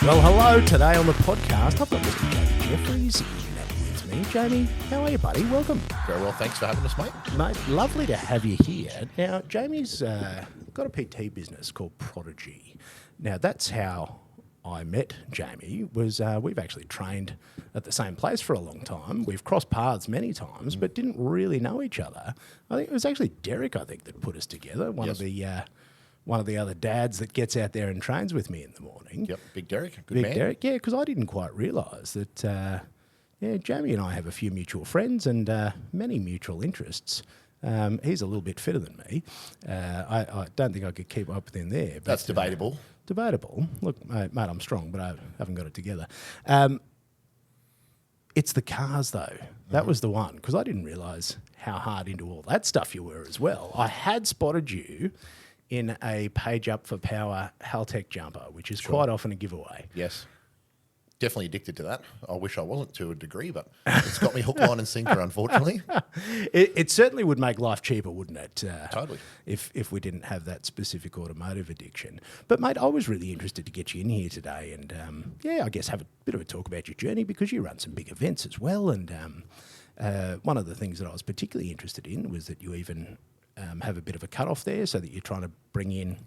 Well, hello. Today on the podcast, I've got Mr. Jamie Jeffries with me. Jamie, how are you, buddy? Welcome. Very well, thanks for having us, mate. Mate, lovely to have you here. Now, Jamie's got a PT business called Prodigy. Now, that's how I met Jamie. We've actually trained at the same place for a long time. We've crossed paths many times, but didn't really know each other. I think it was actually Derek, that put us together, one of the other dads that gets out there and trains with me in the morning. Yep, Big Derek, good Big man. Derek, yeah, because I didn't quite realise that, Jamie and I have a few mutual friends and many mutual interests. He's a little bit fitter than me. I don't think I could keep up with him there. But, That's debatable. Debatable. Look, mate, I'm strong, but I haven't got it together. It's the cars, though. That was the one, because I didn't realise how hard into all that stuff you were as well. I had spotted you in a Page Up for Power Haltech jumper, which is quite often a giveaway. Yes. Definitely addicted to that. I wish I wasn't to a degree, but it's got me hook, line and sinker, unfortunately. It certainly would make life cheaper, wouldn't it? Totally. If we didn't have that specific automotive addiction. But, mate, I was really interested to get you in here today and, I guess have a bit of a talk about your journey because you run some big events as well. And one of the things that I was particularly interested in was that you even have a bit of a cut-off there so that you're trying to bring in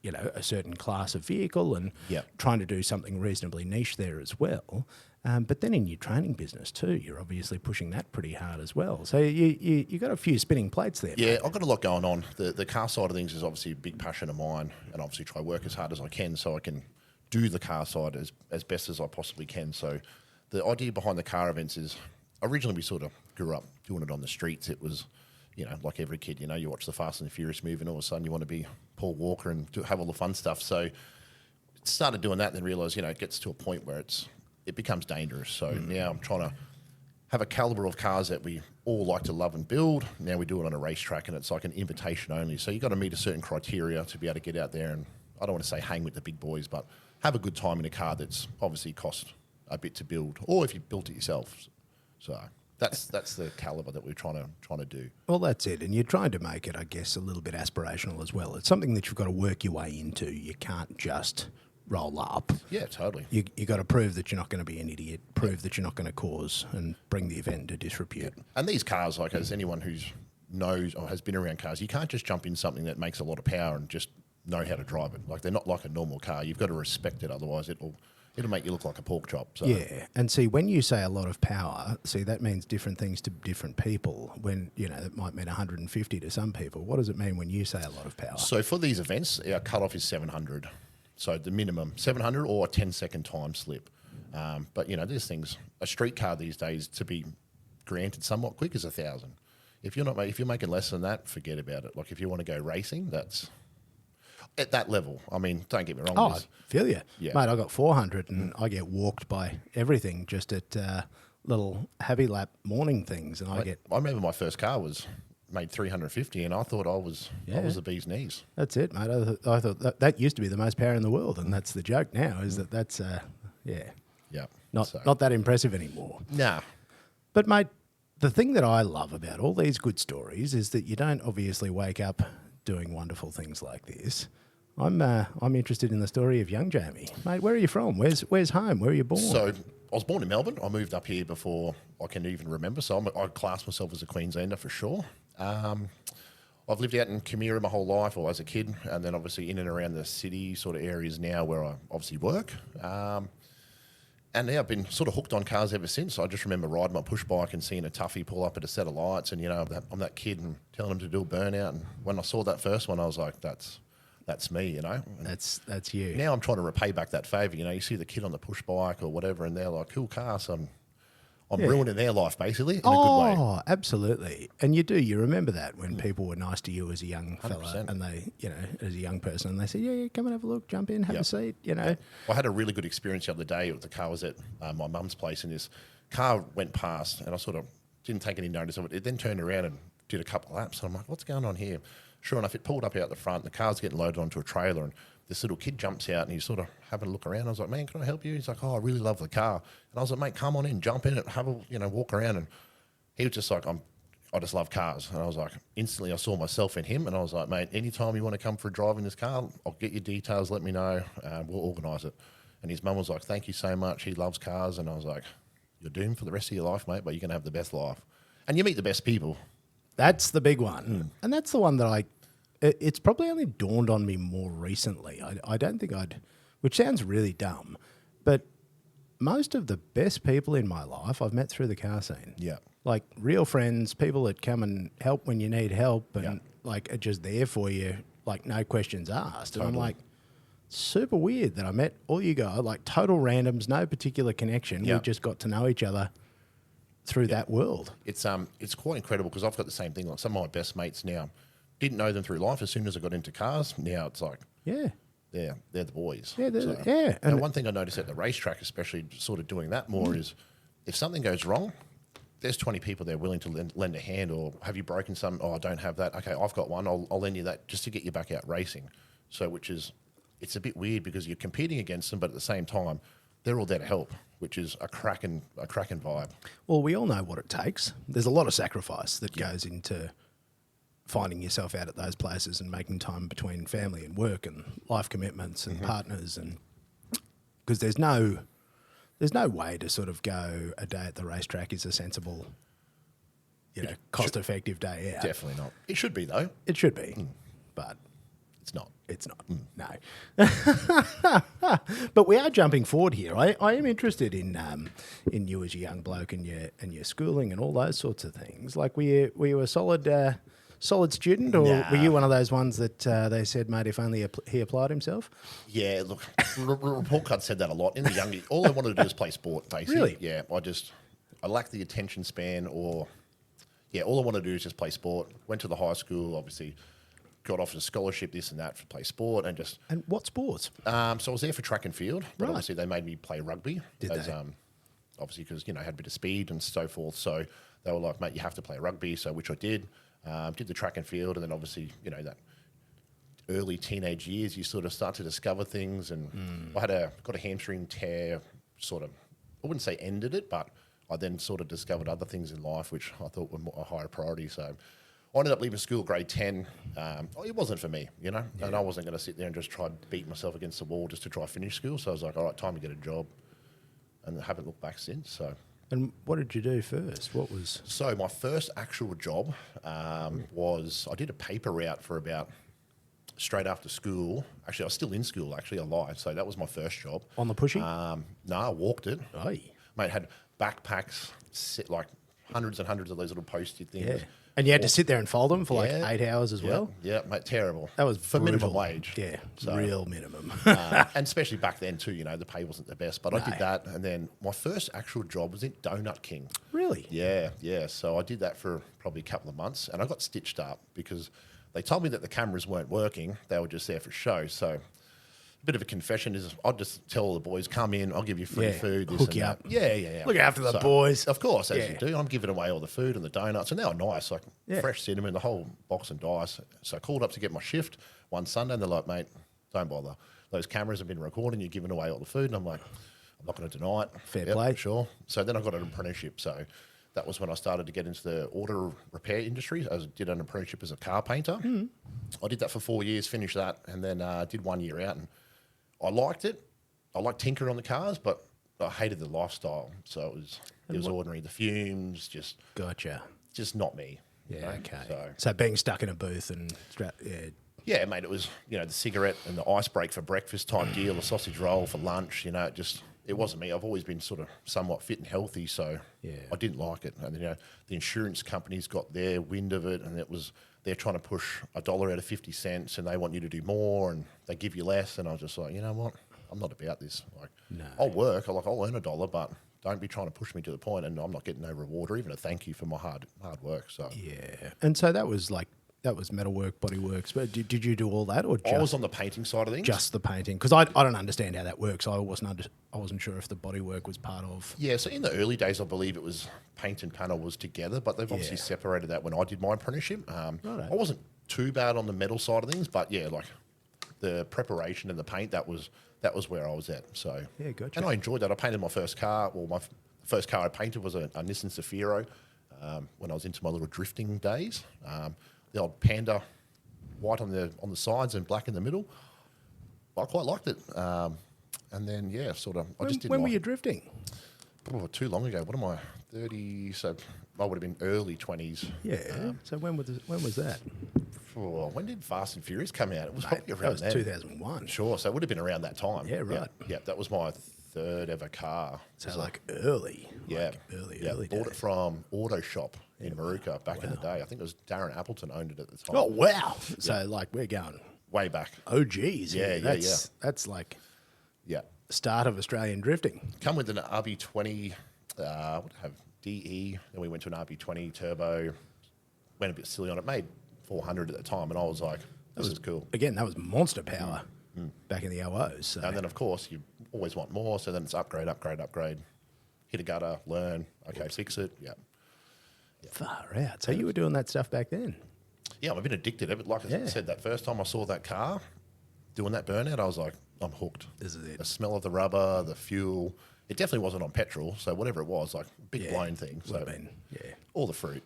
a certain class of vehicle and trying to do something reasonably niche there as well. But then in your training business too, you're obviously pushing that pretty hard as well. So you got a few spinning plates there. Yeah, mate. I've got a lot going on. The car side of things is obviously a big passion of mine, and obviously try to work as hard as I can so I can do the car side as best as I possibly can. So the idea behind the car events is originally we sort of grew up doing it on the streets. It was, like every kid, you watch the Fast and the Furious movie and all of a sudden you want to be Paul Walker and have all the fun stuff. So started doing that and then realised, it gets to a point where it becomes dangerous. So now I'm trying to have a calibre of cars that we all like to love and build. Now we do it on a racetrack and it's like an invitation only. So you've got to meet a certain criteria to be able to get out there and, I don't want to say hang with the big boys, but have a good time in a car that's obviously cost a bit to build, or if you built it yourself. So that's the calibre that we're trying to do. Well, that's it. And you're trying to make it, I guess, a little bit aspirational as well. It's something that you've got to work your way into. You can't just roll up. Yeah, totally. You got to prove that you're not going to be an idiot, prove that you're not going to cause and bring the event to disrepute. And these cars, like as anyone who knows or has been around cars, you can't just jump in something that makes a lot of power and just know how to drive it. Like they're not like a normal car. You've got to respect it, otherwise it'll make you look like a pork chop. So. Yeah, and see, when you say a lot of power, that means different things to different people. When, it might mean 150 to some people. What does it mean when you say a lot of power? So for these events, our cut-off is 700. So the minimum, 700 or a 10-second time slip. But, there's things, a street car these days, to be granted somewhat quick, is 1,000. If you're making less than that, forget about it. Like if you want to go racing, that's at that level. I mean, don't get me wrong. Oh, I feel you. Yeah. Mate, I got 400 and I get walked by everything just at little heavy lap morning things. And I remember my first car made 350 and I thought I was the bee's knees. That's it, mate. I thought that used to be the most power in the world, and that's the joke now, is that's not that impressive anymore. Nah. But, mate, the thing that I love about all these good stories is that you don't obviously wake up doing wonderful things like this. I'm interested in the story of young Jamie. Mate, where are you from? Where's home? Where are you born? So I was born in Melbourne. I moved up here before I can even remember. So I class myself as a Queenslander for sure. I've lived out in Camira my whole life, or as a kid, and then obviously in and around the city sort of areas now where I obviously work. And yeah, I've been sort of hooked on cars ever since. I just remember riding my pushbike and seeing a toughie pull up at a set of lights, and I'm that kid and telling him to do a burnout. And when I saw that first one, I was like, that's me, And that's you. Now I'm trying to repay back that favour. You see the kid on the pushbike or whatever, and they're like, cool car, so I'm ruining their life basically in a good way. Oh, absolutely. And you remember that when people were nice to you as a young fella 100%. And they, as a young person, and they said, yeah, come and have a look, jump in, have a seat, I had a really good experience the other day. The car was at my mum's place, and this car went past, and I sort of didn't take any notice of it. It then turned around and did a couple of laps, and I'm like, what's going on here? Sure enough, it pulled up out the front, the car's getting loaded onto a trailer, and this little kid jumps out and he's sort of having a look around. I was like, man, can I help you? He's like, oh, I really love the car. And I was like, mate, come on in, jump in it, have a, walk around. And he was just like, I just love cars. And I was like, instantly I saw myself in him, and I was like, mate, anytime you want to come for a drive in this car, I'll get your details, let me know, we'll organise it. And his mum was like, thank you so much. He loves cars. And I was like, you're doomed for the rest of your life, mate, but you're going to have the best life. And you meet the best people. That's the big one. And that's the one that it's probably only dawned on me more recently. I don't think which sounds really dumb, but most of the best people in my life I've met through the car scene. Yeah. Like real friends, people that come and help when you need help and like are just there for you, like no questions asked. Totally. And I'm like, super weird that I met all you guys, like total randoms, no particular connection. We just got to know each other through that world. It's quite incredible because I've got the same thing. Like some of my best mates now, didn't know them through life. As soon as I got into cars, now it's like, they're the boys. Yeah, And one thing I noticed at the racetrack, especially sort of doing that more, is if something goes wrong, there's 20 people there willing to lend a hand. Or have you broken something? Oh, I don't have that. Okay, I've got one. I'll lend you that just to get you back out racing. So it's a bit weird because you're competing against them, but at the same time, they're all there to help, which is a cracking vibe. Well, we all know what it takes. There's a lot of sacrifice that goes into finding yourself out at those places and making time between family and work and life commitments and partners, and because there's no way to sort of go a day at the racetrack is a sensible, cost-effective day out. Definitely not. It should be though. It should be, but it's not. It's not. No. But we are jumping forward here. I am interested in you as a young bloke and your schooling and all those sorts of things. Like, were you a solid student, or were you one of those ones that they said, mate, if only he applied himself? Yeah, look, report card said that a lot. In the young, all I wanted to do was play sport, basically. Really? Yeah, I lacked the attention span, all I wanted to do is just play sport. Went to the high school, obviously. Got offered a scholarship, this and that, for play sport, and just. And what sports? So I was there for track and field, but Right. obviously they made me play rugby. Did they? Obviously because I had a bit of speed and so forth. So they were like, mate, you have to play rugby. So which I did. Did the track and field, and then obviously that early teenage years, you sort of start to discover things. And I got a hamstring tear. Sort of, I wouldn't say ended it, but I then sort of discovered other things in life which I thought were a higher priority. So. I ended up leaving school grade 10. It wasn't for me, and I wasn't going to sit there and just try to beat myself against the wall just to try to finish school. So I was like, all right, time to get a job, and I haven't looked back since. So. And what did you do first? What was... So my first actual job was I did a paper route for about straight after school. Actually, I was still in school, I lied. So that was my first job. On the pushy? No, I walked it. Aye. Mate, had backpacks, like hundreds and hundreds of those little post-it things. Yeah. And you had to sit there and fold them for like 8 hours as well? Yeah, mate, terrible. That was for brutal. minimum wage. Yeah, so, real minimum. and especially back then too, the pay wasn't the best. But I did that, and then my first actual job was in Donut King. Really? Yeah. So I did that for probably a couple of months, and I got stitched up because they told me that the cameras weren't working. They were just there for show. So a bit of a confession is I'd just tell all the boys, come in, I'll give you free food. This hook and you that. up. Yeah. Look after the boys. Of course, as you do. I'm giving away all the food and the donuts, and they were nice, like fresh cinnamon, the whole box and dice. So I called up to get my shift one Sunday, and they're like, mate, don't bother. Those cameras have been recording, you're giving away all the food. And I'm like, I'm not going to deny it. Fair play. Sure. So then I got an apprenticeship. So that was when I started to get into the auto repair industry. I did an apprenticeship as a car painter. I did that for 4 years, finished that, and then did 1 year out. And I liked it. I liked tinkering on the cars, but I hated the lifestyle. So it was ordinary. The fumes, just not me. Yeah, okay. So being stuck in a booth and yeah, mate. It was the cigarette and the ice break for breakfast type deal, the sausage roll for lunch. It wasn't me. I've always been sort of somewhat fit and healthy, so I didn't like it. And the insurance companies got their wind of it, and they're trying to push $1 out of 50 cents, and they want you to do more, and they give you less. And I was just like, you know what? I'm not about this. Like, I'll work. I'll earn $1, but don't be trying to push me to the point, and I'm not getting no reward or even a thank you for my hard work. So and so that was metalwork, bodyworks. But did you do all that, or just, I was on the painting side of things? Just the painting, because I don't understand how that works. I wasn't sure if the bodywork was part of. Yeah, so in the early days, I believe it was paint and panel was together, but they've obviously separated that when I did my apprenticeship. I wasn't too bad on the metal side of things, but like the preparation and the paint, that was where I was at. So gotcha. And I enjoyed that. I painted my first car. Well, my first car I painted was a Nissan Zafiro when I was into my little drifting days. The old Panda, white on the sides and black in the middle. I quite liked it. And then, yeah, sort of, I When, just didn't when were like you drifting? too long ago. What am I, 30? So I would have been early 20s. Yeah. So when was that? When did Fast and Furious come out? It was Mate, probably that around was then. 2001. Sure, so it would have been around that time. Yeah, right. Yeah, that was my third ever car. So like early. Yeah, Like early bought days. it from Auto Shop in Maruka back in the day. I think it was Darren Appleton owned it at the time. Oh, wow. So like we're going Way back. OGs. Yeah, here. yeah. That's like Yeah. the start of Australian drifting. Come with an RB20, what did I have? DE. Then we went to an RB20 turbo. Went a bit silly on it. Made 400 at the time, and I was like, this is cool. Again, that was monster power back in the OOs. So. And then, of course, you always want more, so then it's upgrade. Hit a gutter, learn, okay, fix it, yeah. Far out. So you were doing that stuff back then? Yeah, I'm a bit addicted. Like I said, that first time I saw that car, doing that burnout, I was like, I'm hooked. This is it. The smell of the rubber, the fuel. It definitely wasn't on petrol, so whatever it was, like a big blown thing. So Would have been, yeah. all the fruit.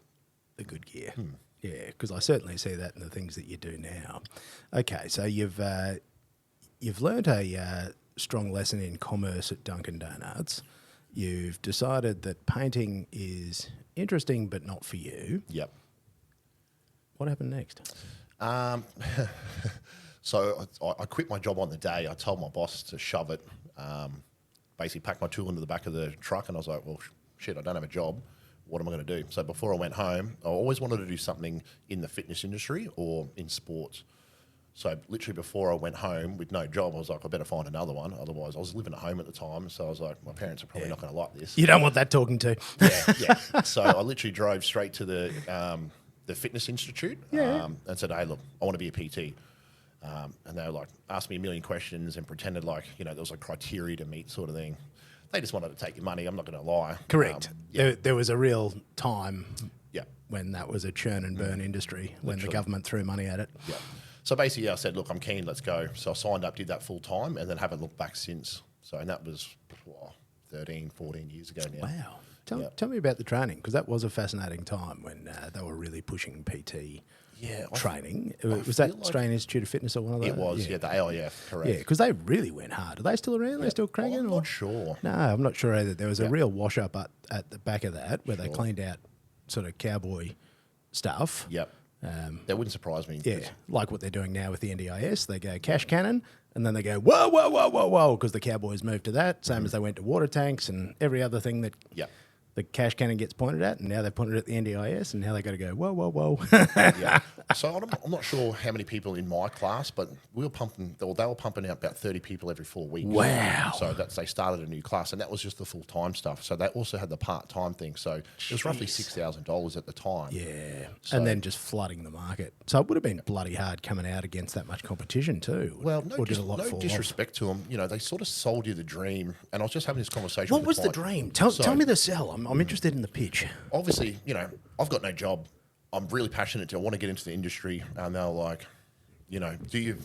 The good gear. Yeah, because I certainly see that in the things that you do now. Okay, so you've learnt a strong lesson in commerce at Dunkin' Donuts. You've decided that painting is interesting but not for you. Yep. What happened next? So I quit my job on the day. I told my boss to shove it, basically pack my tool into the back of the truck, and I was like, well, shit, I don't have a job. What am I going to do? So before I went home, I always wanted to do something in the fitness industry or in sports. So literally before I went home with no job, I was like, I better find another one. Otherwise, I was living at home at the time, so I was like, my parents are probably not going to like this. You don't want that talking to. Yeah. So I literally drove straight to the fitness institute and said, hey, look, I want to be a PT. And they were like, asked me a million questions and pretended like, there was a criteria to meet sort of thing. They just wanted to take your money. I'm not going to lie. Correct. There was a real time Yeah. when that was a churn and burn industry, when the government threw money at it. Yeah. So basically, I said, look, I'm keen, let's go. So I signed up, did that full time, and then haven't looked back since. So, and that was 13, 14 years ago now. Wow. Tell me about the training, because that was a fascinating time when they were really pushing PT training. Was that Australian Institute of Fitness or one of those? It was, the AIF, correct. Yeah, because they really went hard. Are they still around? Are they still cranking? I'm not sure. No, I'm not sure either. There was a real wash-up at the back of that where they cleaned out sort of cowboy stuff. Yep. That wouldn't surprise me. Yeah, like what they're doing now with the NDIS. They go cash cannon, and then they go, whoa, whoa, whoa, whoa, whoa, because the Cowboys moved to that, same as they went to water tanks and every other thing that the cash cannon gets pointed at, and now they've pointed at the NDIS, and now they've got to go, whoa, whoa, whoa. Yeah. So I'm not sure how many people in my class, but they were pumping out about 30 people every 4 weeks. Wow. So they started a new class, and that was just the full-time stuff. So they also had the part-time thing. So it was roughly $6,000 at the time. Yeah. And then just flooding the market. So it would have been bloody hard coming out against that much competition too. Well, no disrespect to them. They sort of sold you the dream. And I was just having this conversation What with was the dream? Tell me the sell. I'm interested in the pitch. Obviously, I've got no job. I'm really passionate. I want to get into the industry. And they're like, do you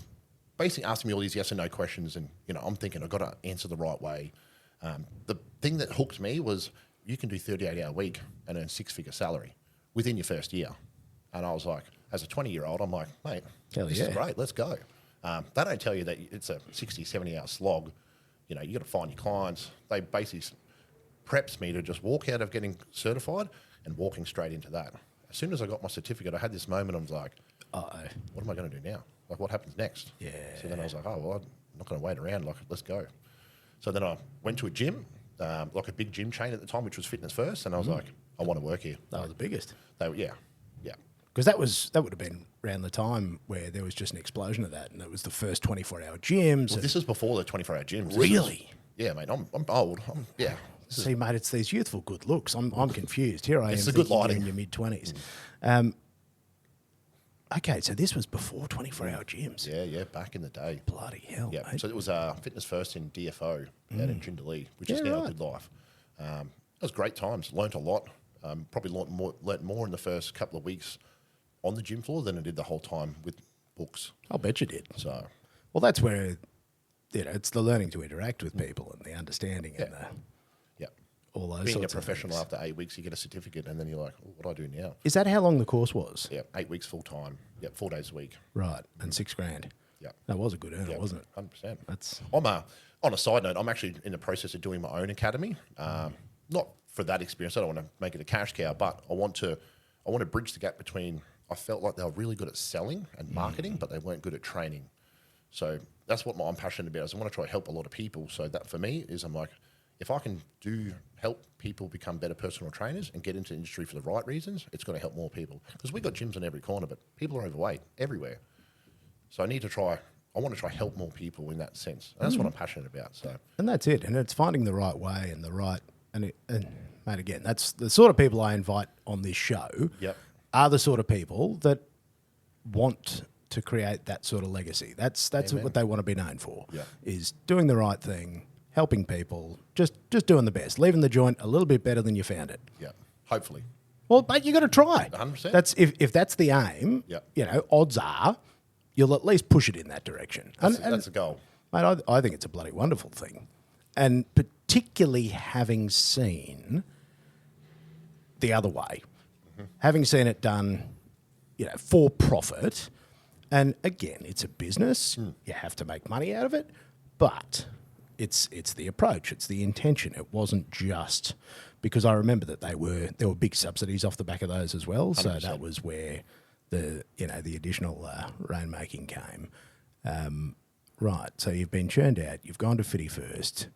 basically asking me all these yes and no questions? And, I'm thinking I've got to answer the right way. The thing that hooked me was you can do 38-hour week and earn six-figure salary within your first year. And I was like, as a 20-year-old, I'm like, mate, this is great. Let's go. They don't tell you that it's a 60, 70-hour slog. You got to find your clients. They basically preps me to just walk out of getting certified and walking straight into that. As soon as I got my certificate, I had this moment. I was like, what am I going to do now? Like, what happens next? Yeah. So then I was like, I'm not going to wait around. Like, let's go. So then I went to a gym, like a big gym chain at the time, which was Fitness First, and I was like, I want to work here. That was the biggest. Yeah. Because that would have been around the time where there was just an explosion of that, and it was the first 24-hour gyms. Well, this is before the 24-hour gyms. Really? Yeah, mate. I'm old. See, mate, it's these youthful good looks. I'm confused. Here I am. It's the good lighting. In your mid-20s. Okay, so this was before 24-hour gyms. Yeah, back in the day. Bloody hell, Yeah, mate. so it was Fitness First in DFO out in Jindalee, which is now Good Life. It was great times. Learnt a lot. Probably learnt more in the first couple of weeks on the gym floor than I did the whole time with books. I'll bet you did. So, well, that's where it's the learning to interact with people and the understanding and all those being sorts a professional of things. after 8 weeks, you get a certificate, and then you're like, what do I do now? Is that how long the course was? Yeah, 8 weeks full time. Yeah, 4 days a week. Right, and $6,000. Yeah. That was a good earner, wasn't it? 100%. That's On a side note, I'm actually in the process of doing my own academy. Not for that experience. I don't want to make it a cash cow, but I want to bridge the gap between. I felt like they were really good at selling and marketing, but they weren't good at training. So that's what I'm passionate about. Is I want to try to help a lot of people. So that for me is I'm like, if I can help people become better personal trainers and get into the industry for the right reasons, it's going to help more people. Because we've got gyms on every corner, but people are overweight everywhere. So I want to try help more people in that sense. And that's what I'm passionate about. So, and that's it. And it's finding the right way and the right, and mate, again, that's the sort of people I invite on this show. Yep. Are the sort of people that want to create that sort of legacy. That's what they want to be known for. Yep. Is doing the right thing, helping people, just doing the best, leaving the joint a little bit better than you found it. Yeah, hopefully. Well, but you got to try. 100%. That's if that's the aim. Yep. You know, odds are you'll at least push it in that direction. That's a goal. Mate, I think it's a bloody wonderful thing. And particularly having seen the other way, having seen it done, you know, for profit. And again, it's a business. You have to make money out of it. But it's the approach. It's the intention. It wasn't just because I remember that there were big subsidies off the back of those as well. 100%. So that was where the additional rainmaking came. Right. So you've been churned out. You've gone to Fitty First.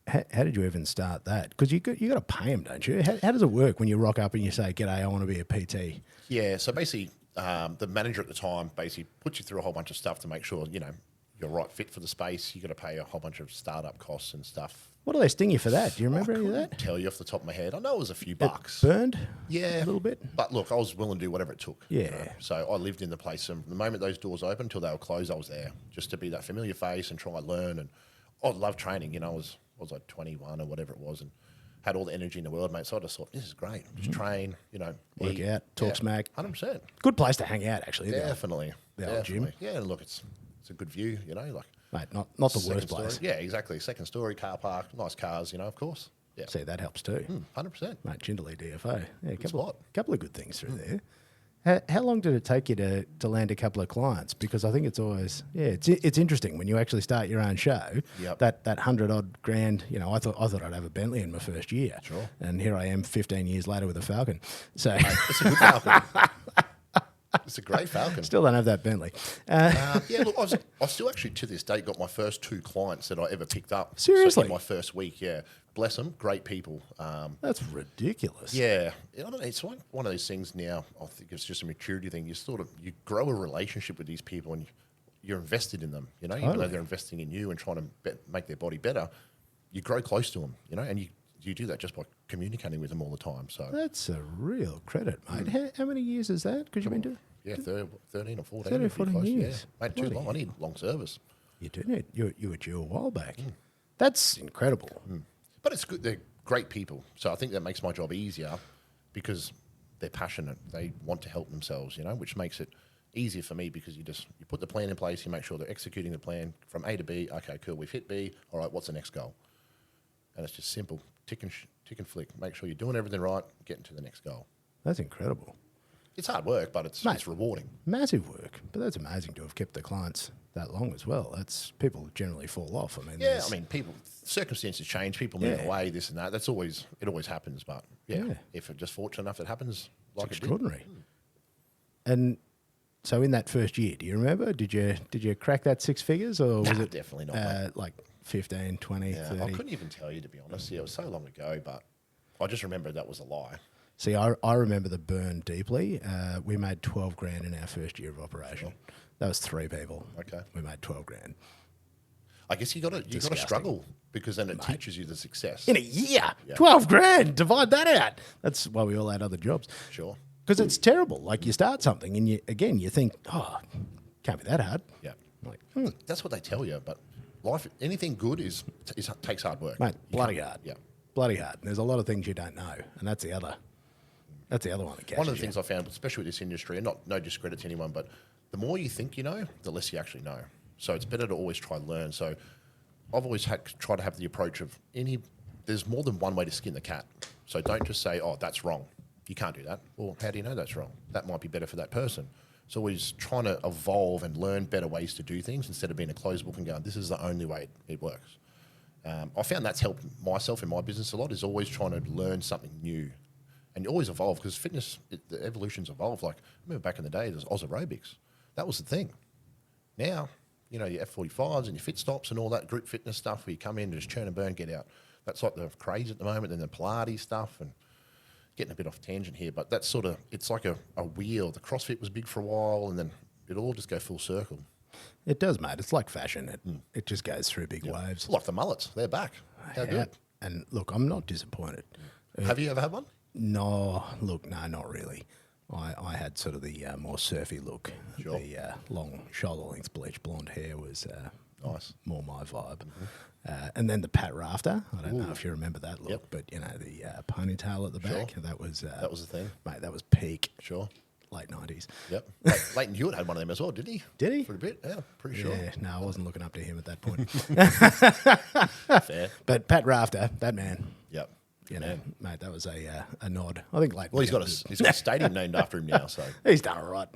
How did you even start that? Because you got to pay them, don't you? How does it work when you rock up and you say, "G'day, I want to be a PT"? Yeah. So basically, the manager at the time basically puts you through a whole bunch of stuff to make sure you're right fit for the space. You got to pay a whole bunch of startup costs and stuff. What do they sting you for that? Do you remember any of that? Tell you off the top of my head. I know it was a few bucks. Burned? Yeah, a little bit. But look, I was willing to do whatever it took. Yeah. So I lived in the place, and the moment those doors opened until they were closed, I was there just to be that familiar face and try and learn. And I love training. I was like 21 or whatever it was, and had all the energy in the world, mate. So I just thought, this is great. Just train, work out, talk smack. 100%. Good place to hang out, actually. Definitely. The old gym. Yeah, and look, it's a good view, like. Mate, not the worst place. Story. Yeah, exactly. Second story, car park, nice cars, of course. Yeah. See, that helps too. 100%. Mate, Jindalee DFO. Yeah, a spot. couple of good things through there. How long did it take you to land a couple of clients? Because I think it's always, it's interesting when you actually start your own show. Yep. That $100-odd grand, I thought I'd have a Bentley in my first year. Sure. And here I am 15 years later with a Falcon. So it's a good Falcon. It's a great Falcon. Still don't have that Bentley. Yeah, look, I've still actually to this day got my first 2 clients that I ever picked up. Seriously? So in my first week, yeah. Bless them, great people. That's ridiculous. Yeah. I don't know, it's like one of those things now, I think it's just a maturity thing. You grow a relationship with these people and you're invested in them, Even though they're investing in you and trying to make their body better, you grow close to them, and you do that just by communicating with them all the time. So that's a real credit, mate. How many years is that? Because you've been doing 13 or 14. 13 or 14 years. Yeah. Mate, too long. I need long service. You do need. You were due a while back. That's incredible. But it's good. They're great people. So I think that makes my job easier because they're passionate. They want to help themselves, which makes it easier for me because you put the plan in place, you make sure they're executing the plan from A to B. Okay, cool. We've hit B. All right, what's the next goal? And it's just simple. Tick and flick. Make sure you're doing everything right, getting to the next goal. That's incredible. It's hard work, but it's rewarding. Massive work. But that's amazing to have kept the clients that long as well. That's people generally fall off. People circumstances change, people move away, this and that. It always happens, but if it's just fortunate enough it happens, like it's extraordinary. And so in that first year, do you remember? Did you crack that 6 figures or was it definitely not? Like 15, 20, 30? I couldn't even tell you, to be honest. Yeah, it was so long ago, but I just remember that was a lie. See, I remember the burn deeply. We made 12 grand in our first year of operation. Sure. That was 3 people. Okay. We made 12 grand. I guess you got to struggle because then it teaches you the success. In a year, 12 grand, divide that out. That's why we all had other jobs. Sure. Because it's terrible. Like you start something and you think, can't be that hard. Yeah. That's what they tell you, but life, anything good takes hard work. Mate, bloody hard. Yeah. Bloody hard. And there's a lot of things you don't know, and that's the other one that catches One of the things I found, especially with this industry, and no discredit to anyone, but the more you think you know, the less you actually know. So it's better to always try and learn. So I've always tried to have the approach of there's more than one way to skin the cat. So don't just say, that's wrong. You can't do that. Well, how do you know that's wrong? That might be better for that person. It's always trying to evolve and learn better ways to do things instead of being a closed book and going, this is the only way it works. I found that's helped myself in my business a lot, is always trying to learn something new. And you always evolve, because fitness, the evolution's evolved. Like, I remember back in the day, there's Oz aerobics. That was the thing. Now, you know, your F45s and your fit stops and all that group fitness stuff where you come in, just churn and burn, get out. That's like the craze at the moment, and the Pilates stuff, and getting a bit off tangent here, but that's sort of, it's like a wheel. The CrossFit was big for a while, and then it'll all just go full circle. It does, mate. It's like fashion. It just goes through big waves. Like the mullets, they're back. How good. And look, I'm not disappointed. Have you ever had one? No, look, no, not really. I had sort of the more surfy look. Sure. The long shoulder-length bleach blonde hair was Nice. more my vibe. And then the Pat Rafter. I don't know if you remember that look, but, you know, the ponytail at the back. Sure. That was the thing. Mate, that was peak. Sure. Late 90s. Yep. Leighton Hewitt had one of them as well, did he? Did he? For a bit, yeah, pretty sure. Yeah, no, I wasn't looking up to him at that point. Fair. But Pat Rafter, that man. Yep. You know, mate, that was a nod. I think Leighton. Well, he's got a stadium named after him now, so. He's done all right.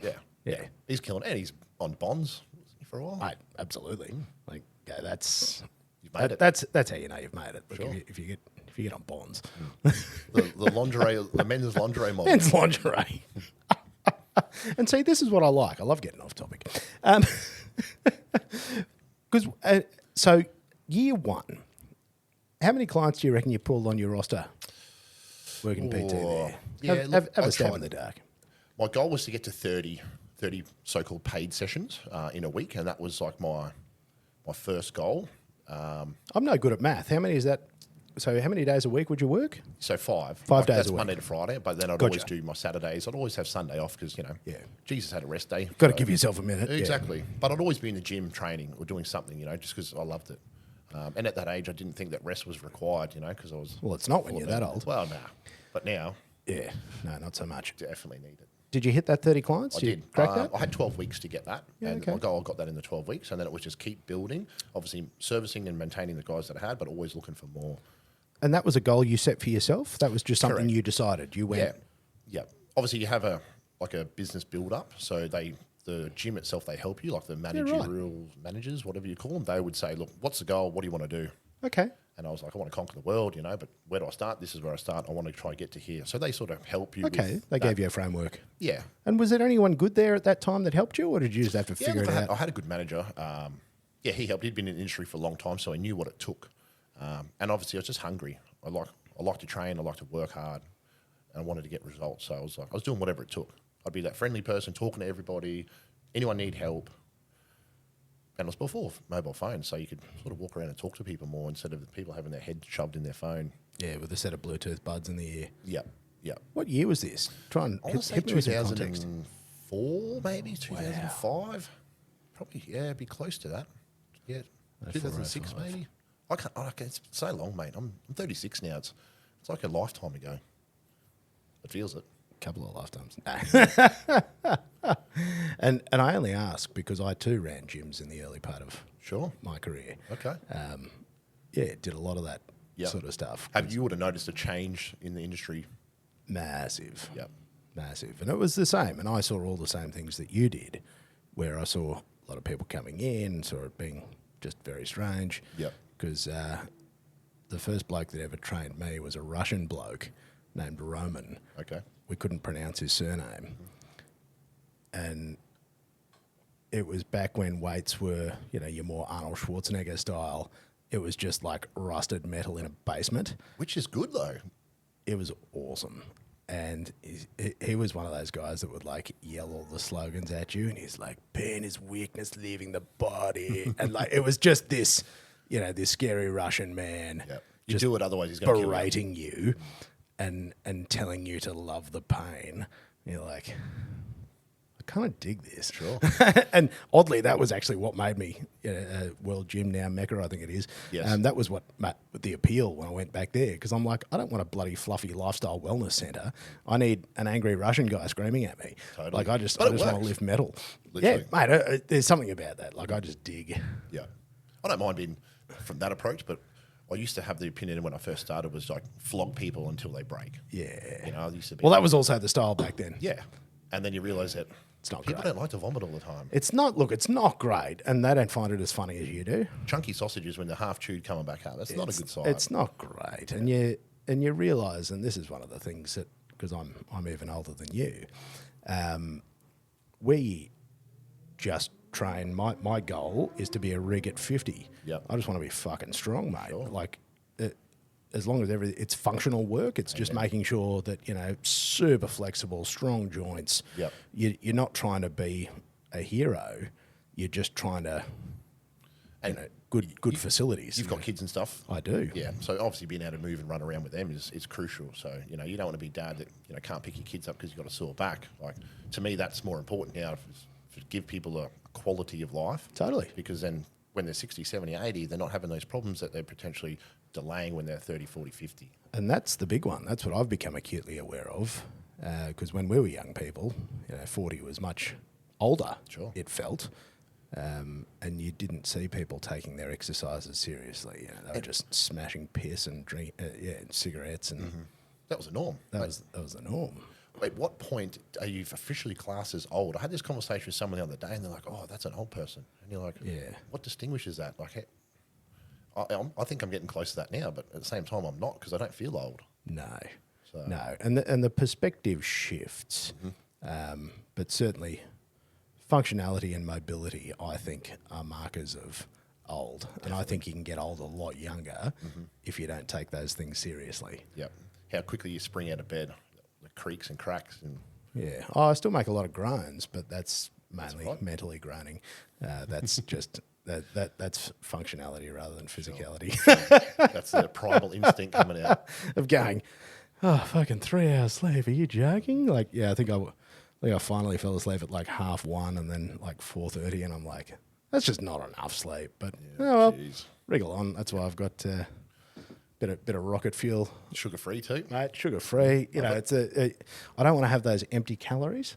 Yeah. He's killing it. And he's on bonds for a while. Mate, absolutely. Like, yeah, that's You've made it. That's how you know you've made it. Look, Sure. if you get on bonds, The lingerie, the men's lingerie model. men's lingerie. And see, this is what I like. I love getting off topic. Because so year one, how many clients do you reckon you pulled on your roster working PT there? Yeah, have look, a stab in the dark. My goal was to get to 30 so-called paid sessions in a week, and that was like my first goal. I'm no good at math. How many is that? So how many days a week would you work? So 5. 5 days that's a week. Monday to Friday, but then I'd always do my Saturdays. I'd always have Sunday off because, you know, Jesus had a rest day. Got to give yourself a minute. Exactly. Yeah. But I'd always be in the gym training or doing something, you know, just because I loved it. And at that age, I didn't think that rest was required, you know, because I was... Well, it's not when you're that old. Well, no. But now... Yeah. No, not so much. Definitely need it. Did you hit that 30 clients? I did you did. crack that? I had 12 weeks to get that. Yeah, and okay. my goal, I got that in the 12 weeks. And then it was just keep building, obviously servicing and maintaining the guys that I had, but always looking for more. And that was a goal you set for yourself? That was just something Correct. you decided? You went... Yeah. Obviously, you have a business build-up. So the gym itself, they help you, like the managerial managers, whatever you call them. They would say, look, what's the goal? What do you want to do? Okay. And I was like, I want to conquer the world, you know, but where do I start? This is where I start. I want to try to get to here. So they sort of help you. Okay. with They that. gave you a framework. Yeah. And was there anyone good there at that time that helped you, or did you just have to figure look, it out? I had a good manager. He helped. He'd been in the industry for a long time, so he knew what it took. And obviously, I was just hungry. I like to train. I like to work hard, and I wanted to get results. So I was doing whatever it took. I'd be that friendly person, talking to everybody. Anyone need help? And it was before mobile phones, so you could sort of walk around and talk to people more instead of people having their head shoved in their phone. Yeah, with a set of Bluetooth buds in the ear. Yep. What year was this? Try and I want to say hit me with some context. 2004, maybe 2005. Probably, yeah, be close to that. Yeah, 2006 maybe. I can't. It's so long, mate. I'm 36 now. It's like a lifetime ago. It feels it. Couple of lifetimes. And I only ask because I too ran gyms in the early part of my career. Okay. Did a lot of that sort of stuff. You would have noticed a change in the industry? Massive. Yep. Massive. And it was the same. And I saw all the same things that you did, where I saw a lot of people coming in, saw it being just very strange. Yep. Because the first bloke that ever trained me was a Russian bloke named Roman. Okay. We couldn't pronounce his surname. And it was back when weights were, you know, your more Arnold Schwarzenegger style. It was just like rusted metal in a basement. Which is good, though. It was awesome. And he was one of those guys that would like yell all the slogans at you. And he's like, pain is weakness leaving the body. And like, it was just this, you know, this scary Russian man. Yep. You do it, otherwise he's going to kill you. Berating you and telling you to love the pain. And you're like, I kind of dig this. Sure. And oddly, that was actually what made me World Gym Now Mecca, I think it is. Yes. That was what the appeal when I went back there, because I'm like, I don't want a bloody fluffy lifestyle wellness centre. I need an angry Russian guy screaming at me. Totally. Like I just want to lift metal. Literally. Yeah, mate. There's something about that. Like I just dig. Yeah. I don't mind being from that approach, but I used to have the opinion when I first started was like flog people until they break. Yeah. You know, I used to be. Well, that was also the style back then. Yeah. And then you realise that It's not People great. don't like to vomit all the time. It's not. Look, it's not great, and they don't find it as funny as you do. Chunky sausages when they're half chewed coming back out. That's not a good sign. It's not great, and you realise, and this is one of the things that, because I'm even older than you, we just train. My goal is to be a rig at 50. Yep. I just want to be fucking strong, mate. Sure. Like, as long as it's functional work, it's just making sure that, super flexible, strong joints. Yep. You're not trying to be a hero. You're just trying to, good facilities. You've got kids and stuff. I do. Yeah. So obviously being able to move and run around with them is crucial. So, you don't want to be dad that, can't pick your kids up because you've got a sore back. Like, to me, that's more important now to give people a quality of life. Totally. Because then when they're 60, 70, 80, they're not having those problems that they're potentially delaying when they're 30, 40, 50. And that's the big one. That's what I've become acutely aware of. Because when we were young people, 40 was much older, Sure. it felt. And you didn't see people taking their exercises seriously. They were just smashing piss and and cigarettes. And That was the norm. that was the norm. At what point are you officially classed as old? I had this conversation with someone the other day, and they're like, "Oh, that's an old person," and you're like, Yeah. what distinguishes that?" Like, I think I'm getting close to that now, but at the same time, I'm not because I don't feel old. No. So- No. And the perspective shifts. But certainly functionality and mobility, I think, are markers of old. And I think you can get old a lot younger if you don't take those things seriously. Yep. How quickly you spring out of bed, the creaks and cracks, and Yeah. Oh, I still make a lot of groans, but that's mainly right. mentally groaning. That's just that's functionality rather than physicality. that's the primal instinct coming out. Of going, oh, fucking 3 hours sleep. Are you joking? Like, yeah, I think I finally fell asleep at like 1:30 and then like 4:30, and I'm like, that's just not enough sleep. But oh well, Jeez. wriggle on. That's why I've got bit of rocket fuel, Sugar free too. mate. Sugar free. It's I don't want to have those empty calories.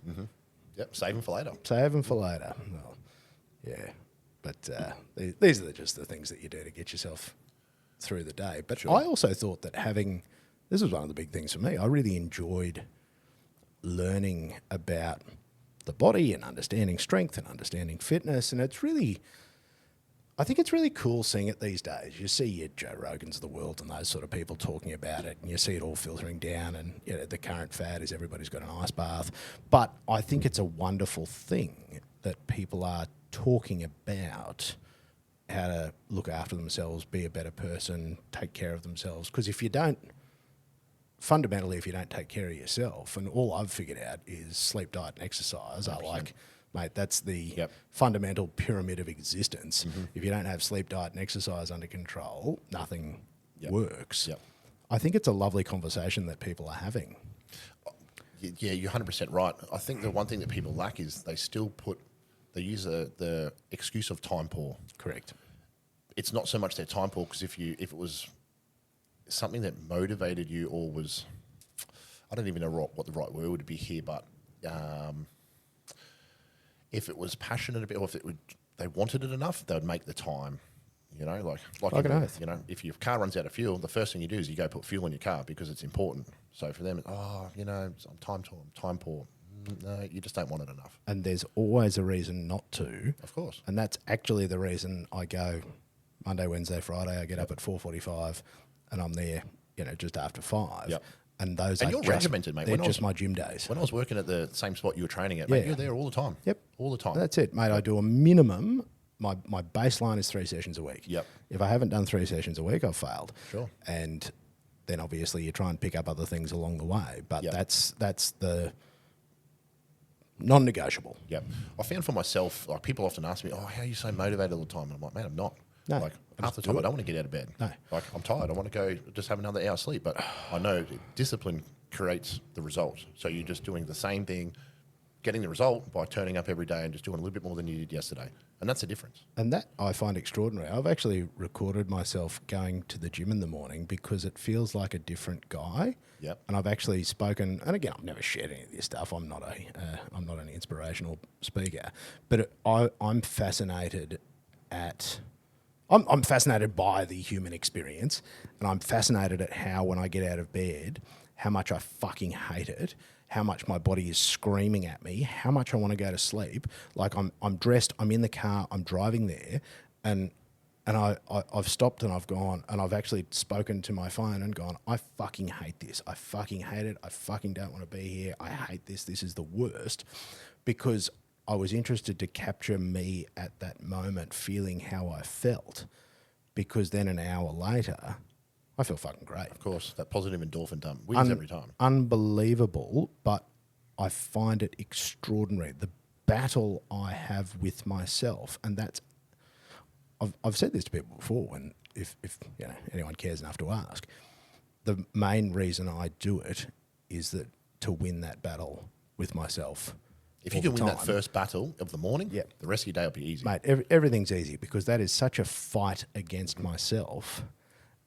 Yep. Save them for later. Save them for later. Well, yeah, but these are just the things that you do to get yourself through the day. But I also thought that this was one of the big things for me. I really enjoyed learning about the body and understanding strength and understanding fitness, and I think it's really cool seeing it these days. You see your Joe Rogans of the world and those sort of people talking about it, and you see it all filtering down, and the current fad is everybody's got an ice bath. But I think it's a wonderful thing that people are talking about how to look after themselves, be a better person, take care of themselves. Because if you don't take care of yourself, and all I've figured out is sleep, diet, and exercise are like, mate, that's the fundamental pyramid of existence. If you don't have sleep, diet, and exercise under control, nothing works. Yep. I think it's a lovely conversation that people are having. Yeah, you're 100% right. I think the one thing that people lack is they use the excuse of time poor. Correct. It's not so much their time poor, because if it was something that motivated you, or was, I don't even know what the right word would be here, but if it was passionate about, or if they wanted it enough, they would make the time. Like if your car runs out of fuel, the first thing you do is you go put fuel in your car because it's important. So for them, I'm time poor. No, you just don't want it enough. And there's always a reason not to. Of course. And that's actually the reason I go Monday, Wednesday, Friday. I get up at 4:45 and I'm there, just after 5. Yep. And those And are you're regimented, mate. They're just my gym days. When I was working at the same spot you were training at, mate, you're there all the time. Yep. All the time. That's it, mate. I do a minimum. My baseline is 3 sessions a week. Yep. If I haven't done 3 sessions a week, I've failed. Sure. And then obviously you try and pick up other things along the way. But that's the non-negotiable. Yep. I found for myself, like, people often ask me, how are you so motivated all the time? And I'm like, man, I'm not. No, like, half the time I don't want to get out of bed. No. Like, I'm tired. I want to go just have another hour sleep. But I know discipline creates the result. So you're just doing the same thing, getting the result by turning up every day and just doing a little bit more than you did yesterday. And that's the difference. And that I find extraordinary. I've actually recorded myself going to the gym in the morning because it feels like a different guy. Yep. And I've actually spoken, and again, I've never shared any of this stuff. I'm not an inspirational speaker, but I'm fascinated I'm fascinated by the human experience, and I'm fascinated at how, when I get out of bed, how much I fucking hate it, how much my body is screaming at me, how much I want to go to sleep. Like I'm dressed, I'm in the car, I'm driving there, and I've stopped and I've gone and I've actually spoken to my phone and gone, I fucking hate this. I fucking hate it. I fucking don't want to be here. I hate this. This is the worst, because I was interested to capture me at that moment feeling how I felt, because then an hour later I feel fucking great. Of course, that positive endorphin dump wins every time. Unbelievable, but I find it extraordinary, the battle I have with myself. And that's, I've said this to people before, and if you know anyone cares enough to ask, the main reason I do it is that to win that battle with myself. If you can win that first battle of the morning, yeah, the rest of your day will be easy. Mate, everything's easy, because that is such a fight against myself.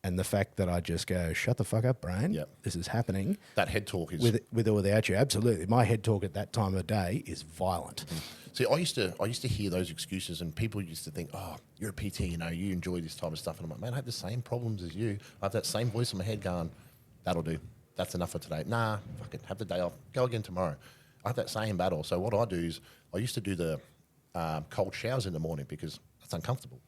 And the fact that I just go, shut the fuck up, brain. Yep. This is happening. That head talk is... With or without you, absolutely. My head talk at that time of day is violent. See, I used to hear those excuses, and people used to think, oh, you're a PT, you know, you enjoy this type of stuff. And I'm like, man, I have the same problems as you. I have that same voice in my head going, that'll do. That's enough for today. Nah, fuck it, have the day off. Go again tomorrow. I have that same battle. So what I do is I used to do the cold showers in the morning, because that's uncomfortable.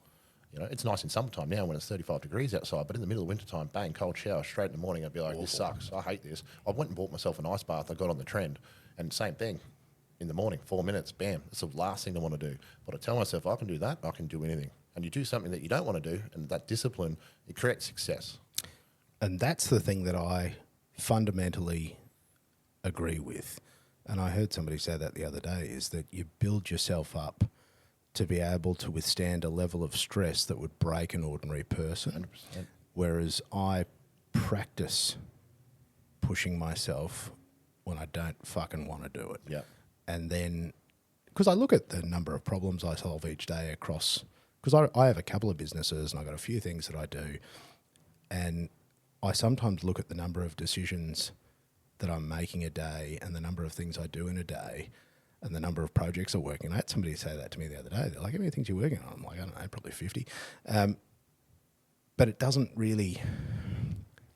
You know, it's nice in summertime now when it's 35 degrees outside, but in the middle of wintertime, bang, cold shower straight in the morning. I'd be like, this sucks. I hate this. I went and bought myself an ice bath. I got on the trend, and same thing. In the morning, 4 minutes, bam. It's the last thing I want to do. But I tell myself, I can do that, I can do anything. And you do something that you don't want to do, and that discipline, it creates success. And that's the thing that I fundamentally agree with. And I heard somebody say that the other day, is that you build yourself up to be able to withstand a level of stress that would break an ordinary person. 100%. Whereas I practice pushing myself when I don't fucking want to do it. Yeah. And then, because I look at the number of problems I solve each day across, because I have a couple of businesses and I've got a few things that I do, and I sometimes look at the number of decisions that I'm making a day and the number of things I do in a day and the number of projects I'm working on. I had somebody say that to me the other day. They're like, how many things are you working on? I'm like, I don't know, probably 50. But it doesn't really,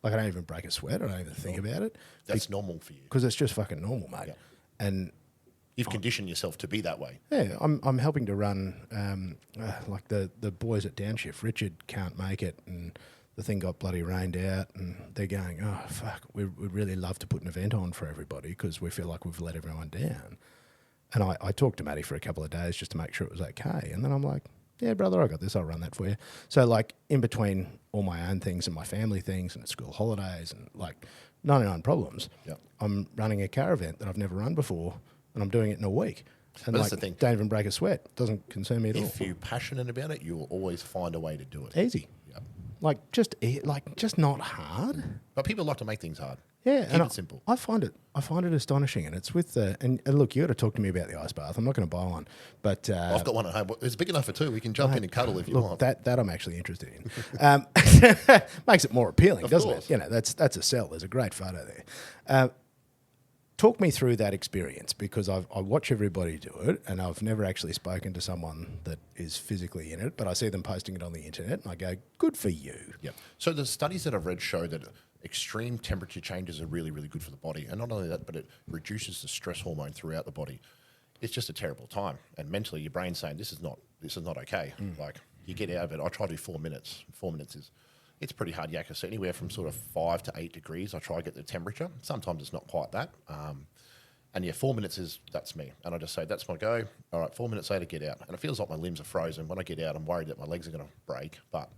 like, I don't even break a sweat. I don't even think about it. That's normal for you. Because it's just fucking normal, mate. Yeah. And you've conditioned yourself to be that way. yeah, I'm helping to run, like the boys at Downshift. Richard can't make it, and the thing got bloody rained out, and they're going, oh, fuck, we'd really love to put an event on for everybody because we feel like we've let everyone down. And I talked to Matty for a couple of days just to make sure it was okay. And then I'm like, yeah, brother, I got this. I'll run that for you. So, like, in between all my own things and my family things and school holidays and, like, 99 problems, yep. I'm running a car event that I've never run before, and I'm doing it in a week. And, but like, that's the thing. Don't even break a sweat. Doesn't concern me at all. If you're passionate about it, you will always find a way to do it. Easy. Yep. Just not hard. But people like to make things hard. Yeah, Keep it simple. I find it astonishing, and it's with the and look, you got to talk to me about the ice bath. I'm not going to buy one, but I've got one at home. It's big enough for two. We can jump in and cuddle if you want. That I'm actually interested in. Makes it more appealing, doesn't it? You know, that's a sell. There's a great photo there. Talk me through that experience, because I watch everybody do it, and I've never actually spoken to someone that is physically in it, but I see them posting it on the internet, and I go, good for you. Yep. So the studies that I've read show that extreme temperature changes are really, really good for the body. And not only that, but it reduces the stress hormone throughout the body. It's just a terrible time. And mentally, your brain's saying, this is not okay. Like, you get out of it. I try to do 4 minutes. 4 minutes it's pretty hard yakka. So anywhere from sort of 5 to 8 degrees, I try to get the temperature. Sometimes it's not quite that. And yeah, 4 minutes that's me. And I just say, that's my go. All right, 4 minutes later, get out. And it feels like my limbs are frozen. When I get out, I'm worried that my legs are going to break. But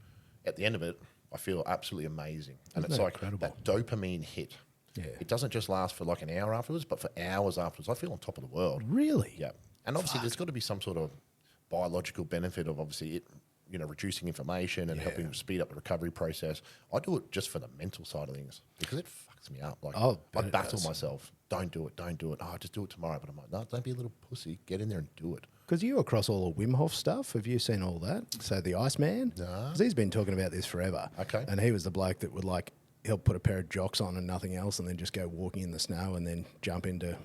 at the end of it, I feel absolutely amazing. And it's like incredible? That dopamine hit. Yeah. It doesn't just last for like an hour afterwards, but for hours afterwards. I feel on top of the world. Really? Yeah. And obviously there's got to be some sort of biological benefit of obviously it, you know, reducing inflammation and helping speed up the recovery process. I do it just for the mental side of things because it fucks me up. Like, I battle myself. Don't do it. Oh, just do it tomorrow. But I'm like, no, don't be a little pussy. Get in there and do it. Because you across all the Wim Hof stuff, have you seen all that? So the Iceman? No. Because he's been talking about this forever. Okay. And he was the bloke that would, like, he'll put a pair of jocks on and nothing else and then just go walking in the snow and then jump into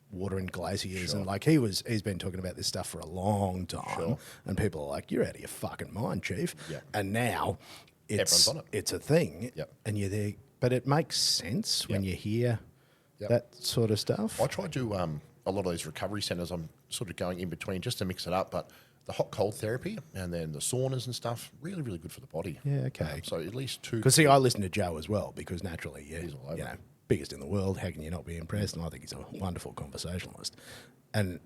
water and glaciers. Sure. And, like, he's been talking about this stuff for a long time. Sure. And people are like, you're out of your fucking mind, Chief. Yep. And now it's everyone's on it. It's a thing. Yep. And you're there. But it makes sense when you hear Yep. that sort of stuff. I try to do a lot of those recovery centres. I'm sort of going in between just to mix it up, but the hot cold therapy and then the saunas and stuff, really, really good for the body. Yeah, okay. So at least 2. Because, see, I listen to Joe as well because naturally, He's all over. you know, biggest in the world. How can you not be impressed? And I think he's a wonderful conversationalist. And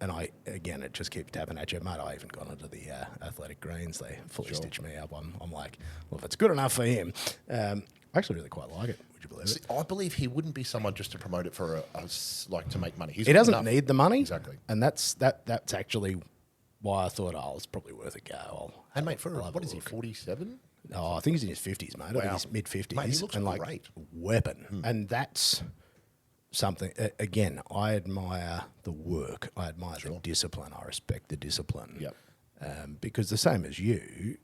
I, again, it just keeps tapping at you. Mate, I even gone into the athletic greens. They fully stitch me up. I'm like, well, if it's good enough for him. I actually really quite like it. Would you believe it? See, I believe he wouldn't be someone just to promote it for like to make money. He doesn't need the money. Exactly. And that's actually why I thought, it's probably worth a go. And mate, what is he, 47? Oh, I think he's in his 50s, mate. I think he's mid-50s. Mate, he looks and great. Weapon. And that's something, again, I admire the work. I admire the discipline. I respect the discipline. Yep. Because the same as you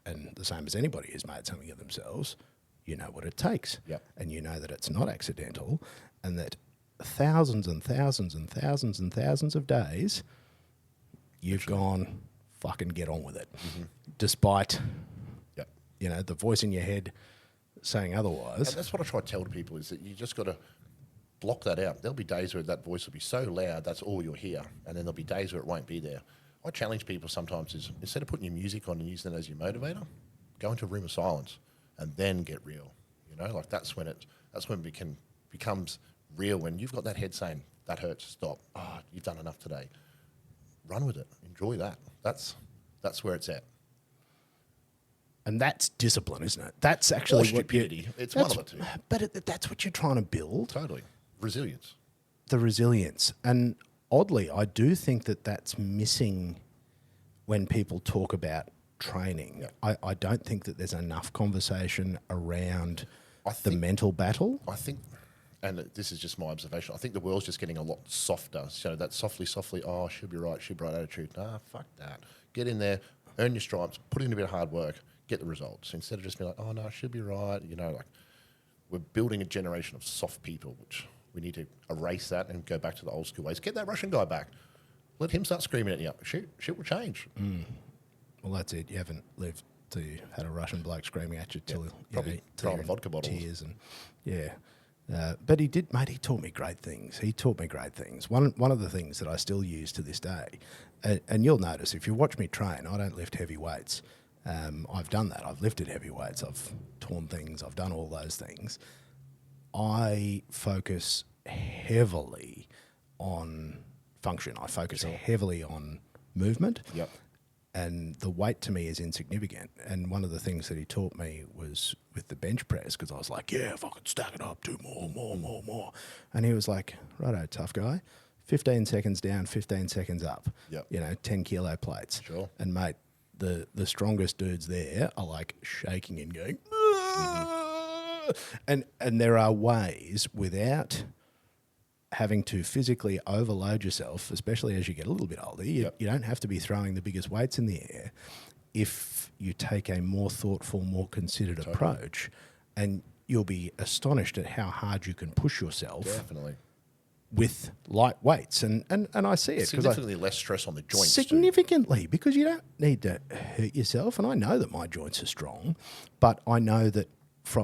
and the same as anybody who's made something of themselves, you know what it takes. Yep. And you know that it's not accidental and that thousands and thousands and thousands and thousands of days you've gone, fucking get on with it. Despite, you know, the voice in your head saying otherwise. And that's what I try to tell to people is that you just got to block that out. There'll be days where that voice will be so loud, that's all you'll hear. And then there'll be days where it won't be there. I challenge people sometimes is instead of putting your music on and using it as your motivator, go into a room of silence and then get real. You know, like that's when it becomes real, when you've got that head saying, that hurts, stop. You've done enough today. Run with it. Enjoy that. That's where it's at. And that's discipline, isn't it? That's actually stupidity. It's one of it too. But that's what you're trying to build. Totally. Resilience. The resilience. And oddly, I do think that that's missing when people talk about training. Yeah. I don't think that there's enough conversation around the mental battle. I think, and this is just my observation, I think the world's just getting a lot softer. So that softly, she'll be right attitude. Nah, fuck that. Get in there, earn your stripes, put in a bit of hard work, get the results. Instead of just being like, oh no, she'll be right. You know, like we're building a generation of soft people, which we need to erase that and go back to the old school ways. Get that Russian guy back. Let him start screaming at you. Shit will change. Well, that's it. You haven't lived till you had a Russian bloke screaming at you till probably throwing vodka bottles. Tears and but he did, mate. He taught me great things. One of the things that I still use to this day, and you'll notice if you watch me train, I don't lift heavy weights. I've done that. I've lifted heavy weights. I've torn things. I've done all those things. I focus heavily on function. I focus heavily on movement. Yep. And the weight to me is insignificant. And one of the things that he taught me was with the bench press, because I was like, yeah, if I could stack it up, do more. And he was like, righto, tough guy, 15 seconds down, 15 seconds up. Yep. You know, 10 kilo plates. Sure. And mate, the strongest dudes there are like shaking and going, and there are ways without having to physically overload yourself, especially as you get a little bit older. You don't have to be throwing the biggest weights in the air if you take a more thoughtful, more considered approach, and you'll be astonished at how hard you can push yourself. Definitely. With light weights, and I see it significantly less stress on the joints. Significantly, because you don't need to hurt yourself. And I know that my joints are strong, but I know that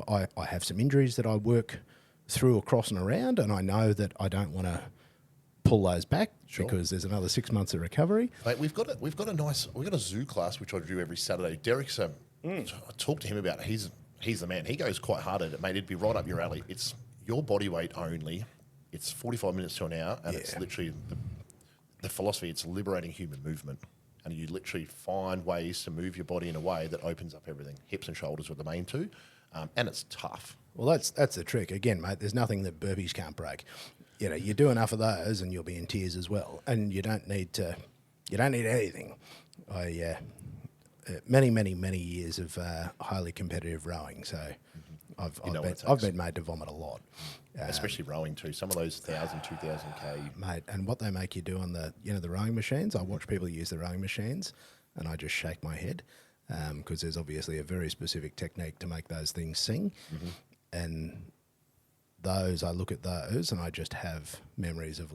I have some injuries that I work through across and around, and I know that I don't want to pull those back because there's another 6 months of recovery. Mate, we've got a zoo class which I do every Saturday. Derek's I talked to him about it. He's the man. He goes quite hard at it, mate. It'd be right up your alley. It's your body weight only. It's 45 minutes to an hour, and it's literally the philosophy. It's liberating human movement, and you literally find ways to move your body in a way that opens up everything. Hips and shoulders are the main two, and it's tough. Well, that's the trick. Again, mate, there's nothing that burpees can't break. You know, you do enough of those and you'll be in tears as well. And you don't need anything. Many years of highly competitive rowing, so I've been made to vomit a lot. Especially rowing too. Some of those 1,000, 2,000K. Mate, and what they make you do on the rowing machines, I watch people use the rowing machines and I just shake my head because there's obviously a very specific technique to make those things sing. And I look at those and I just have memories of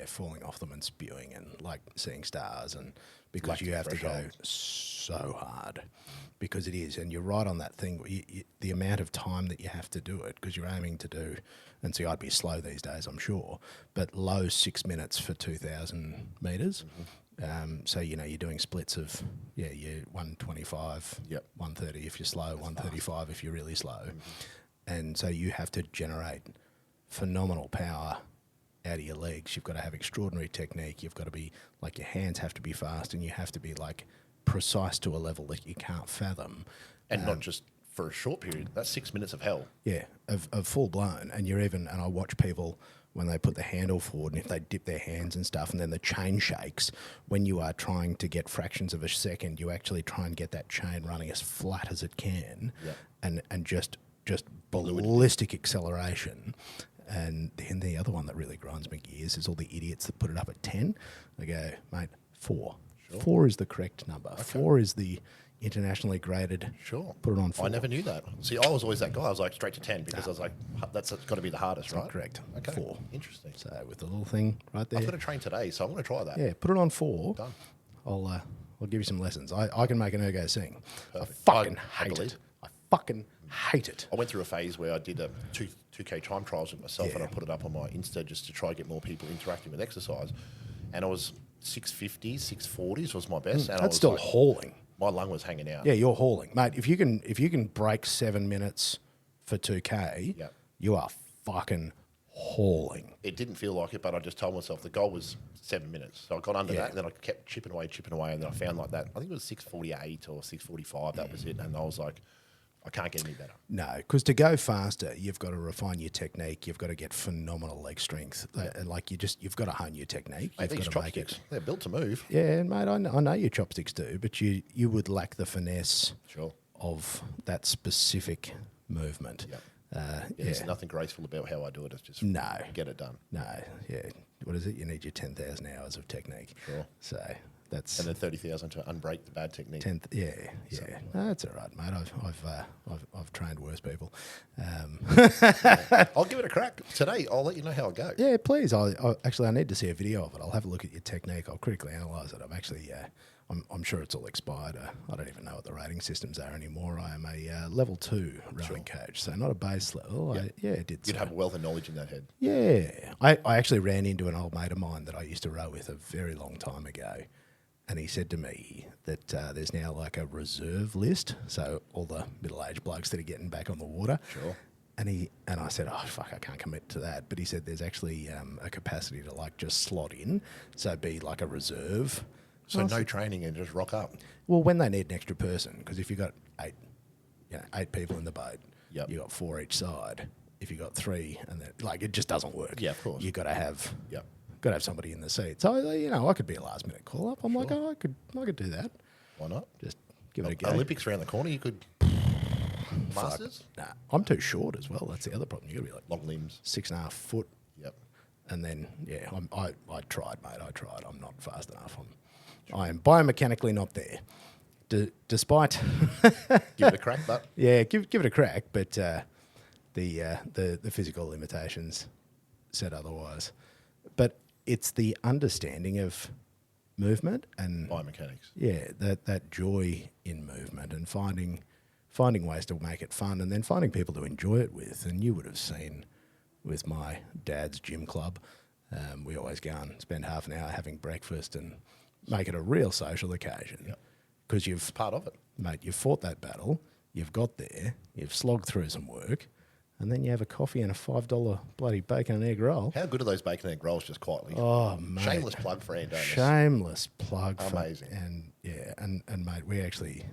falling off them and spewing and like seeing stars, and because you have to go so hard because it is. And you're right on that thing. The amount of time that you have to do it because you're aiming to do, and see, I'd be slow these days, I'm sure, but low 6 minutes for 2,000 metres. So, you know, you're doing splits of, you're 125, 130 if you're slow, 135 if you're really slow. And so you have to generate phenomenal power out of your legs. You've got to have extraordinary technique. You've got to be, like, your hands have to be fast and you have to be, like, precise to a level that you can't fathom. And not just for a short period. That's 6 minutes of hell. Yeah, of full blown. And you're even, and I watch people when they put the handle forward and if they dip their hands and stuff and then the chain shakes, when you are trying to get fractions of a second, you actually try and get that chain running as flat as it can and just ballistic acceleration. And then the other one that really grinds my gears is all the idiots that put it up at 10. They go, mate, 4. Sure. 4 is the correct number. Okay. 4 is the internationally graded. Sure. Put it on 4. I never knew that. See, I was always that guy. I was like straight to 10 because I was like, that's got to be the hardest, right? Correct. Okay. 4. Interesting. So with the little thing right there. I've got to train today, so I'm going to try that. Yeah, put it on 4. Done. I'll give you some lessons. I can make an ergo sing. Perfect. I fucking hate it. I fucking hate it. I went through a phase where I did 2K time trials with myself and I put it up on my Insta just to try to get more people interacting with exercise. And I was 650s, 640s was my best. And That's I was still like, hauling. My lung was hanging out. Yeah, you're hauling. Mate, if you can break 7 minutes for 2K, you are fucking hauling. It didn't feel like it, but I just told myself the goal was 7 minutes. So I got under that and then I kept chipping away. And then I found like that, I think it was 648 or 645, that was it. And I was like, I can't get any better. No, because to go faster, you've got to refine your technique. You've got to get phenomenal leg strength. And like you've got to hone your technique. Mate, you've these got to make chopsticks, they're built to move. Yeah, and mate, I know your chopsticks do, but you would lack the finesse of that specific movement. There's nothing graceful about how I do it. It's just get it done. No, yeah. What is it? You need your 10,000 hours of technique. Sure. So that's and then 30,000 to unbreak the bad technique. Yeah. No, that's all right, mate. I've trained worse people. I'll give it a crack today. I'll let you know how it goes. Yeah, please. I need to see a video of it. I'll have a look at your technique. I'll critically analyse it. I'm actually I'm sure it's all expired. I don't even know what the rating systems are anymore. I am a level 2 rowing coach, so not a base level. You'd have a wealth of knowledge in that head. Yeah. I actually ran into an old mate of mine that I used to row with a very long time ago, and he said to me that there's now like a reserve list, so all the middle-aged blokes that are getting back on the water. Sure. And I said, oh, fuck, I can't commit to that. But he said there's actually a capacity to like just slot in, so be like a reserve. So no training and just rock up. Well, when they need an extra person, because if you've got 8 people in the boat, you got 4 each side. If you got 3, and it just doesn't work. Yeah, of course. You got to have somebody in the seat. So I could be a last minute call up. I'm like, I could do that. Why not? Just give it a go. Olympics around the corner. You could. Masters. Nah, I'm too short as well. That's the other problem. You got to be like long limbs, 6.5 foot. Yep. And then I tried, mate. I tried. I'm not fast enough. I am biomechanically not there. Despite give it a crack, but give it a crack. But the physical limitations said otherwise. But it's the understanding of movement and biomechanics. Yeah, that joy in movement and finding ways to make it fun, and then finding people to enjoy it with. And you would have seen with my dad's gym club, we always go and spend half an hour having breakfast and make it a real social occasion. Because you've part of it, mate. You've fought that battle. You've got there. You've slogged through some work, and then you have a coffee and a $5 bloody bacon and egg roll. How good are those bacon and egg rolls? Just quietly. Oh, mate. Shameless plug for Andonis. Shameless plug. Amazing. And mate, we actually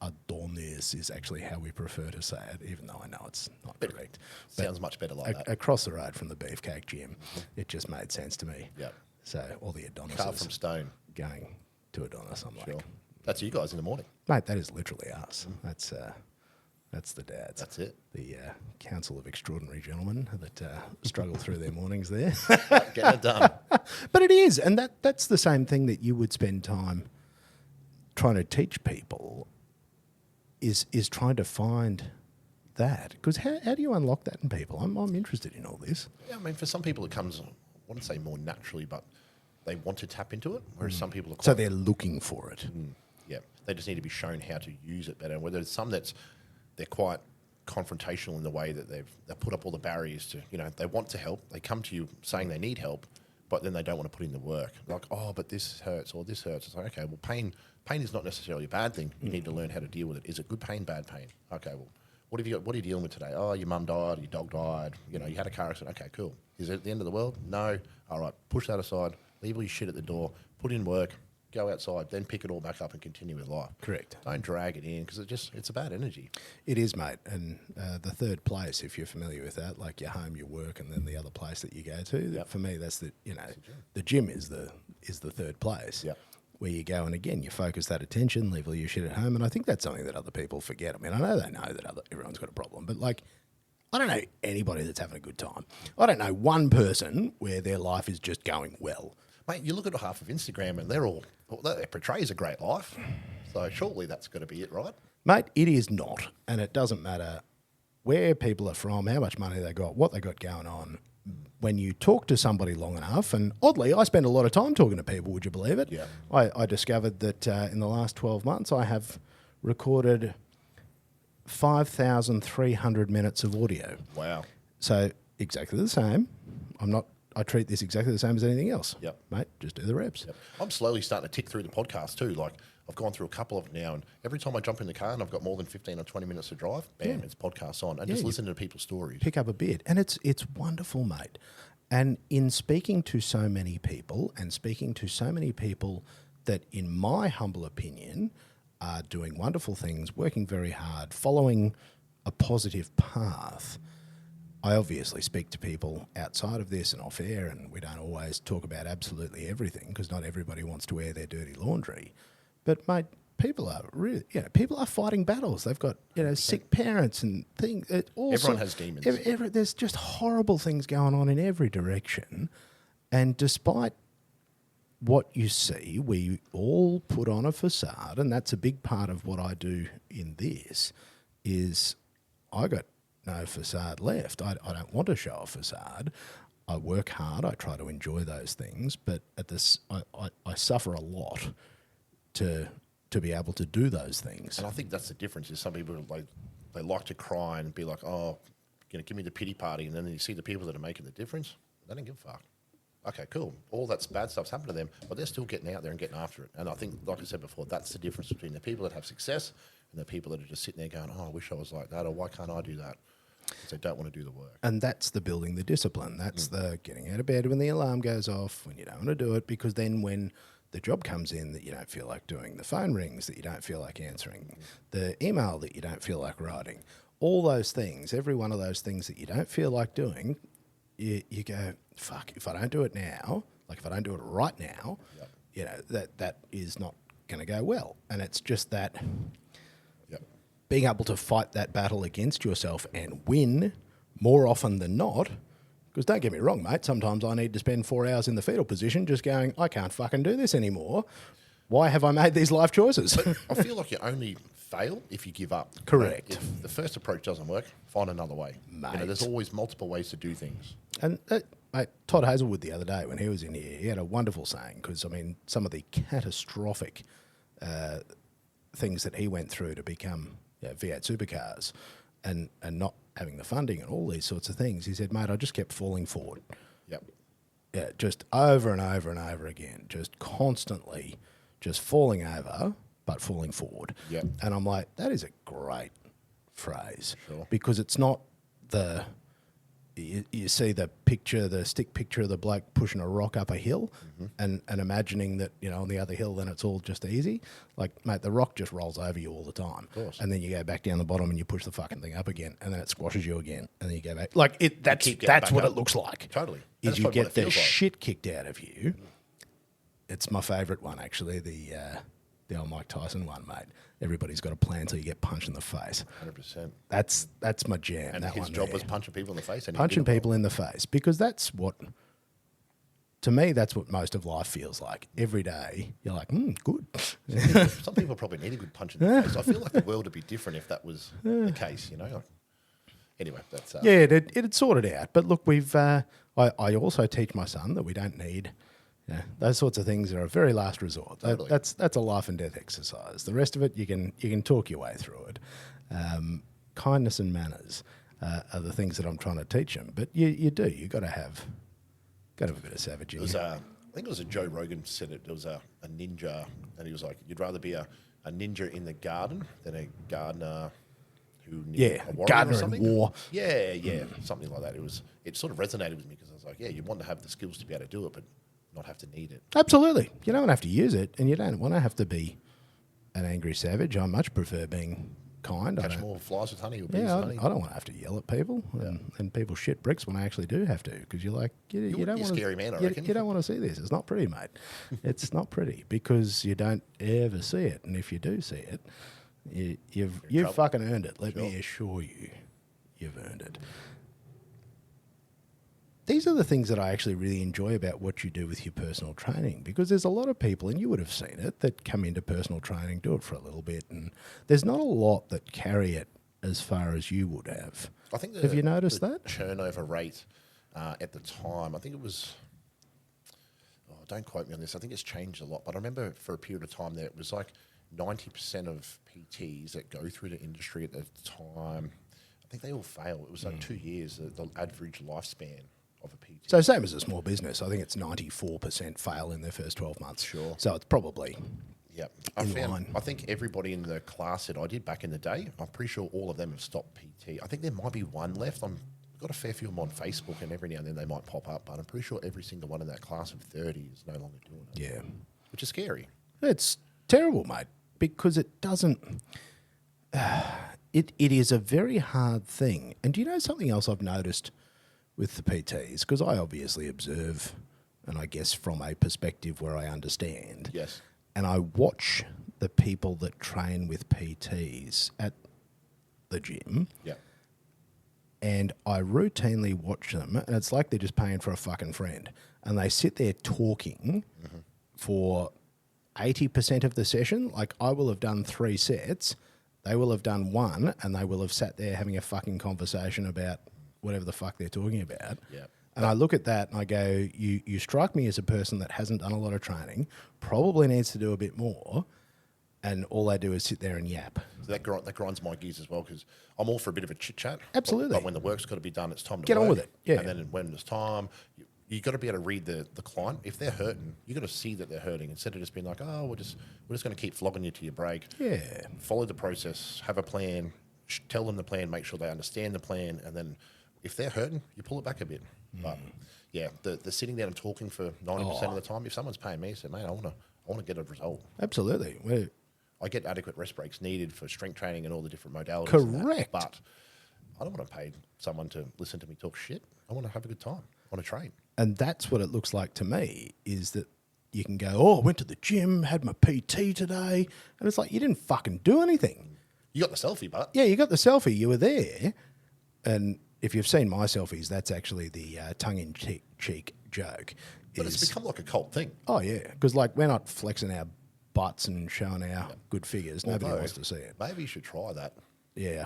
Adonis is actually how we prefer to say it, even though I know it's not correct. Sounds much better like that. Across the road from the Beefcake Gym, it just made sense to me. Yeah. So all the Adonises carved from stone going to Adonis. I'm like, that's you guys in the morning, mate. That is literally us. That's the dads. That's it. The council of extraordinary gentlemen that struggle through their mornings there. Get it done. But it is, and that's the same thing that you would spend time trying to teach people. Is trying to find that, because how do you unlock that in people? I'm interested in all this. Yeah, I mean, for some people it comes, I wouldn't say more naturally, but they want to tap into it, whereas some people are so they're looking for it. Yeah, they just need to be shown how to use it better. Whether it's some they're quite confrontational in the way that they've put up all the barriers to, they want to help. They come to you saying they need help, but then they don't want to put in the work. Like, oh, but this hurts or this hurts. It's like, okay, well, pain is not necessarily a bad thing. You need to learn how to deal with it. Is it good pain, bad pain? Okay, well, what have you got? What are you dealing with today? Oh, your mum died, your dog died, you had a car accident. Okay, cool. Is it the end of the world? No. All right, push that aside, leave all your shit at the door, put in work, go outside, then pick it all back up and continue with life. Correct. Don't drag it in because it's a bad energy. It is, mate. And the third place, if you're familiar with that, like your home, your work, and then the other place that you go to. For me, that's the gym is the third place. Yep. Where you go and again you focus that attention, leave all your shit at home, and I think that's something that other people forget. I mean, I know they know that everyone's got a problem, but like, I don't know anybody that's having a good time. I don't know one person where their life is just going well. Mate, you look at half of Instagram and they portray a great life, so surely that's got to be it, right? Mate, it is not, and it doesn't matter where people are from, how much money they got, what they got going on. When you talk to somebody long enough, and oddly, I spend a lot of time talking to people, would you believe it? Yeah. I discovered that in the last 12 months, I have recorded 5,300 minutes of audio. Wow. So exactly the same. I treat this exactly the same as anything else. Yep. Mate, just do the reps. Yep. I'm slowly starting to tick through the podcast too. Like, I've gone through a couple of them now, and every time I jump in the car and I've got more than 15 or 20 minutes to drive, bam, it's podcasts on, and just listen to people's stories. Pick up a bit. And it's wonderful, mate. And in speaking to so many people that, in my humble opinion, are doing wonderful things, working very hard, following a positive path, I obviously speak to people outside of this and off air, and we don't always talk about absolutely everything because not everybody wants to air their dirty laundry. But, mate, people are really, people are fighting battles. They've got, sick parents and things. Everyone has demons. There's just horrible things going on in every direction. And despite what you see, we all put on a facade, and that's a big part of what I do in this, is I got no facade left. I don't want to show a facade. I work hard. I try to enjoy those things, but I suffer a lot to be able to do those things. And I think that's the difference. Is some people they like to cry and be like, oh, give me the pity party, and then you see the people that are making the difference. They don't give a fuck. Okay, cool. All that bad stuff's happened to them, but they're still getting out there and getting after it. And I think, like I said before, that's the difference between the people that have success and the people that are just sitting there going, oh, I wish I was like that, or why can't I do that? Because they don't want to do the work. And that's the building the discipline. That's the getting out of bed when the alarm goes off, when you don't want to do it, because then when the job comes in that you don't feel like doing, the phone rings that you don't feel like answering, the email that you don't feel like writing, all those things, every one of those things that you don't feel like doing, you go, fuck, if I don't do it now, like if I don't do it right now, that is not going to go well. And it's just that being able to fight that battle against yourself and win more often than not. Because don't get me wrong, mate, sometimes I need to spend 4 hours in the fetal position just going, I can't fucking do this anymore. Why have I made these life choices? But I feel like you only fail if you give up. Correct. If the first approach doesn't work, find another way. Mate. There's always multiple ways to do things. And mate, Todd Hazelwood the other day when he was in here, he had a wonderful saying, because, I mean, some of the catastrophic things that he went through to become V8 supercars and not having the funding and all these sorts of things, he said, mate, I just kept falling forward. Yep. Yeah, just over and over and over again, just constantly just falling over, but falling forward. Yep. And I'm like, that is a great phrase. Sure. Because it's not you see the picture, the stick picture of the bloke pushing a rock up a hill and imagining that, on the other hill then it's all just easy. Like, mate, the rock just rolls over you all the time. Of course. And then you go back down the bottom and you push the fucking thing up again and then it squashes you again and then you go back. Like, that's what it looks like. Totally. Is That's you what get it the feels like. shit kicked out of you. It's my favourite one, actually, the old Mike Tyson one, mate. Everybody's got a plan till you get punched in the face. 100%. That's my jam. And that his one job there. was punching people in the face. And Punching people in the face, because that's what, to me, that's what most of life feels like. Every day, you're like, good. Some people probably need a good punch in the face. I feel like the world would be different if that was the case, Anyway, that's... Yeah, it'd sort it out. But look, we've... I also teach my son that we don't need Yeah, those sorts of things are a very last resort. Totally. That's a life and death exercise. The rest of it, you can talk your way through it. Kindness and manners are the things that I'm trying to teach them. But you got to have a bit of savage in you. I think it was a Joe Rogan said it. There was a ninja, and he was like, "You'd rather be a ninja in the garden than a gardener who a warrior gardener or something." in war. Yeah, something like that. It sort of resonated with me because I was like, "Yeah, you want to have the skills to be able to do it, but not have to need it." Absolutely. You don't have to use it, and you don't want to have to be an angry savage. I much prefer being kind. Catch more flies with honey or bees Yeah, with honey. I don't want to have to yell at people, and people shit bricks when I actually do have to, because you're like, you don't be a want scary man, I you, reckon. you don't want to see this. It's not pretty, mate. It's not pretty because you don't ever see it, and if you do see it, you've fucking earned it. Let me assure you, you've earned it. These are the things that I actually really enjoy about what you do with your personal training, because there's a lot of people, and you would have seen it, that come into personal training, do it for a little bit, and there's not a lot that carry it as far as you would have. I think have you noticed that? Turnover rate at the time, I think it was, don't quote me on this, I think it's changed a lot, but I remember for a period of time there, it was like 90% of PTs that go through the industry at the time, I think they all fail. It was like 2 years, the average lifespan of a PT. So same as a small business, I think it's 94% fail in their first 12 months. Sure. So it's probably I line. think everybody in the class that I did back in the day, I'm pretty sure all of them have stopped PT. I think there might be one left. I've got a fair few of them on Facebook, and every now and then they might pop up, but I'm pretty sure every single one in that class of 30 is no longer doing it. Yeah. Which is scary. It's terrible, mate, because it doesn't... It is a very hard thing. And do you know something else I've noticed with the PTs? Because I obviously observe, and I guess from a perspective where I understand. Yes. And I watch the people that train with PTs at the gym. Yeah. And I routinely watch them, and it's like they're just paying for a fucking friend. And they sit there talking for 80% of the session. Like, I will have done 3 sets, they will have done 1, and they will have sat there having a fucking conversation about whatever the fuck they're talking about. Yeah. And I look at that and I go, you strike me as a person that hasn't done a lot of training, probably needs to do a bit more, and all they do is sit there and yap. So that grinds my gears as well, because I'm all for a bit of a chit chat. Absolutely. But when the work's got to be done, it's time to Get on work. with it, yeah. And then when it's time, you got to be able to read the client. If they're hurting, you got to see that they're hurting, instead of just being like, oh, we're just going to keep flogging you to your break. Yeah. Follow the process, have a plan, tell them the plan, make sure they understand the plan, and then if they're hurting, you pull it back a bit. But yeah, the sitting down and talking for 90% of the time, if someone's paying me, I say, mate, I want to get a result. Absolutely. I get adequate rest breaks needed for strength training and all the different modalities. Correct. But I don't want to pay someone to listen to me talk shit. I want to have a good time. I want to train. And that's what it looks like to me, is that you can go, oh, I went to the gym, had my PT today. And it's like, you didn't fucking do anything. You got the selfie, but Yeah, you got the selfie. You were there. And if you've seen my selfies, that's actually the tongue-in-cheek joke. But it's become like a cult thing. Oh, yeah. Because, like, we're not flexing our butts and showing our good figures. Nobody Although, wants to see it. Maybe you should try that. Yeah,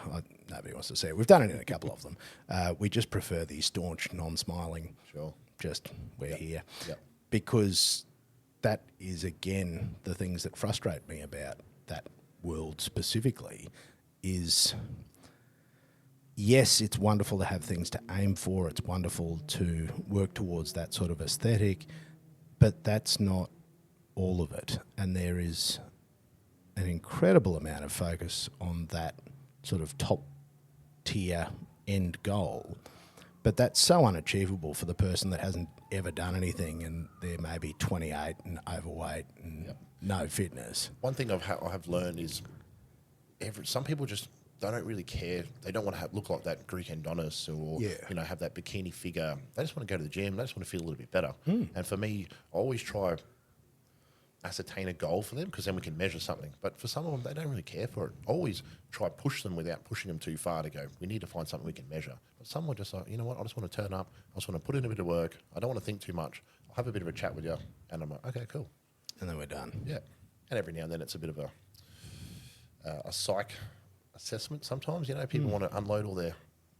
nobody wants to see it. We've done it in a couple of them. We just prefer the staunch, non-smiling. Sure. Just, we're here. Yep. Because that is, again, the things that frustrate me about that world specifically is... Yes, it's wonderful to have things to aim for. It's wonderful to work towards that sort of aesthetic, but that's not all of it. And there is an incredible amount of focus on that sort of top tier end goal. But that's so unachievable for the person that hasn't ever done anything, and they're maybe 28 and overweight and no fitness. One thing I've learned is some people just... they don't really care. They don't want to look like that Greek Adonis or have that bikini figure. They just want to go to the gym. They just want to feel a little bit better. And for me, I always try ascertain a goal for them, because then we can measure something. But for some of them, they don't really care for it. I always try push them without pushing them too far to go, we need to find something we can measure. But some are just like, you know what, I just want to turn up. I just want to put in a bit of work. I don't want to think too much. I'll have a bit of a chat with you. And I'm like, okay, cool. And then we're done. Yeah. And every now and then it's a bit of a psych assessment sometimes. People want to unload all their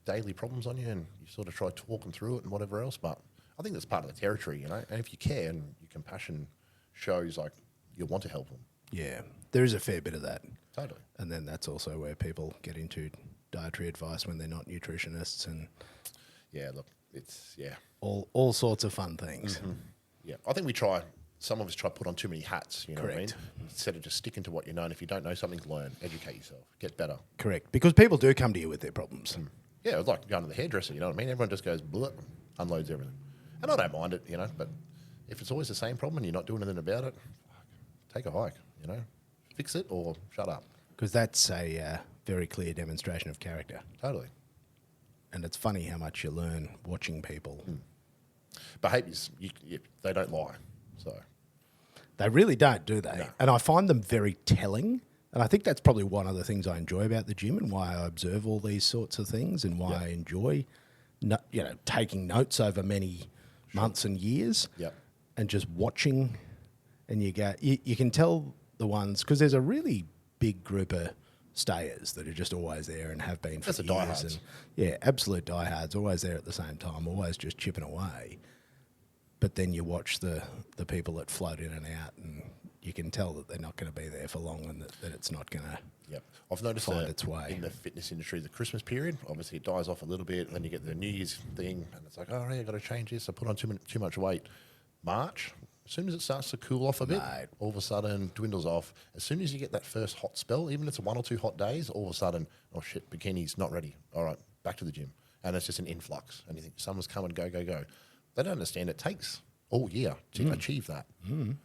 daily problems on you, and you sort of try to walk them through it and whatever else. But I think that's part of the territory, you know. And if you care and your compassion shows, like, you want to help them. Yeah, there is a fair bit of that. Totally. And then that's also where people get into dietary advice when they're not nutritionists and Yeah, look, it's, all sorts of fun things. Mm-hmm. Yeah, I think some of us try to put on too many hats, you know what I mean? Instead of just sticking to what you know, and if you don't know something, learn, educate yourself, get better. Correct, because people do come to you with their problems. Yeah, it's like going to the hairdresser, you know what I mean? Everyone just goes, bleh, unloads everything. And I don't mind it, you know, but if it's always the same problem and you're not doing anything about it, take a hike, you know? Fix it or shut up. Because that's a very clear demonstration of character. Totally. And it's funny how much you learn watching people. Behaviours, they don't lie, so... They really don't, do they? No. And I find them very telling. And I think that's probably one of the things I enjoy about the gym and why I observe all these sorts of things and why I enjoy, taking notes over many months and years and just watching. And you can tell the ones, because there's a really big group of stayers that are just always there and have been for That's years. the diehards. And absolute diehards, always there at the same time, always just chipping away. But then you watch the people that float in and out, and you can tell that they're not going to be there for long, and that it's not going to I've noticed find its way. In the fitness industry, the Christmas period, obviously it dies off a little bit, and then you get the New Year's thing, and it's like, oh, yeah, I've got to change this. I put on too much weight. March, as soon as it starts to cool off a bit, all of a sudden dwindles off. As soon as you get that first hot spell, even if it's 1 or 2 hot days, all of a sudden, oh shit, bikini's not ready. All right, back to the gym. And it's just an influx. And you think, summer's coming, go, go, go. They don't understand it takes all year to achieve that.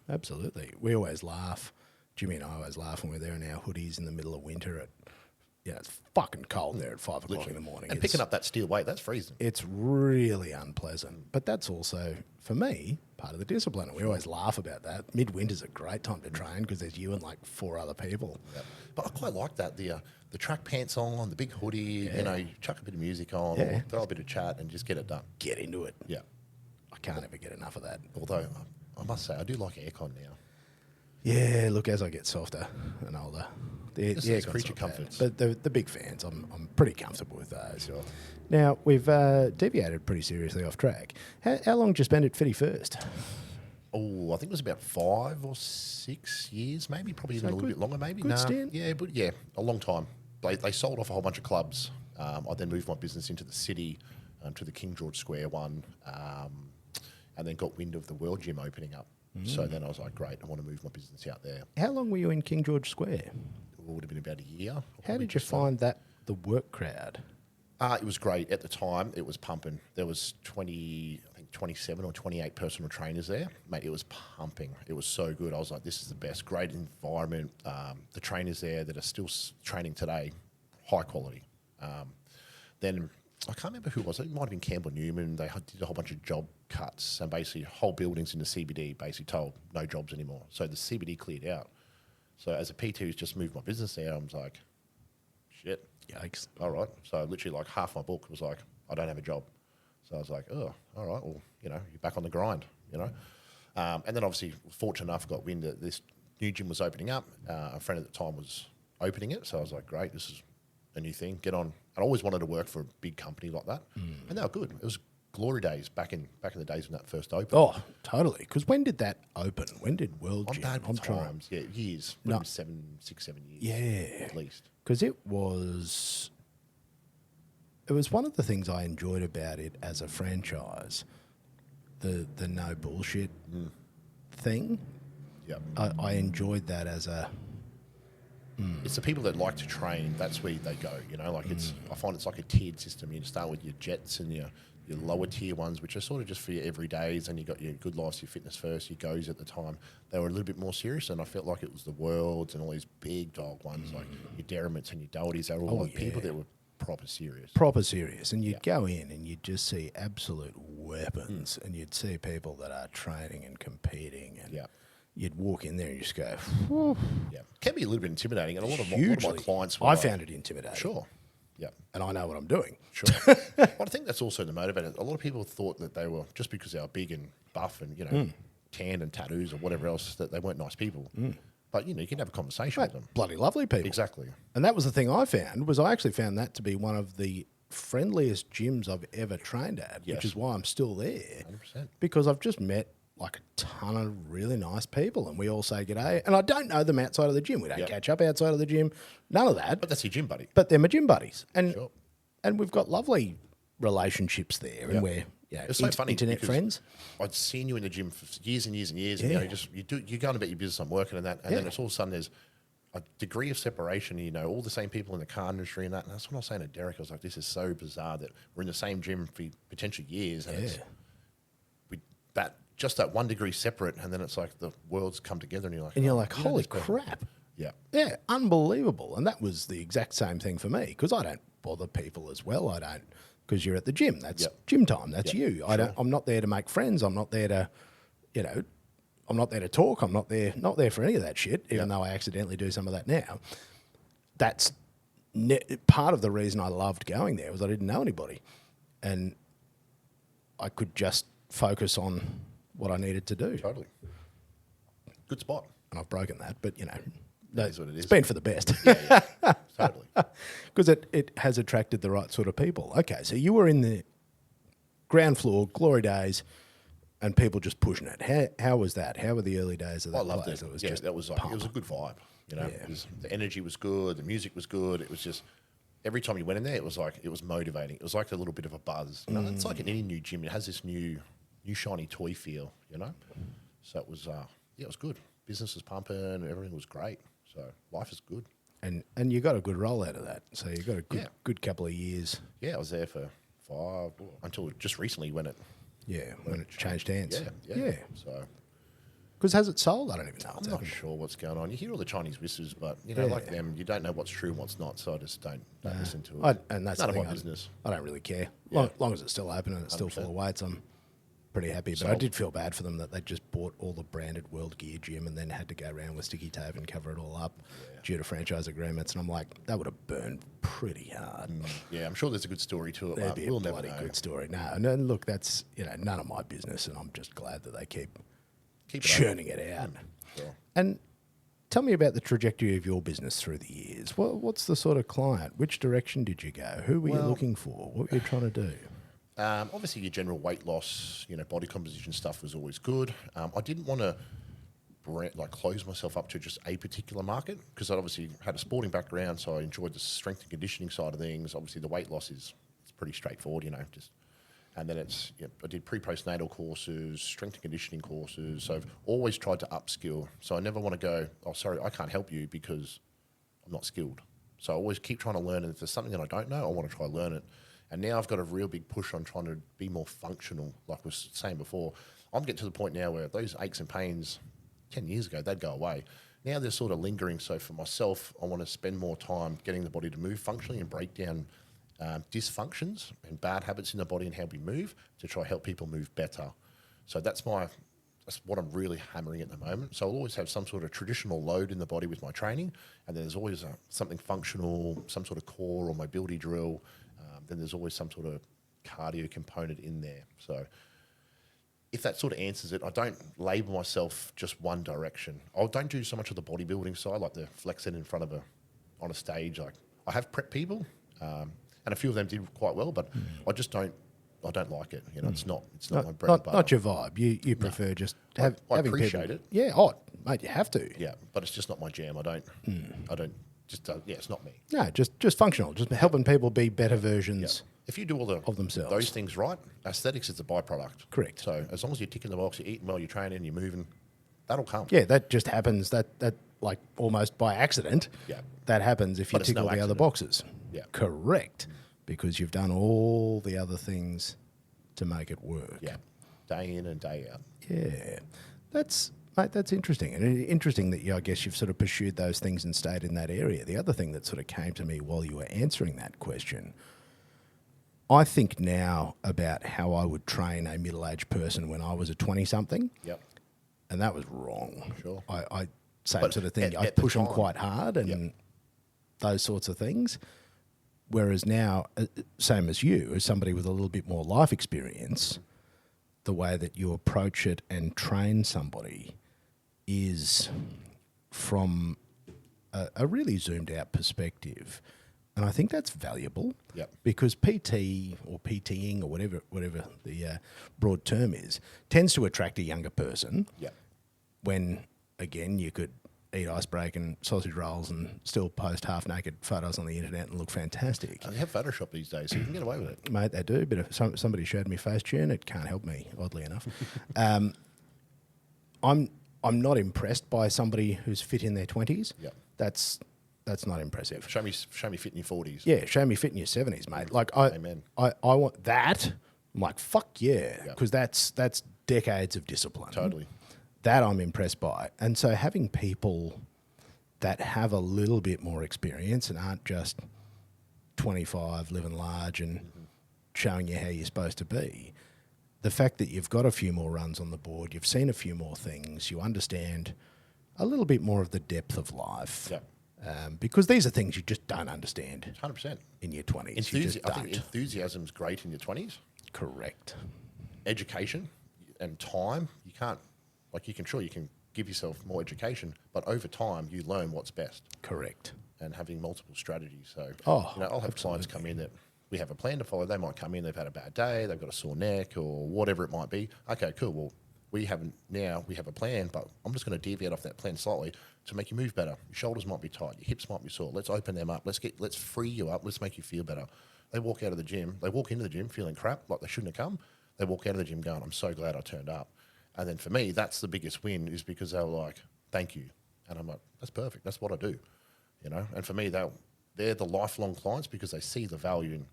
Absolutely. We always laugh. Jimmy and I always laugh when we're there in our hoodies in the middle of winter it's fucking cold there at 5 o'clock in the morning. And picking up that steel weight, that's freezing. It's really unpleasant. But that's also, for me, part of the discipline. And we always laugh about that. Midwinter's a great time to train because there's you and like 4 other people. Yep. But I quite like that. The track pants on, the big hoodie, you chuck a bit of music on, or throw a bit of chat and just get it done. Get into it. Yeah. I can't ever get enough of that. Although, I must say, I do like aircon now. Yeah, look, as I get softer and older, the It's creature comforts. But the big fans, I'm pretty comfortable with those. Sure. Now, we've deviated pretty seriously off track. How long did you spend at Fitty First? Oh, I think it was about 5 or 6 years, maybe, probably even a little bit longer, maybe. Good stint. Yeah, but a long time. They sold off a whole bunch of clubs. I then moved my business into the city, to the King George Square one, and then got wind of the World Gym opening up. So then I was like, great, I want to move my business out there. How long were you in King George Square? It would have been about a year. How did you find that, the work crowd? It was great. At the time, it was pumping. There was 27 or 28 personal trainers there. Mate, it was pumping. It was so good. I was like, this is the best. Great environment. The trainers there that are still training today, high quality. Then I can't remember who it was. It might have been Campbell Newman. They did a whole bunch of job cuts and basically whole buildings in the CBD basically told no jobs anymore. So the CBD cleared out. So as a PT who's just moved my business there, I was like, shit. Yikes. All right. So literally like half my book was like, I don't have a job. So I was like, oh, all right. Well, you're back on the grind, And then obviously fortunate enough, got wind that this new gym was opening up. A friend at the time was opening it. So I was like, great, this is a new thing. Get on. I always wanted to work for a big company like that. And they were good. It was glory days back in the days when that first opened. Oh, totally. Because when did that open? When did World Gym? I'm bad with times. Yeah, years. No. 6, 7 years. Yeah. At least. Because it was one of the things I enjoyed about it as a franchise, the no bullshit thing. Yeah. I enjoyed that as a... It's the people that like to train, that's where they go, I find it's like a tiered system. You start with your jets and your lower tier ones, which are sort of just for your everydays, and you got your Good Lives, your Fitness First, your Goes at the time. They were a little bit more serious, and I felt like it was the Worlds and all these big dog ones, like your Derrimits and your Dohertys. They were all people that were proper serious. And you'd go in and you'd just see absolute weapons, and you'd see people that are training and competing, and you'd walk in there and you just go, whew. Yeah, it can be a little bit intimidating, and a lot of my clients were I found it intimidating. Sure. Yeah. And I know what I'm doing. Sure. Well, I think that's also the motivator. A lot of people thought that they were, just because they were big and buff and, tan and tattoos or whatever else, that they weren't nice people. But, you can have a conversation with them. Bloody lovely people. Exactly. And that was the thing I found, was I actually found that to be one of the friendliest gyms I've ever trained at, Yes. which is why I'm still there. 100%. Because I've just met like a ton of really nice people and we all say g'day. And I don't know them outside of the gym. We don't Yep. catch up outside of the gym. None of that. But that's your gym buddy. But they're my gym buddies. And Sure. and we've got lovely relationships there. And Yep. we're It's so funny internet because friends. I'd seen you in the gym for years and years and years, and Yeah. you go on about your business, I'm working and that, and then Yeah. it's all of a sudden there's a degree of separation. You know, all the same people in the car industry and that. And that's what I was saying to Derek. I was like, this is so bizarre that we're in the same gym for potentially years, and it's that 1 degree separate, and then it's like the worlds come together, and you're like, And you're oh, like, you know holy this person. crap. Yeah, Yeah, unbelievable. And that was the exact same thing for me because I don't bother people as well. I don't, because you're at the gym. That's Yep. gym time. That's Yep, you. I'm not there to make friends. I'm not there to, I'm not there to talk. I'm not there for any of that shit, even though I accidentally do some of that now. That's part of the reason I loved going there was I didn't know anybody. And I could just focus on what I needed to do. totally. Good spot. And I've broken that, but is what it is. It's been for the best. Totally. Because it has attracted the right sort of people. Okay, so you were in the ground floor, glory days, and people just pushing it. How was that? How were the early days of that I loved place? it. It was Yeah, just that was like, it was a good vibe. You know, Yeah. the energy was good, the music was good. It was just every time you went in there, it was motivating. It was like a little bit of a buzz. You know, it's like in any new gym, it has this new shiny toy feel. You know, so it was it was good. Business was pumping, everything was great. So life is good. and you got a good roll out of that. So you got a good Yeah. good couple of years. Yeah, I was there for 5 until just recently when it. Yeah, when it changed hands. Yeah. So Because has it sold? I don't even know. I'm What's not happened. sure what's going on. You hear all the Chinese whispers, but you know, Yeah. like them, you don't know what's true and what's not. So I just don't listen to it. And that's none the of thing. my business. I don't really care. Yeah. Long as it's still open and it's still full of 100%. weights, I'm pretty happy. But I Sold. did feel bad for them that they just bought all the branded World Gear gym and then had to go around with sticky tape and cover it all up due to franchise agreements. And I'm like, that would have burned pretty hard. Yeah, I'm sure there's a good story to it. There'd But be we'll a never bloody know. good story. No, look, that's none of my business, and I'm just glad that they keep Keep it churning it out. Sure. And tell me about the trajectory of your business through the years. What's the sort of client? Which direction did you go? Who were you looking for? What were you trying to do? Obviously, your general weight loss, body composition stuff was always good. I didn't want to close myself up to just a particular market because I obviously had a sporting background, so I enjoyed the strength and conditioning side of things. Obviously, the weight loss it's pretty straightforward, and then I did pre-postnatal courses, strength and conditioning courses. So I've always tried to upskill. So I never want to go, oh, sorry, I can't help you because I'm not skilled. So I always keep trying to learn, and if there's something that I don't know, I want to try to learn it. And now I've got a real big push on trying to be more functional, like I was saying before. I'm getting to the point now where those aches and pains 10 years ago, they'd go away. Now they're sort of lingering. So for myself, I want to spend more time getting the body to move functionally and break down dysfunctions and bad habits in the body and how we move to try to help people move better. So that's what I'm really hammering at the moment. So I'll always have some sort of traditional load in the body with my training, and then there's always something functional, some sort of core or mobility drill. Then there's always some sort of cardio component in there. So if that sort of answers it, I don't label myself just one direction. I don't do so much of the bodybuilding side, like the flex it in front of on a stage. Like I have prep people, and a few of them did quite well, but I just don't. I don't like it. It's not my bread and butter. Not your vibe. You prefer just having appreciate people, it. Yeah, mate, you have to. Yeah, but it's just not my jam. I don't. It's not me. No, just functional, just helping people be better versions. If you do all of themselves. those things right, aesthetics is a byproduct. Correct. So as long as you're ticking the box, you're eating well, you're training, you're moving, that'll come. Yeah, that just happens. That like almost by accident. Yeah. That happens if you But it's tick no all the other accident. boxes. Yeah. Correct. Because you've done all the other things to make it work. Yeah, day in and day out. Yeah. That's interesting. And interesting that I guess you've sort of pursued those things and stayed in that area. The other thing that sort of came to me while you were answering that question, I think now about how I would train a middle-aged person when I was a 20-something, Yep. and that was wrong. Sure. I same But sort of thing. at I the push them time- quite hard and Yep. those sorts of things. Whereas now, same as you, as somebody with a little bit more life experience, the way that you approach it and train somebody is from a really zoomed out perspective. And I think that's valuable. Yep. Because PT or PTing or whatever the broad term is tends to attract a younger person. Yep. When again you could eat icebreak and sausage rolls and still post half naked photos on the internet and look fantastic. They have Photoshop these days, so you can get away with it. Mate, they do. But if somebody showed me Facetune, it can't help me, oddly enough. I'm not impressed by somebody who's fit in their 20s. Yep. That's not impressive. Show me fit in your 40s. Yeah, show me fit in your 70s, mate. Like Amen. I want that. I'm like, fuck yeah, Yep. because that's decades of discipline. Totally. That I'm impressed by. And so having people that have a little bit more experience and aren't just 25 living large and showing you how you're supposed to be, the fact that you've got a few more runs on the board, you've seen a few more things, you understand a little bit more of the depth of life. Yep. Because these are things you just don't understand 100%. in your 20s. I think enthusiasm's great in your 20s. Correct. Education and time, you can't, like you can give yourself more education, but over time you learn what's best. Correct. And having multiple strategies. So, absolutely. I'll have clients come in that we have a plan to follow. They might come in, they've had a bad day, they've got a sore neck or whatever it might be. Okay, cool. Well, we have a plan, but I'm just going to deviate off that plan slightly to make you move better. Your shoulders might be tight, your hips might be sore. Let's open them up. Let's free you up. Let's make you feel better. They walk into the gym feeling crap, like they shouldn't have come. They walk out of the gym going, I'm so glad I turned up. And then for me, that's the biggest win, is because they were like, thank you. And I'm like, that's perfect. That's what I do. And for me, they're the lifelong clients because they see the value in,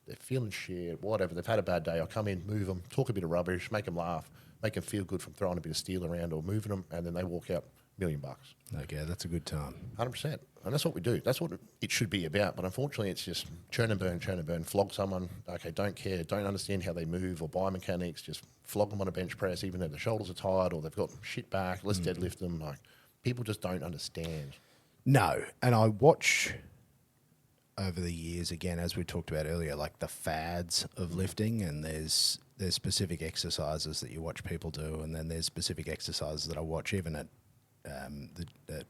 they're feeling shit, whatever. They've had a bad day. I come in, move them, talk a bit of rubbish, make them laugh, make them feel good from throwing a bit of steel around or moving them, and then they walk out $1 million. Okay, that's a good time. 100%. And that's what we do. That's what it should be about. But unfortunately, it's just churn and burn, flog someone. Okay, don't care, don't understand how they move or biomechanics. Just flog them on a bench press, even though their shoulders are tired or they've got shit back. Let's deadlift them. Like, people just don't understand. No, and I watch over the years, again, as we talked about earlier, like the fads of lifting, and there's specific exercises that you watch people do, and then there's specific exercises that I watch even at the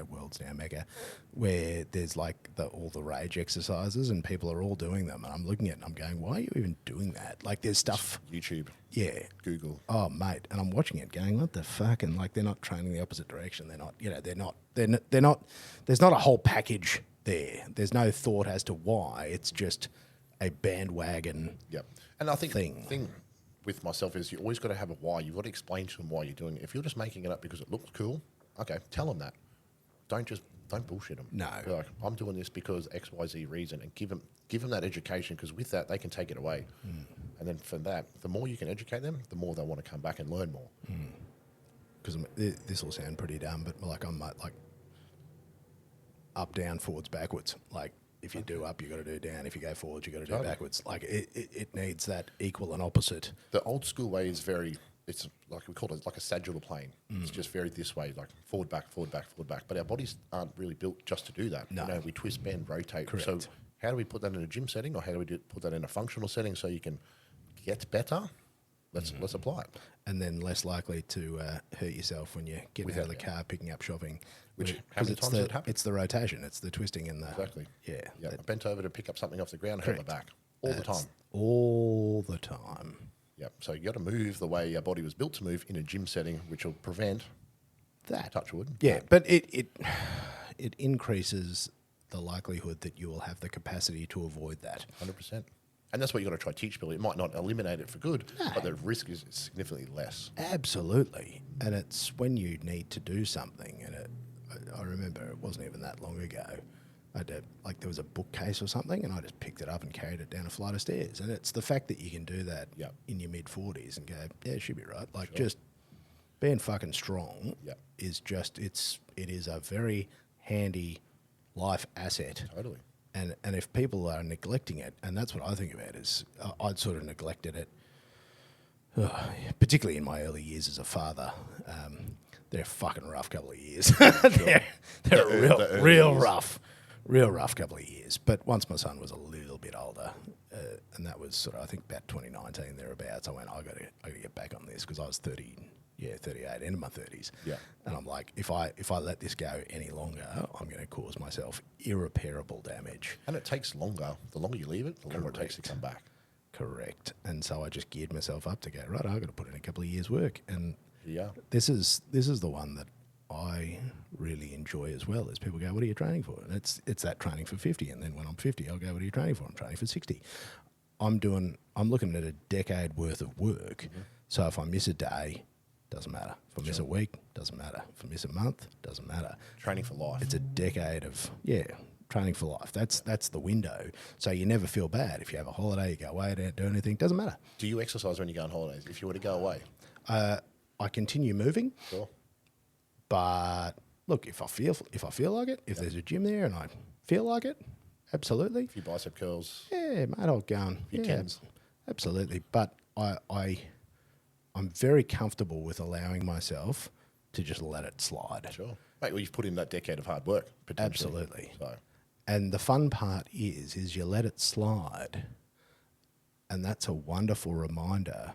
World's Now Mega, where there's like all the rage exercises and people are all doing them, and I'm looking at it and I'm going, why are you even doing that? Like, there's stuff, YouTube, yeah, Google. Oh mate, and I'm watching it going, what the fuck? And like, they're not training the opposite direction. They're not. There's not a whole package there. There's no thought as to why. It's just a bandwagon. Yep. And I think thing. the thing with myself is you always got to have a why. You've got to explain to them why you're doing it. If you're just making it up because it looks cool, okay, tell them that. Don't bullshit them. No. Be like, I'm doing this because X, Y, Z reason, and give them that education, because with that they can take it away. And then from that, the more you can educate them, the more they want to come back and learn more. Because this will sound pretty dumb, but like I'm like up, down, forwards, backwards. Like, if you do up, you got to do down. If you go forwards, you got to do backwards. Like, it needs that equal and opposite. The old school way is it's like we call it like a sagittal plane. It's just very this way, like forward, back, forward, back, forward, back. But our bodies aren't really built just to do that. No. We twist, bend, rotate. Correct. So how do we put that in a gym setting, or how do we put that in a functional setting so you can get better? Let's apply it. And then less likely to hurt yourself when you're getting out of the car, picking up shopping. Which, how many times does it happen? It's the rotation. It's the twisting and the... Exactly. Yeah. I bent over to pick up something off the ground, hurt my back. All the time. All the time. Yep. So you got to move the way your body was built to move in a gym setting, which will prevent that. Touch wood. Yeah, but it increases the likelihood that you will have the capacity to avoid that. 100%. And that's what you got to try to teach people. It might not eliminate it for good, but the risk is significantly less. Absolutely. And it's when you need to do something, and I remember it wasn't even that long ago. There was a bookcase or something, and I just picked it up and carried it down a flight of stairs. And it's the fact that you can do that in your mid-40s and go, yeah, it should be right. Like, just being fucking strong is just, it is a very handy life asset. Totally. And if people are neglecting it, and that's what I think about, is I'd sort of neglected it, particularly in my early years as a father. They're a fucking rough couple of years. They're a real rough couple of years. But once my son was a little bit older, and that was sort of, I think, about 2019 thereabouts, I went, I got to get back on this, because I was 30 yeah, 38, into my 30s. Yeah. And I'm like, if I let this go any longer, I'm going to cause myself irreparable damage. And it takes longer. The longer you leave it, the longer it takes to come back. Correct. And so I just geared myself up to go, right, I've got to put in a couple of years' work. And Yeah. this is the one that I really enjoy as well, is people go, what are you training for? And it's that training for 50. And then when I'm 50, I'll go, what are you training for? I'm training for 60. I'm looking at a decade worth of work. Mm-hmm. So if I miss a day, doesn't matter. If I miss a week, doesn't matter. If I miss a month, doesn't matter. Training for life. It's a decade of, training for life. That's the window. So you never feel bad. If you have a holiday, you go away, don't do anything, doesn't matter. Do you exercise when you go on holidays? If you were to go away? I continue moving. Sure. But look, if I feel like it, if there's a gym there and I feel like it, absolutely. A few bicep curls. Yeah, mate, I'll go and Tens. absolutely. But I'm very comfortable with allowing myself to just let it slide. Sure. Mate, well, you've put in that decade of hard work, potentially. Absolutely. So. And the fun part is you let it slide, and that's a wonderful reminder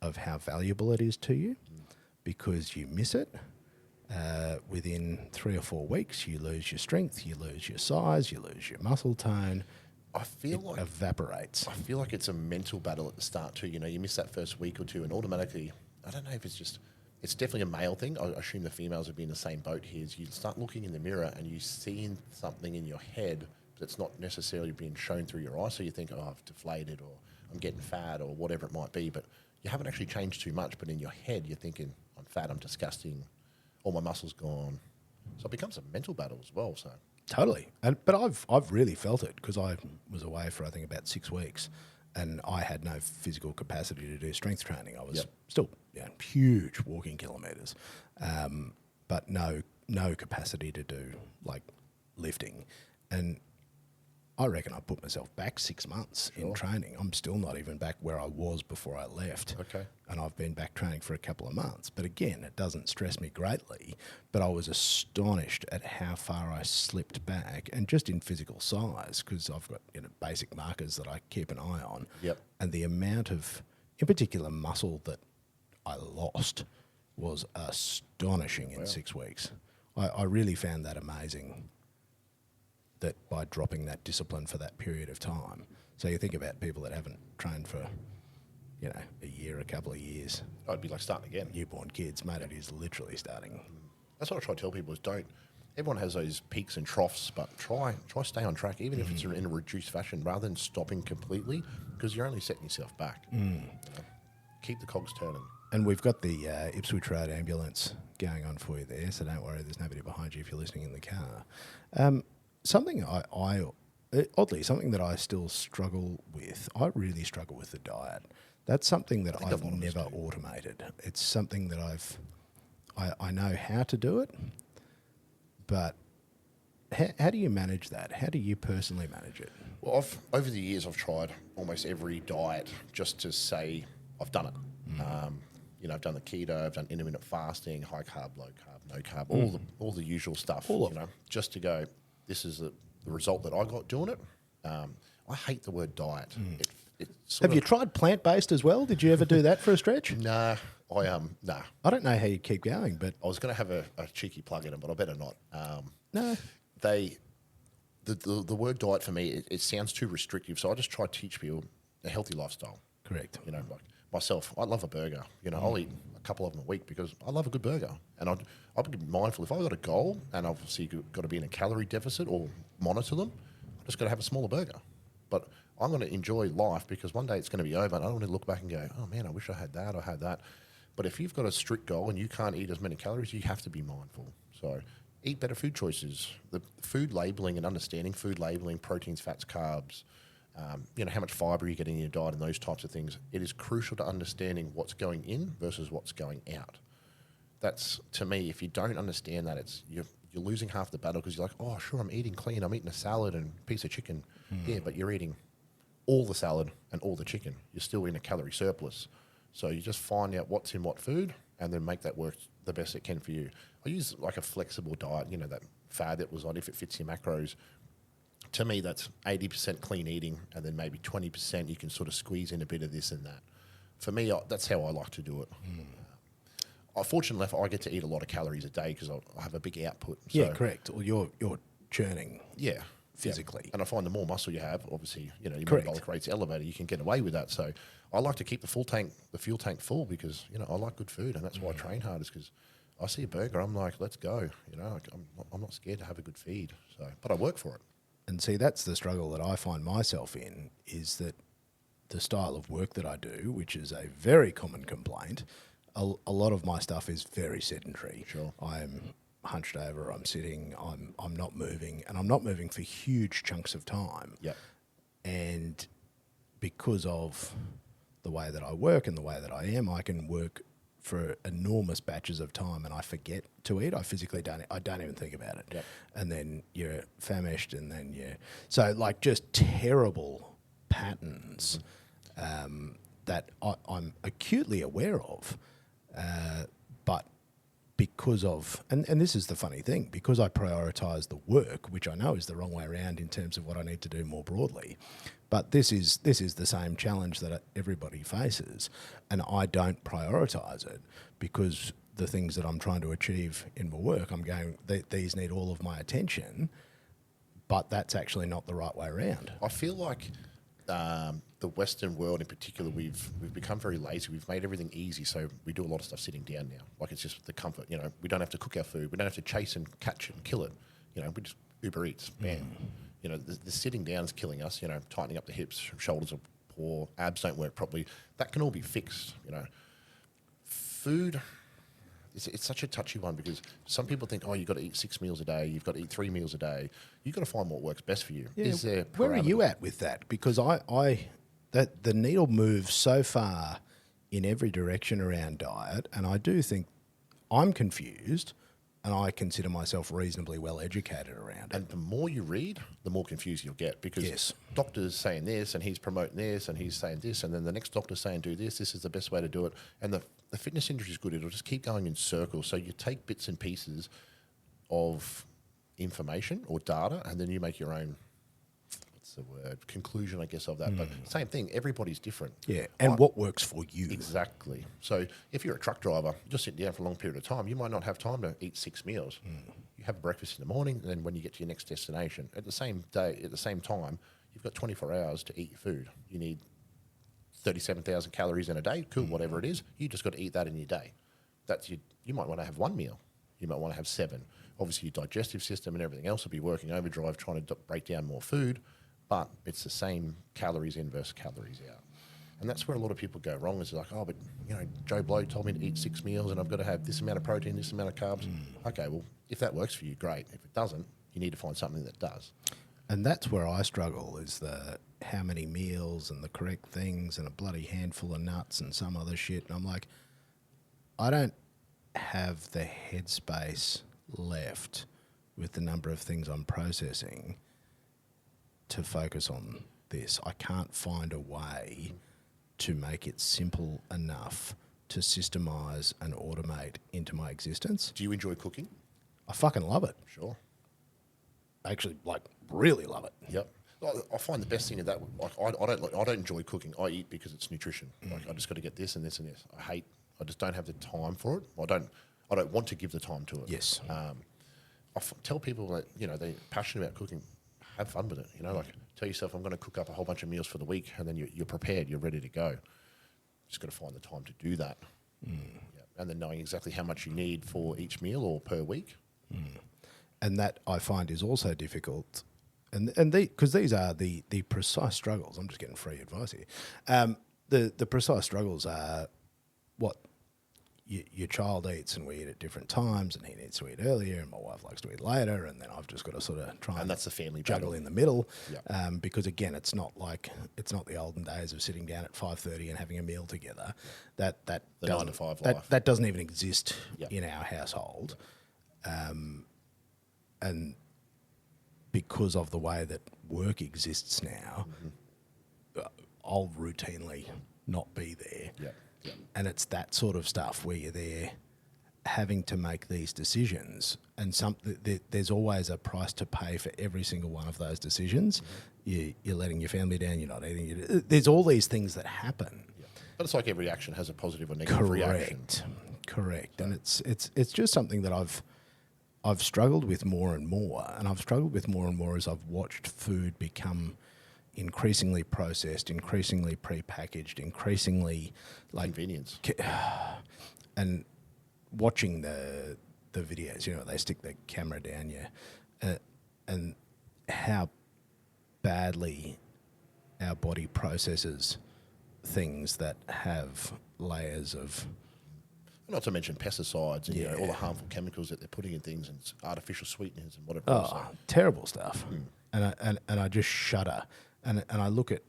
of how valuable it is to you, because you miss it. Within 3 or 4 weeks, you lose your strength, you lose your size, you lose your muscle tone. I feel like evaporates. I feel like it's a mental battle at the start too. You know, you miss that first week or two, and automatically, I don't know if it's definitely a male thing. I assume the females would be in the same boat here. Is you start looking in the mirror and you see something in your head that's not necessarily being shown through your eyes. So you think, oh, I've deflated, or I'm getting fat, or whatever it might be. But you haven't actually changed too much. But in your head, you're thinking, I'm fat, I'm disgusting, all my muscle's gone. So it becomes a mental battle as well. So totally. But I've really felt it, because I was away for I think about 6 weeks, and I had no physical capacity to do strength training. I was still huge walking kilometres, but no capacity to do like lifting. And I reckon I put myself back 6 months in training. I'm still not even back where I was before I left. Okay. And I've been back training for a couple of months. But again, it doesn't stress me greatly. But I was astonished at how far I slipped back, and just in physical size, because I've got basic markers that I keep an eye on. Yep. And the amount of, in particular, muscle that I lost was astonishing in 6 weeks. I really found that amazing, that by dropping that discipline for that period of time. So you think about people that haven't trained for, a year, a couple of years. I'd be like starting again. Newborn kids, mate, it is literally starting. That's what I try to tell people is don't. Everyone has those peaks and troughs, but try stay on track, even if it's in a reduced fashion, rather than stopping completely, because you're only setting yourself back. Keep the cogs turning. And we've got the Ipswich Road ambulance going on for you there, so don't worry, there's nobody behind you if you're listening in the car. Something oddly, something that I still struggle with, I really struggle with the diet. That's something that I've never automated. It's something that I know how to do it, but how do you manage that? How do you personally manage it? Well, over the years, I've tried almost every diet just to say I've done it. I've done the keto, I've done intermittent fasting, high carb, low carb, no carb, all the usual stuff. Just to go, this is the result that I got doing it. I hate the word diet. Have you tried plant-based as well? Did you ever do that for a stretch? Nah. I don't know how you keep going, but I was going to have a cheeky plug in it, but I better not. No. The word diet for me, it sounds too restrictive, so I just try to teach people a healthy lifestyle. Correct. Like myself, I love a burger. I'll eat a couple of them a week because I love a good burger. And I'll be mindful, if I've got a goal and obviously got to be in a calorie deficit or monitor them, I just got to have a smaller burger. But I'm going to enjoy life, because one day it's going to be over and I don't want to look back and go, oh man, I wish I had that. But if you've got a strict goal and you can't eat as many calories, you have to be mindful. So eat better food choices. The food labelling and understanding food labelling, proteins, fats, carbs, how much fibre you get in your diet and those types of things. It is crucial to understanding what's going in versus what's going out. That's, to me, if you don't understand that, you're losing half the battle, because you're like, oh, sure, I'm eating clean. I'm eating a salad and a piece of chicken. Yeah, but you're eating all the salad and all the chicken. You're still in a calorie surplus. So you just find out what's in what food and then make that work the best it can for you. I use like a flexible diet, that fad that was on, if it fits your macros. To me, that's 80% clean eating, and then maybe 20% you can sort of squeeze in a bit of this and that. For me, that's how I like to do it. Fortunately enough, I get to eat a lot of calories a day because I have a big output. So, Yeah, correct. Well, you're churning. Yeah. Physically. Yeah. And I find the more muscle you have, obviously, your Correct. metabolic rate's elevated, you can get away with that. So I like to keep the fuel tank full because, I like good food, and that's why I train hard, is because I see a burger, I'm like, let's go. I'm not scared to have a good feed. So, but I work for it. And see, that's the struggle that I find myself in, is that the style of work that I do, which is a very common complaint, a lot of my stuff is very sedentary. Sure. I'm hunched over, I'm sitting, I'm not moving, and I'm not moving for huge chunks of time. Yep. And because of the way that I work and the way that I am, I can work for enormous batches of time and I forget to eat. I physically don't even think about it. Yep. And then you're famished, and then so like just terrible patterns that I'm acutely aware of, but because of, and this is the funny thing, because I prioritise the work, which I know is the wrong way around in terms of what I need to do more broadly, but this is the same challenge that everybody faces, and I don't prioritise it because the things that I'm trying to achieve in my work, I'm going, these need all of my attention, but that's actually not the right way around. I feel like the Western world in particular, we've become very lazy. We've made everything easy, so we do a lot of stuff sitting down now. Like, it's just the comfort. We don't have to cook our food. We don't have to chase and catch and kill it. We just Uber Eats, bam. The sitting down is killing us. Tightening up the hips, shoulders are poor, abs don't work properly. That can all be fixed. Food. It's such a touchy one because some people think, you've got to eat 6 meals a day, you've got to eat 3 meals a day. You've got to find what works best for you. Yeah, Is there where are you parameters? at with that? Because that the needle moves so far in every direction around diet, and I do think I'm confused, and I consider myself reasonably well educated around it. And the more you read, the more confused you'll get because Yes. doctor's saying this and he's promoting this and he's saying this, and then the next doctor's saying do this is the best way to do it. And the fitness industry is good. It'll just keep going in circles. So you take bits and pieces of information or data and then you make your own, conclusion, I guess, of that. But same thing, everybody's different. Yeah, and what works for you. Exactly. So if you're a truck driver, you just sit down for a long period of time, you might not have time to eat 6 meals. You have breakfast in the morning, and then when you get to your next destination, at the same time, you've got 24 hours to eat your food. You need 37,000 calories in a day, cool, whatever it is. You just got to eat that in your day. You might want to have 1 meal. You might want to have 7. Obviously, your digestive system and everything else will be working overdrive trying to break down more food, but it's the same calories in versus calories out. And that's where a lot of people go wrong. Is like, but Joe Blow told me to eat 6 meals and I've got to have this amount of protein, this amount of carbs. Okay, well, if that works for you, great. If it doesn't, you need to find something that does. And that's where I struggle, is the how many meals and the correct things and a bloody handful of nuts and some other shit. And I'm like, I don't have the headspace left with the number of things I'm processing to focus on this. I can't find a way to make it simple enough to systemize and automate into my existence. Do you enjoy cooking? I fucking love it. Sure. I actually, really love it. Yep. I find the best thing of that, I don't enjoy cooking. I eat because it's nutrition. I just got to get this and this and this. I just don't have the time for it. I don't want to give the time to it. Yes. I tell people that, they're passionate about cooking, have fun with it. Tell yourself, I'm going to cook up a whole bunch of meals for the week, and then you're prepared, you're ready to go. Just got to find the time to do that. Yeah. And then knowing exactly how much you need for each meal or per week. And that I find is also difficult. And because these are the precise struggles. I'm just getting free advice here. The precise struggles are what your child eats, and we eat at different times, and he needs to eat earlier, and my wife likes to eat later, and then I've just got to sort of try And that's the family juggle battle. in the middle. Yep. Because again, it's not the olden days of sitting down at 5:30 and having a meal together. The 9 to 5 life. That doesn't even exist Yep. in our household. And because of the way that work exists now, I'll routinely not be there. Yeah. Yeah. And it's that sort of stuff where you're there having to make these decisions, and there's always a price to pay for every single one of those decisions. You're letting your family down, you're not eating. There's all these things that happen. Yeah. But it's like every action has a positive or negative reaction. Correct. And it's just something that I've struggled with more and more, and I've struggled with more and more as I've watched food become increasingly processed, increasingly prepackaged, increasingly like Convenience. And watching the videos, you know, they stick the camera down you, and how badly our body processes things that have layers of. Not to mention pesticides and you know, all the harmful chemicals that they're putting in things and artificial sweeteners and whatever else. Oh, terrible stuff. And I just shudder. And I look at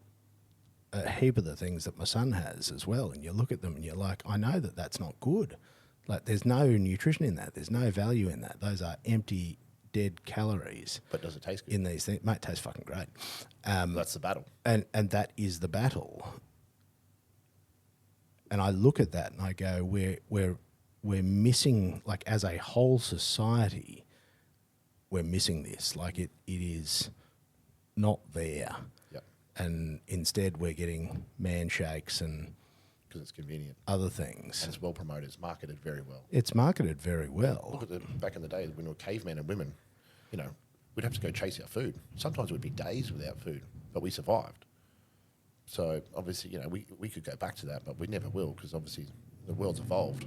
a heap of the things that my son has as well, and you look at them and you're like, I know that that's not good. Like, there's no nutrition in that. There's no value in that. Those are empty, dead calories. But does it taste good? In these things? Mate, it tastes fucking great. That's the battle. And that is the battle. And I look at that and I go, we're missing, like, as a whole society, we're missing this. Like, it is not there. Yep. And instead we're getting man shakes and because it's convenient. other things. And it's well promoted. It's marketed very well. It's marketed very well. Look at back in the day when we were cavemen and women, you know, we'd have to go chase our food. Sometimes it would be days without food, but we survived. So obviously, you know, we could go back to that, but we never will because obviously the world's evolved.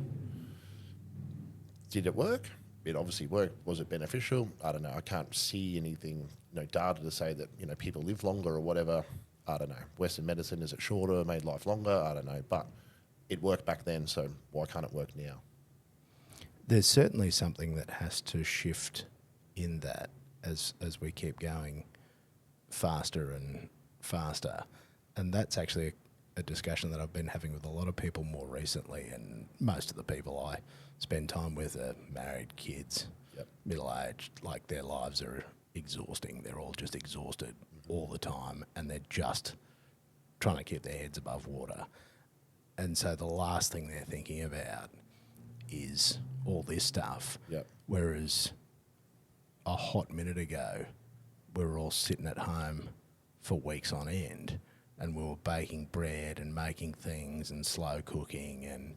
Did it work? It obviously worked. Was it beneficial? I don't know. I can't see anything, you know, data to say that, you know, people live longer or whatever. I don't know. Western medicine, is it shorter, made life longer? I don't know. But it worked back then, so why can't it work now? There's certainly something that has to shift in that as we keep going faster and faster. And that's actually a discussion that I've been having with a lot of people more recently, and most of the people I spend time with are married, kids, middle-aged, like their lives are exhausting. They're all just exhausted all the time, and they're just trying to keep their heads above water. And so the last thing they're thinking about is all this stuff. Yep. Whereas a hot minute ago, we were all sitting at home for weeks on end, and we were baking bread and making things and slow cooking. And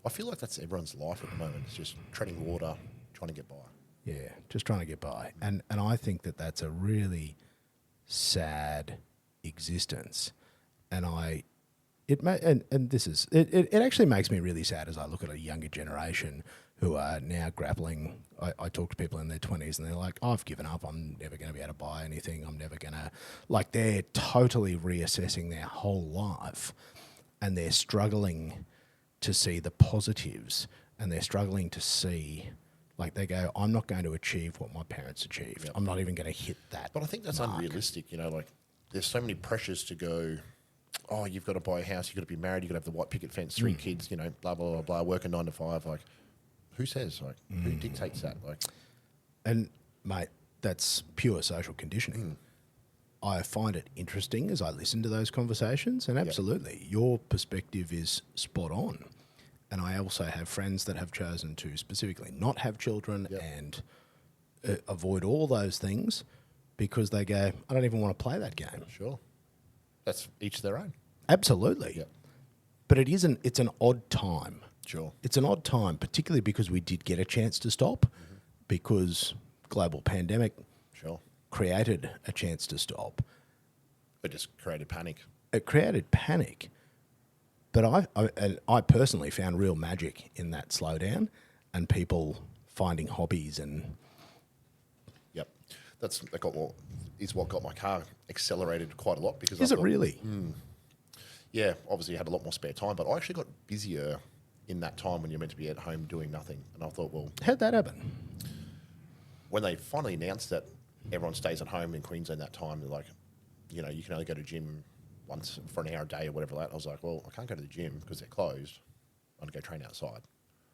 I feel like that's everyone's life at the moment. It's just treading water, trying to get by. yeah, just trying to get by. And I think that that's a really sad existence. And it actually makes me really sad as I look at a younger generation who are now grappling. I talk to people in their 20s and they're like, I've given up. I'm never going to be able to buy anything. I'm never going to, like, they're totally reassessing their whole life, and they're struggling to see the positives, and they're struggling to see, like, they go, I'm not going to achieve what my parents achieved. I'm not even going to hit that. But I think that's mark. unrealistic, you know, like there's so many pressures to go, oh, you've got to buy a house, you've got to be married, you've got to have the white picket fence, 3 kids, you know, blah, blah, blah, blah, working 9 to 5. Like, who says? Like, who dictates that? Like, and, mate, that's pure social conditioning. I find it interesting as I listen to those conversations, and absolutely, your perspective is spot on. And I also have friends that have chosen to specifically not have children and avoid all those things because they go, I don't even want to play that game. sure. That's each their own. Absolutely. Yep. But it's an odd time. Sure. It's an odd time, particularly because we did get a chance to stop because global pandemic Sure. created a chance to stop. It just created panic. It created panic. But I personally found real magic in that slowdown and people finding hobbies and... Yep. Is what got my car accelerated quite a lot because Is it really? Yeah, obviously I had a lot more spare time, but I actually got busier in that time when you're meant to be at home doing nothing. And I thought, well, How'd that happen? when they finally announced that everyone stays at home in Queensland that time, they're like, you know, you can only go to gym once for an hour a day or whatever that. I was like, well, I can't go to the gym because they're closed. I'm going to go train outside.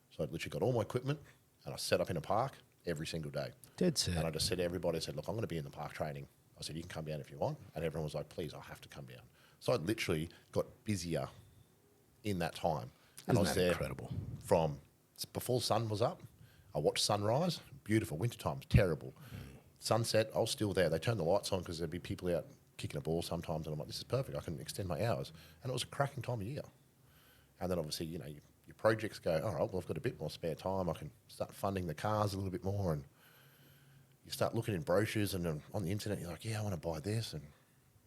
So I literally got all my equipment and I set up in a park every single day. Dead set. And I just said to everybody, I said, look, I'm going to be in the park training. I said, you can come down if you want. And everyone was like, please, I have to come down. So I literally got busier in that time. And I was there incredible? from before the sun was up. I watched sunrise. Beautiful. Wintertime's terrible. Sunset, I was still there. They turned the lights on because there'd be people out kicking a ball sometimes. And I'm like, this is perfect. I can extend my hours. And it was a cracking time of year. And then obviously, you know, your projects go, all right, well, I've got a bit more spare time. I can start funding the cars a little bit more. And you start looking in brochures and on the internet, you're like, yeah, I want to buy this. And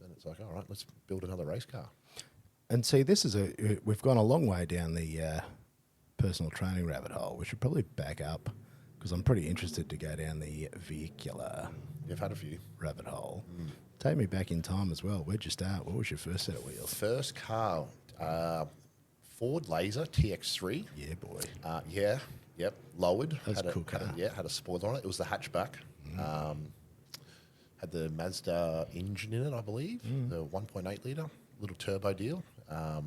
then it's like, all right, let's build another race car. And see, this is we've gone a long way down the personal training rabbit hole. We should probably back up because I'm pretty interested to go down the vehicular You've had a few. rabbit hole. Take me back in time as well. Where'd you start? What was your first set of wheels? First car, Ford Laser TX3. Yeah, boy. Yep, lowered. That was a cool car. Had a spoiler on it. It was the hatchback. Had the Mazda engine in it, I believe, the 1.8 litre, little turbo deal. I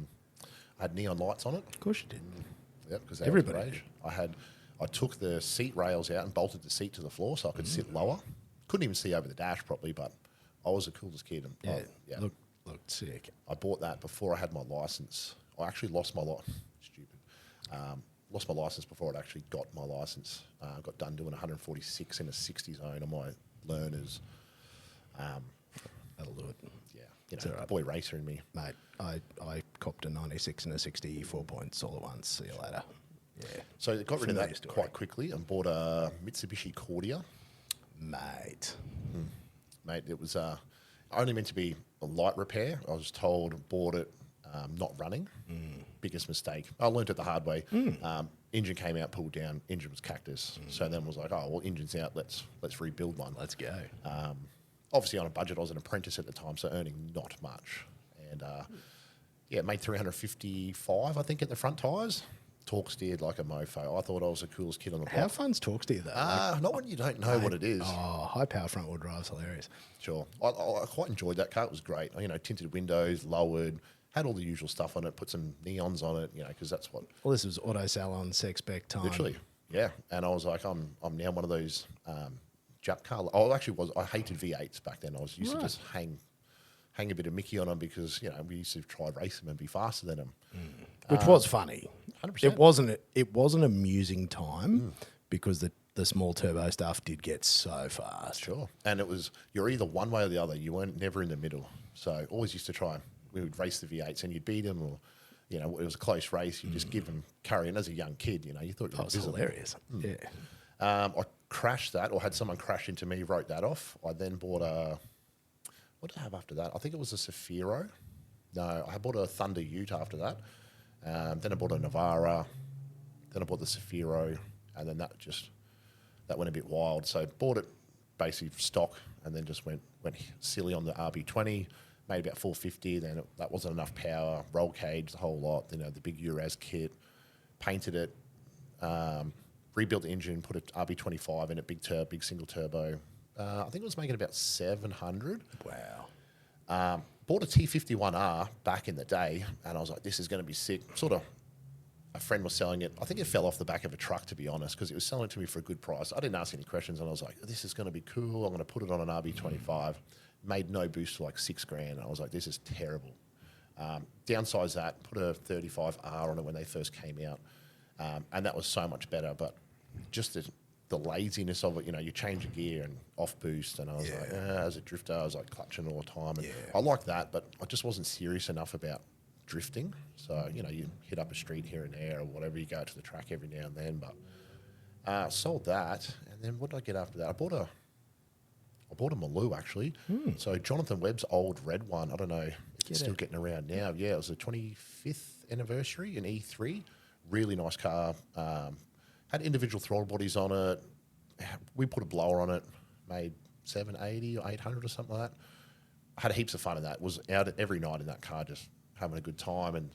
had neon lights on it. Of course you did. Yep, because Everybody did. I took the seat rails out and bolted the seat to the floor so I could sit lower. Couldn't even see over the dash properly, but I was the coolest kid. And Looked sick. I bought that before I had my license. I actually lost my license. Stupid. Lost my license before I'd actually got my license. Got done doing 146 in a 60 zone on my learners. That'll do it. Yeah, It's all right. boy racer in me. Mate, I copped a 96 and a 60 4-points all at once. See you later. Yeah. So I got rid of Familiar that story. quite quickly and bought a Mitsubishi Cordia. Mate. Mate, it was only meant to be a light repair. I was told, bought it not running. Biggest mistake. I learned it the hard way. Engine came out, pulled down. Engine was cactus. So then was like, oh well, engine's out. Let's rebuild one. Let's go. Obviously on a budget. I was an apprentice at the time, so earning not much. And made 355, I think, at the front tyres. Torque steered like a mofo. I thought I was the coolest kid on the block. How fun's talk steer though? Not when you don't know what it is. Oh, high power front wheel drive's hilarious. Sure. I quite enjoyed that car. It was great. Tinted windows, lowered, had all the usual stuff on it, put some neons on it, because that's what... Well, this was auto salon, sex spec time. Literally, yeah. And I was like, I'm now one of those Jap car... I hated V8s back then. I was used to just hang a bit of Mickey on them because, we used to try race them and be faster than them. Which was funny. 100%. It was an amusing time because the small turbo stuff did get so fast. Sure. And it was, you're either one way or the other. You weren't never in the middle. So always used to try. We would race the V8s and you'd beat them or, it was a close race. You just give them curry. And as a young kid, you thought you were invisible. Hilarious. Yeah. I crashed that or had someone crash into me, wrote that off. I then bought what did I have after that? I think it was a Safiro. No, I bought a Thunder Ute after that. Then I bought a Navara. Then I bought the Safiro. And then that went a bit wild. So bought it basically stock and then just went silly on the RB20. Made about 450. Then that wasn't enough power. Roll cage, the whole lot. The big Uraz kit. Painted it. Rebuilt the engine. Put an RB25 in it. Big single turbo. I think it was making about 700. Wow. Bought a T51R back in the day, and I was like, this is going to be sick. Sort of, a friend was selling it. I think it fell off the back of a truck, to be honest, because it was selling it to me for a good price. I didn't ask any questions, and I was like, this is going to be cool. I'm going to put it on an RB25. Made no boost for like $6,000. And I was like, this is terrible. Downsized that, put a 35R on it when they first came out, and that was so much better. But just the laziness of it, you change a gear and off boost, and I was like, as a drifter, I was like clutching all the time. And I liked that, but I just wasn't serious enough about drifting. So, you hit up a street here and there or whatever, you go to the track every now and then. But sold that, and then what did I get after that? I bought a Maloo, actually. So Jonathan Webb's old red one, I don't know, it's still getting around now. Yeah, it was the 25th anniversary, an E3. Really nice car. Had individual throttle bodies on it. We put a blower on it, made 780 or 800 or something like that. I had heaps of fun in that. Was out every night in that car, just having a good time and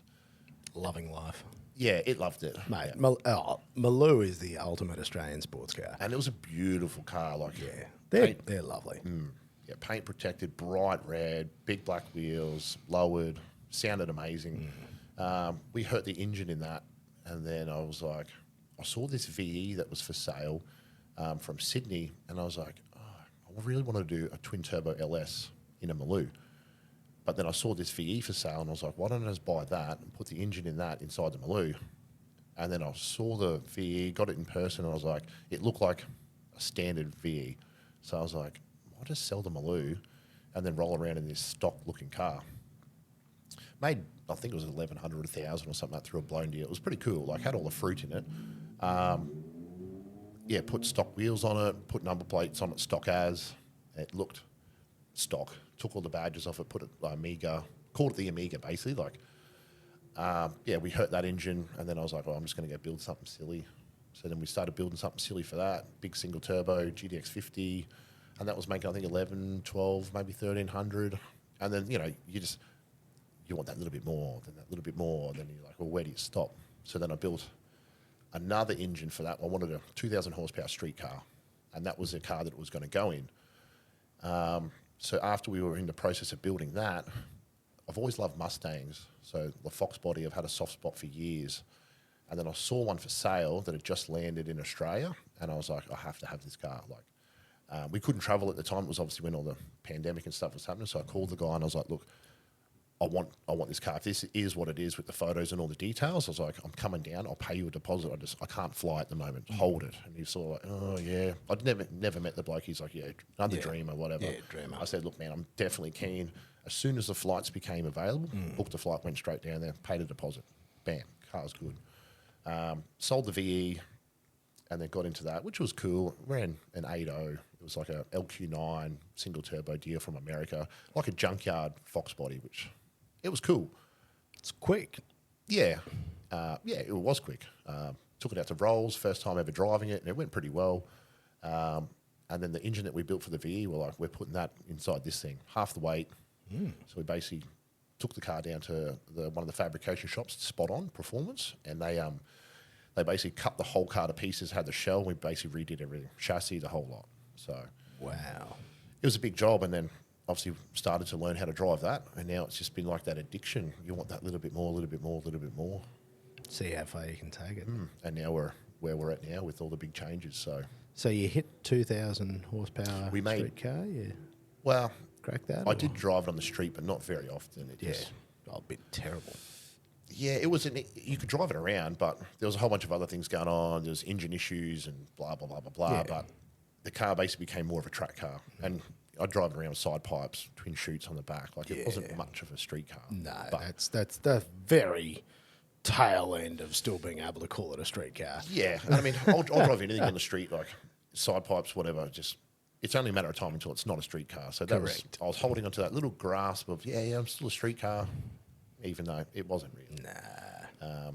Loving life. Yeah, it loved it, Mate, Maloo is the ultimate Australian sports car. and it was a beautiful car. Like They're lovely. yeah, paint protected, bright red, big black wheels, lowered, sounded amazing. We hurt the engine in that, and then I was like, I saw this VE that was for sale from Sydney, and I was like, I really want to do a twin turbo LS in a Maloo. But then I saw this VE for sale, and I was like, why don't I just buy that and put the engine in that inside the Maloo? And then I saw the VE, got it in person, and I was like, it looked like a standard VE. So I was like, I'll just sell the Maloo and then roll around in this stock-looking car. Made I think it was 1,100 or 1,000 or something like through a blown deal. It was pretty cool. Like had all the fruit in it. Yeah, put stock wheels on it, put number plates on it, stock as. It looked stock. Took all the badges off it, put it Amiga, called it the Amiga basically. Like, yeah, we hurt that engine, and then I was like, oh, I'm just going to go build something silly. So then we started building something silly for that. Big single turbo, GDX 50, and that was making, I think, 11, 12, maybe 1,300. And then, you know, you want that little bit more, then that little bit more, and then you're like, well, where do you stop? So then I built another engine for that. I wanted a 2,000 horsepower street car, and that was the car that it was going to go in. So after we were in the process of building that, I've always loved Mustangs. So the Fox body, I've had a soft spot for years. And then I saw one for sale that had just landed in Australia, and I was like, I have to have this car. Like, we couldn't travel at the time. It was obviously when all the pandemic and stuff was happening. So I called the guy and I was like, look, I want this car. If this is what it is with the photos and all the details, I was like, I'm coming down. I'll pay you a deposit. I can't fly at the moment. Hold it. And he was sort of like, oh yeah. I'd never met the bloke. He's like, yeah, another dream or whatever. Yeah, dreamer. I said, look, man, I'm definitely keen. As soon as the flights became available, booked a flight, went straight down there, paid a deposit. Bam, car's good. Sold the VE, and then got into that, which was cool. Ran an 8.0. It was like a LQ9 single turbo deal from America, like a junkyard Fox body, which it was cool. It's quick. Yeah, yeah, it was quick. Took it out to Rolls, first time ever driving it, and it went pretty well. And then the engine that we built for the VE, we're putting that inside this thing, half the weight. So we basically took the car down to one of the fabrication shops, Spot On Performance, and they basically cut the whole car to pieces, had the shell, and we basically redid everything, chassis, the whole lot. So Wow. it was a big job, and then obviously started to learn how to drive that, and now it's just been like that addiction. You want that little bit more, a little bit more, a little bit more. See how far you can take it. And now we're where we're at now with all the big changes. So you hit 2,000 horsepower We made- street car? You Well, cracked that? I or- did drive it on the street, but not very often. Yeah. Oh, a bit terrible. Yeah, it was. You could drive it around, but there was a whole bunch of other things going on. There was engine issues and blah blah blah blah blah. Yeah. But the car basically became more of a track car, and I'd drive it around with side pipes, twin chutes on the back. Like it wasn't much of a street car. No, but that's the very tail end of still being able to call it a street car. yeah, and I mean, I'll drive anything on the street, like side pipes, whatever. Just it's only a matter of time until it's not a street car. So that Correct. I was holding onto that little grasp of yeah, I'm still a street car, even though it wasn't really. Nah.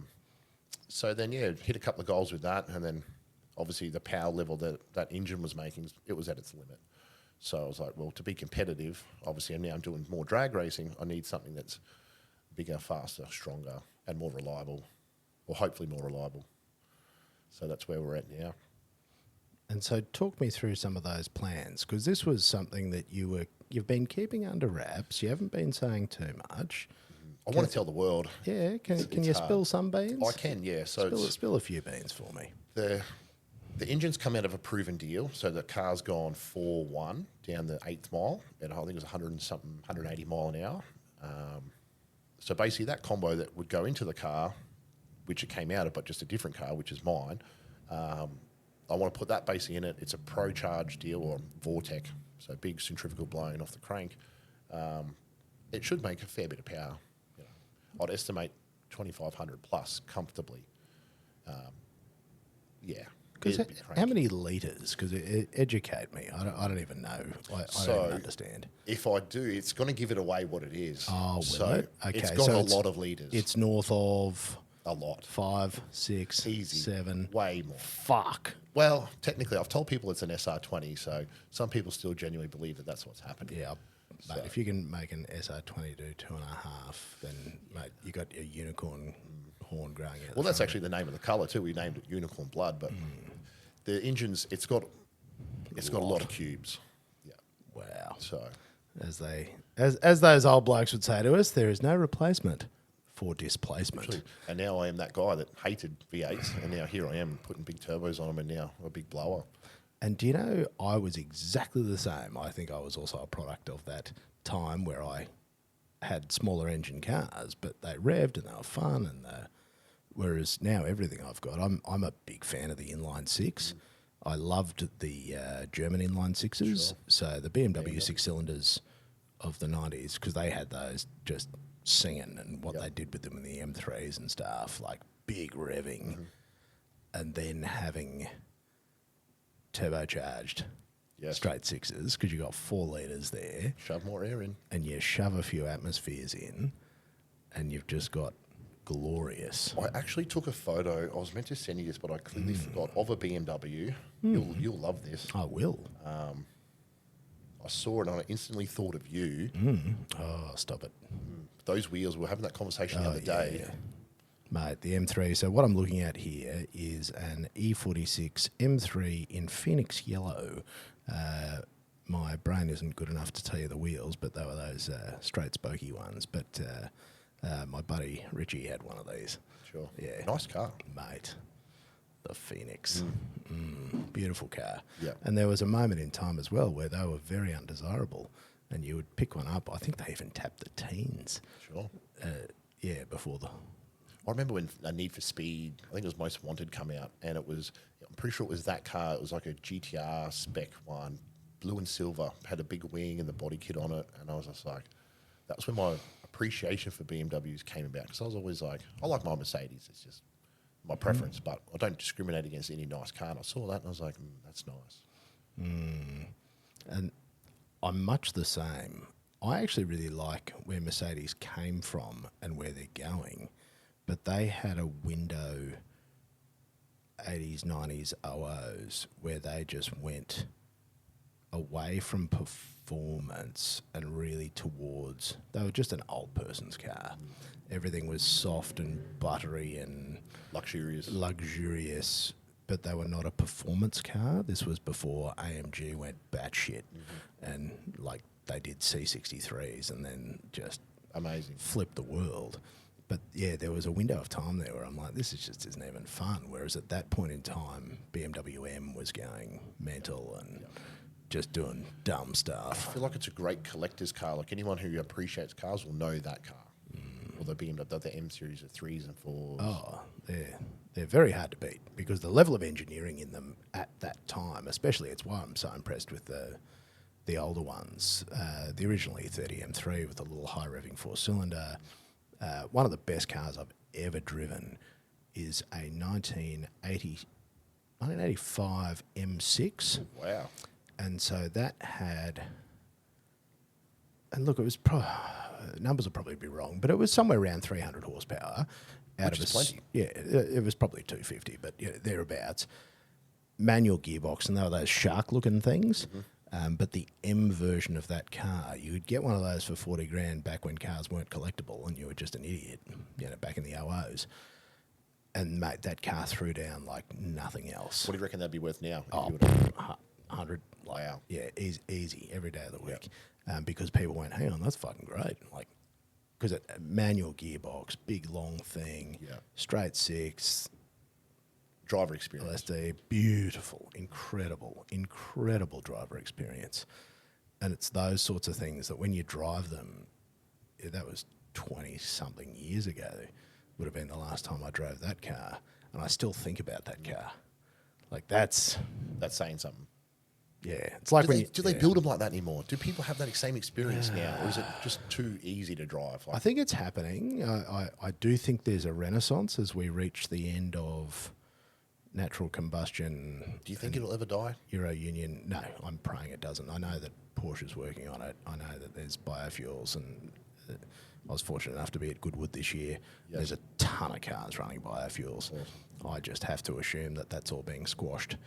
So then, yeah, hit a couple of goals with that, and then obviously the power level that engine was making, it was at its limit. So I was like, well, to be competitive, obviously, and now I'm doing more drag racing, I need something that's bigger, faster, stronger, and more reliable, or hopefully more reliable. So that's where we're at now. And so talk me through some of those plans, because this was something that you've been keeping under wraps. You haven't been saying too much. I want to tell the world. Yeah, can It's you hard. spill some beans? I can, yeah. So Spill a few beans for me. the engine's come out of a proven deal, so the car's gone 4.1 down the 8th mile, and I think it was 100 and something, 180 mile an hour. So basically that combo that would go into the car, which it came out of, but just a different car, which is mine, I want to put that basically in it. It's a Pro Charge deal, or Vortec, so big centrifugal blowing off the crank. It should make a fair bit of power. You know, I'd estimate 2,500 plus comfortably. Yeah. Because It'd be cranky. how many litres? Because educate me. I don't even know. I don't understand. If I do, it's going to give it away what it is. Oh, will so it? Okay, it's got so a it's- lot of litres. It's north of a lot. 5, 6, Easy. 7. Way more. Fuck. Well, technically, I've told people it's an SR20, so some people still genuinely believe that that's what's happening. Yeah, mate, if you can make an SR20 do 2.5, then, mate, you got your unicorn horn growing out. Well, that's actually the name of the colour too. We named it Unicorn Blood, but the engine's it's got a lot of cubes. Yeah. Wow. So As those old blokes would say to us, there is no replacement for displacement. and now I am that guy that hated V8s, and now here I am putting big turbos on them, and now a big blower. And do you know, I was exactly the same. I think I was also a product of that time where I had smaller engine cars, but they revved and they were fun. And whereas now everything I've got, I'm a big fan of the inline six. I loved the German inline sixes. Sure. So the BMW 6 cylinders of the 90s, because they had those just singing and what they did with them in the M3s and stuff, like big revving, and then having turbocharged straight sixes because you got 4 litres there. Shove more air in. And you shove a few atmospheres in and you've just got glorious. I actually took a photo. I was meant to send you this, but I clearly forgot, of a BMW. You'll love this. I will. I saw it and I instantly thought of you. Oh, stop it. Those wheels, we were having that conversation the other day. Yeah. Mate, the M3. So what I'm looking at here is an E46 M3 in Phoenix yellow. My brain isn't good enough to tell you the wheels, but they were those straight spokey ones. But my buddy Richie had one of these. Sure. Yeah. Nice car. Mate, the Phoenix. Beautiful car. Yeah. And there was a moment in time as well where they were very undesirable and you would pick one up. I think they even tapped the teens. Sure. Before the... I remember when a Need for Speed, I think it was Most Wanted, come out, and it was, I'm pretty sure it was that car. It was like a GTR spec one, blue and silver, had a big wing and the body kit on it, and I was just like, that was when my appreciation for BMWs came about, because I was always like, I like my Mercedes, it's just my preference, but I don't discriminate against any nice car, and I saw that and I was like, that's nice. And I'm much the same. I actually really like where Mercedes came from and where they're going, but they had a window 80s, 90s OOs where they just went away from performance and really towards, they were just an old person's car. Everything was soft and buttery and luxurious, but they were not a performance car. This was before AMG went batshit and like they did C63s and then just amazing, flipped the world. But yeah, there was a window of time there where I'm like, this just isn't even fun. Whereas at that point in time, BMW M was going mental and just doing dumb stuff. I feel like it's a great collector's car. Like anyone who appreciates cars will know that car. Or the BMW, the M series of 3s and 4s. Oh, they're very hard to beat because the level of engineering in them at that time, especially, it's why I'm so impressed with the older ones. The original E30 M3 with a little high revving 4-cylinder. One of the best cars I've ever driven is a 1985 M6. Wow. And so that had, and look, it was numbers will probably be wrong, but it was somewhere around 300 horsepower. Which is plenty. Yeah, it was probably 250, but thereabouts. Manual gearbox, and they were those shark-looking things. But the M version of that car, you would get one of those for 40 grand back when cars weren't collectible and you were just an idiot, back in the OOs. And, mate, that car threw down like nothing else. What do you reckon that'd be worth now? Oh, 100. Wow. Yeah, easy every day of the week. Because people went, hang on, that's fucking great. Like, because a manual gearbox, big long thing, straight six, driver experience. LSD, beautiful, incredible driver experience. And it's those sorts of things that when you drive them, that was 20-something years ago, would have been the last time I drove that car. And I still think about that car. Like, that's saying something. Yeah. It's like do they build them like that anymore? Do people have that same experience now? Or is it just too easy to drive? I think it's happening. I do think there's a renaissance as we reach the end of natural combustion. Do you think it'll ever die? Euro Union? No, I'm praying it doesn't. I know that Porsche's working on it. I know that there's biofuels, and I was fortunate enough to be at Goodwood this year. Yes. There's a ton of cars running biofuels. I just have to assume that that's all being squashed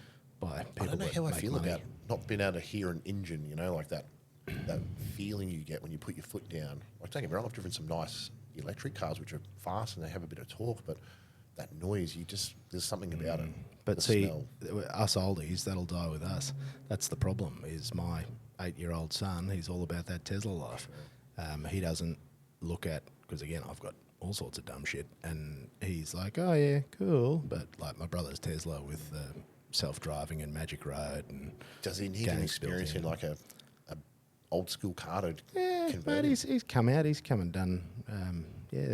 by people. I don't know how I feel money. about not being able to hear an engine, like that feeling you get when you put your foot down. Like, don't get me wrong, I've driven some nice electric cars which are fast and they have a bit of torque, but that noise, there's something about it. But see, us oldies, that'll die with us. That's the problem, is my 8-year-old son, he's all about that Tesla life. He doesn't look at, because again, I've got all sorts of dumb shit, and he's like, oh yeah, cool, but like my brother's Tesla with self-driving and Magic Road. And does he need an experience in like a old school car to convert? Mate, he's come out, he's come and done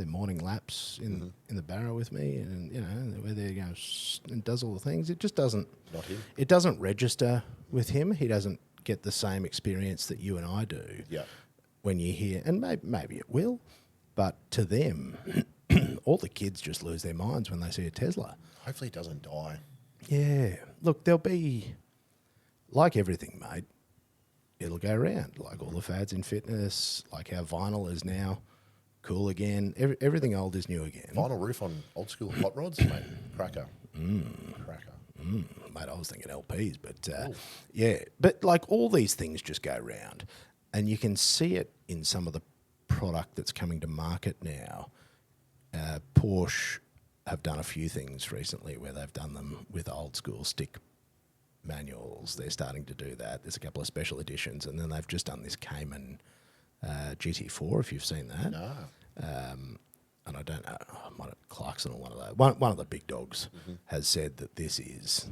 morning laps in the Barrow with me, and where they go and does all the things. It just doesn't. Not him. It doesn't register with him. He doesn't get the same experience that you and I do. Yeah. When you hear, and maybe it will, But to them, all the kids just lose their minds when they see a Tesla. Hopefully it doesn't die. Yeah. Look, there'll be, like everything, mate, it'll go around. Like all the fads in fitness, like how vinyl is now cool again. Everything old is new again. Vinyl roof on old school hot rods, mate. Cracker. Cracker. Mate, I was thinking LPs, but yeah. But like all these things just go round. And you can see it in some of the product that's coming to market now. Porsche have done a few things recently where they've done them with old school stick manuals. They're starting to do that. There's a couple of special editions, and then they've just done this Cayman GT4, if you've seen that. No. And I don't know, might have Clarkson or one of those. One of the big dogs has said that this is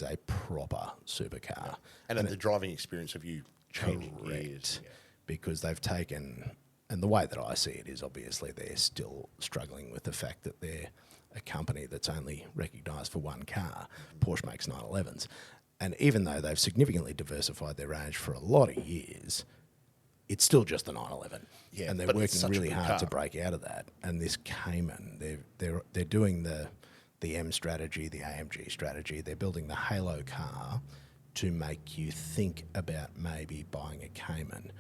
a proper supercar. And the driving experience of you changing gears. Yeah. Because they've taken, and the way that I see it is obviously they're still struggling with the fact that they're a company that's only recognised for one car. Porsche makes 911s. And even though they've significantly diversified their range for a lot of years, it's still just the 911. Yeah, and they're but working really good hard car to break out of that. And this Cayman, they're doing the M strategy, the AMG strategy. They're building the Halo car to make you think about maybe buying a Cayman,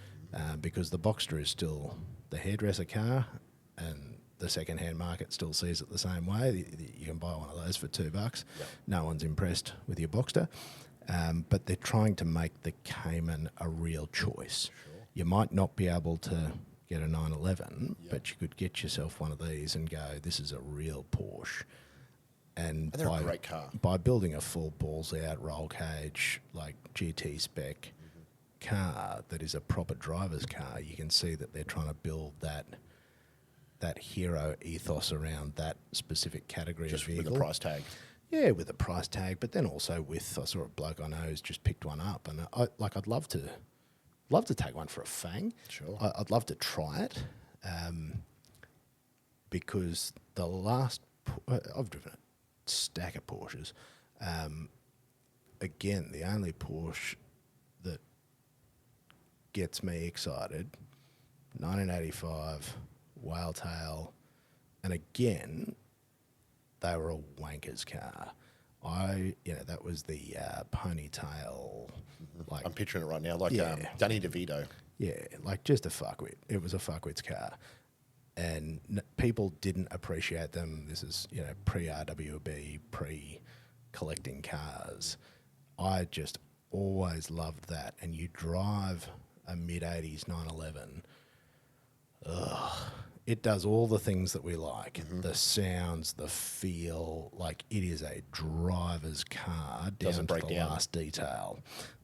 because the Boxster is still the hairdresser car, and the second-hand market still sees it the same way. You can buy one of those for $2. Yep. No one's impressed with your Boxster, but they're trying to make the Cayman a real choice. Sure. You might not be able to get a 911, but you could get yourself one of these and go, this is a real Porsche. And they're a great car. By building a full balls-out roll cage, like GT spec car that is a proper driver's car, you can see that they're trying to build that hero ethos around that specific category just of vehicle. With a price tag. Yeah, with a price tag, but then also with, I saw a bloke I know who's just picked one up, and I'd love to take one for a fang. Sure. I'd love to try it, because the last I've driven a stack of Porsches. Again, the only Porsche that gets me excited, 1985 Whaletail, and again, they were a wanker's car. That was the ponytail. Like, I'm picturing it right now, like Danny DeVito. Yeah, like just a fuckwit. It was a fuckwit's car. And people didn't appreciate them. This is, pre-RWB, pre-collecting cars. I just always loved that. And you drive a mid-80s 911, it does all the things that we like. The sounds, the feel, like it is a driver's car down to the last detail.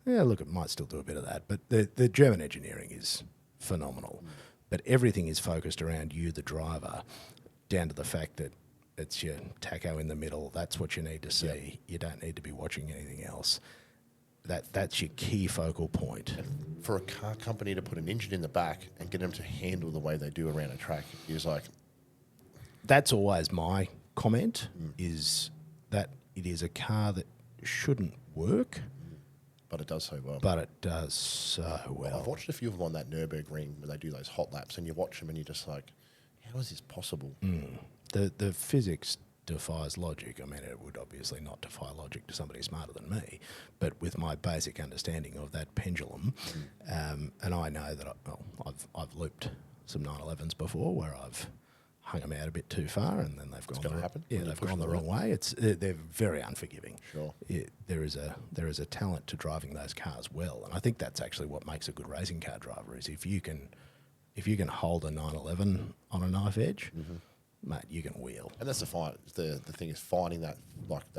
Yeah, look, it might still do a bit of that, but the German engineering is phenomenal. But everything is focused around you, the driver, down to the fact that it's your tacho in the middle. That's what you need to see. Yep. You don't need to be watching anything else. That's your key focal point. And for a car company to put an engine in the back and get them to handle the way they do around a track is like... That's always my comment, is that it is a car that shouldn't work. But it does so well. But it does so well. I've watched a few of them on that Nürburgring where they do those hot laps, and you watch them and you're just like, how is this possible? The physics defies logic. I mean, it would obviously not defy logic to somebody smarter than me, but with my basic understanding of that pendulum, and I know that I've looped some 911s before where I've hung them out a bit too far, and then they've gone the wrong way. They're very unforgiving. Sure. There is a talent to driving those cars well, and I think that's actually what makes a good racing car driver, is if you can hold a 911 on a knife edge, mate, you can wheel. And that's the thing is finding that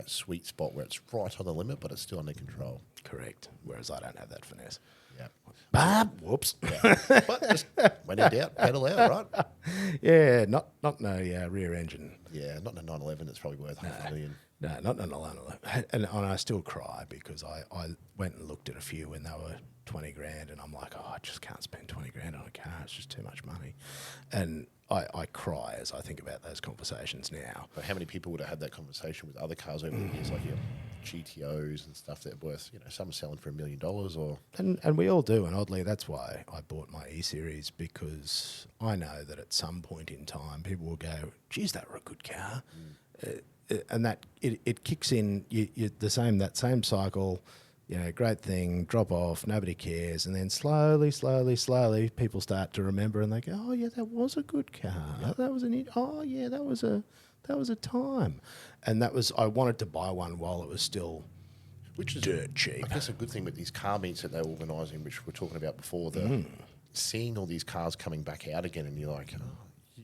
sweet spot where it's right on the limit, but it's still under control. Correct. Whereas I don't have that finesse. Yeah. Whoops. Yeah. But just when in doubt, pedal out, right? Yeah, not no rear engine. Yeah, not in a 911. It's probably worth half a million. No, not in a 911. And I still cry because I went and looked at a few when they were 20 grand, and I'm like, I just can't spend 20 grand on a car. It's just too much money. And I cry as I think about those conversations now. But how many people would have had that conversation with other cars over the years? Like, GTOs and stuff that are worth, some are selling for $1 million or... And we all do, and oddly, that's why I bought my E-Series, because I know that at some point in time, people will go, geez, that were a good car. And that it kicks in that same cycle, great thing, drop off, nobody cares, and then slowly, people start to remember, and they go, oh yeah, that was a good car. That was that was a time, and I wanted to buy one while it was still, which is dirt cheap. I guess a good thing with these car meets that they're organising, which we were talking about before, seeing all these cars coming back out again, and you're like,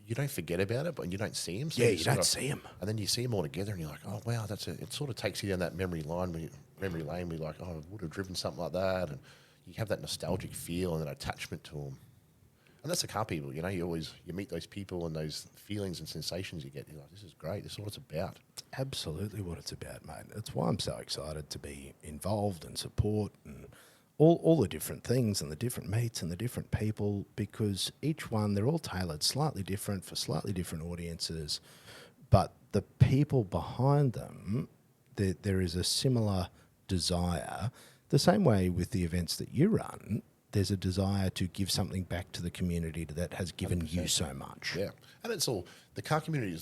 you don't forget about it, but you don't see them. So you don't see them. And then you see them all together and you're like, oh, wow, it sort of takes you down that memory lane where you're like, oh, I would have driven something like that. And you have that nostalgic feel and an attachment to them. And that's the car people, you meet those people and those feelings and sensations you get. You're like, this is great. This is what it's about. It's absolutely what it's about, mate. That's why I'm so excited to be involved and support and all the different things and the different meets and the different people, because each one, they're all tailored slightly different for slightly different audiences, but the people behind them, there is a similar desire. The same way with the events that you run, there's a desire to give something back to the community that has given 100%. You so much. Yeah, and the car community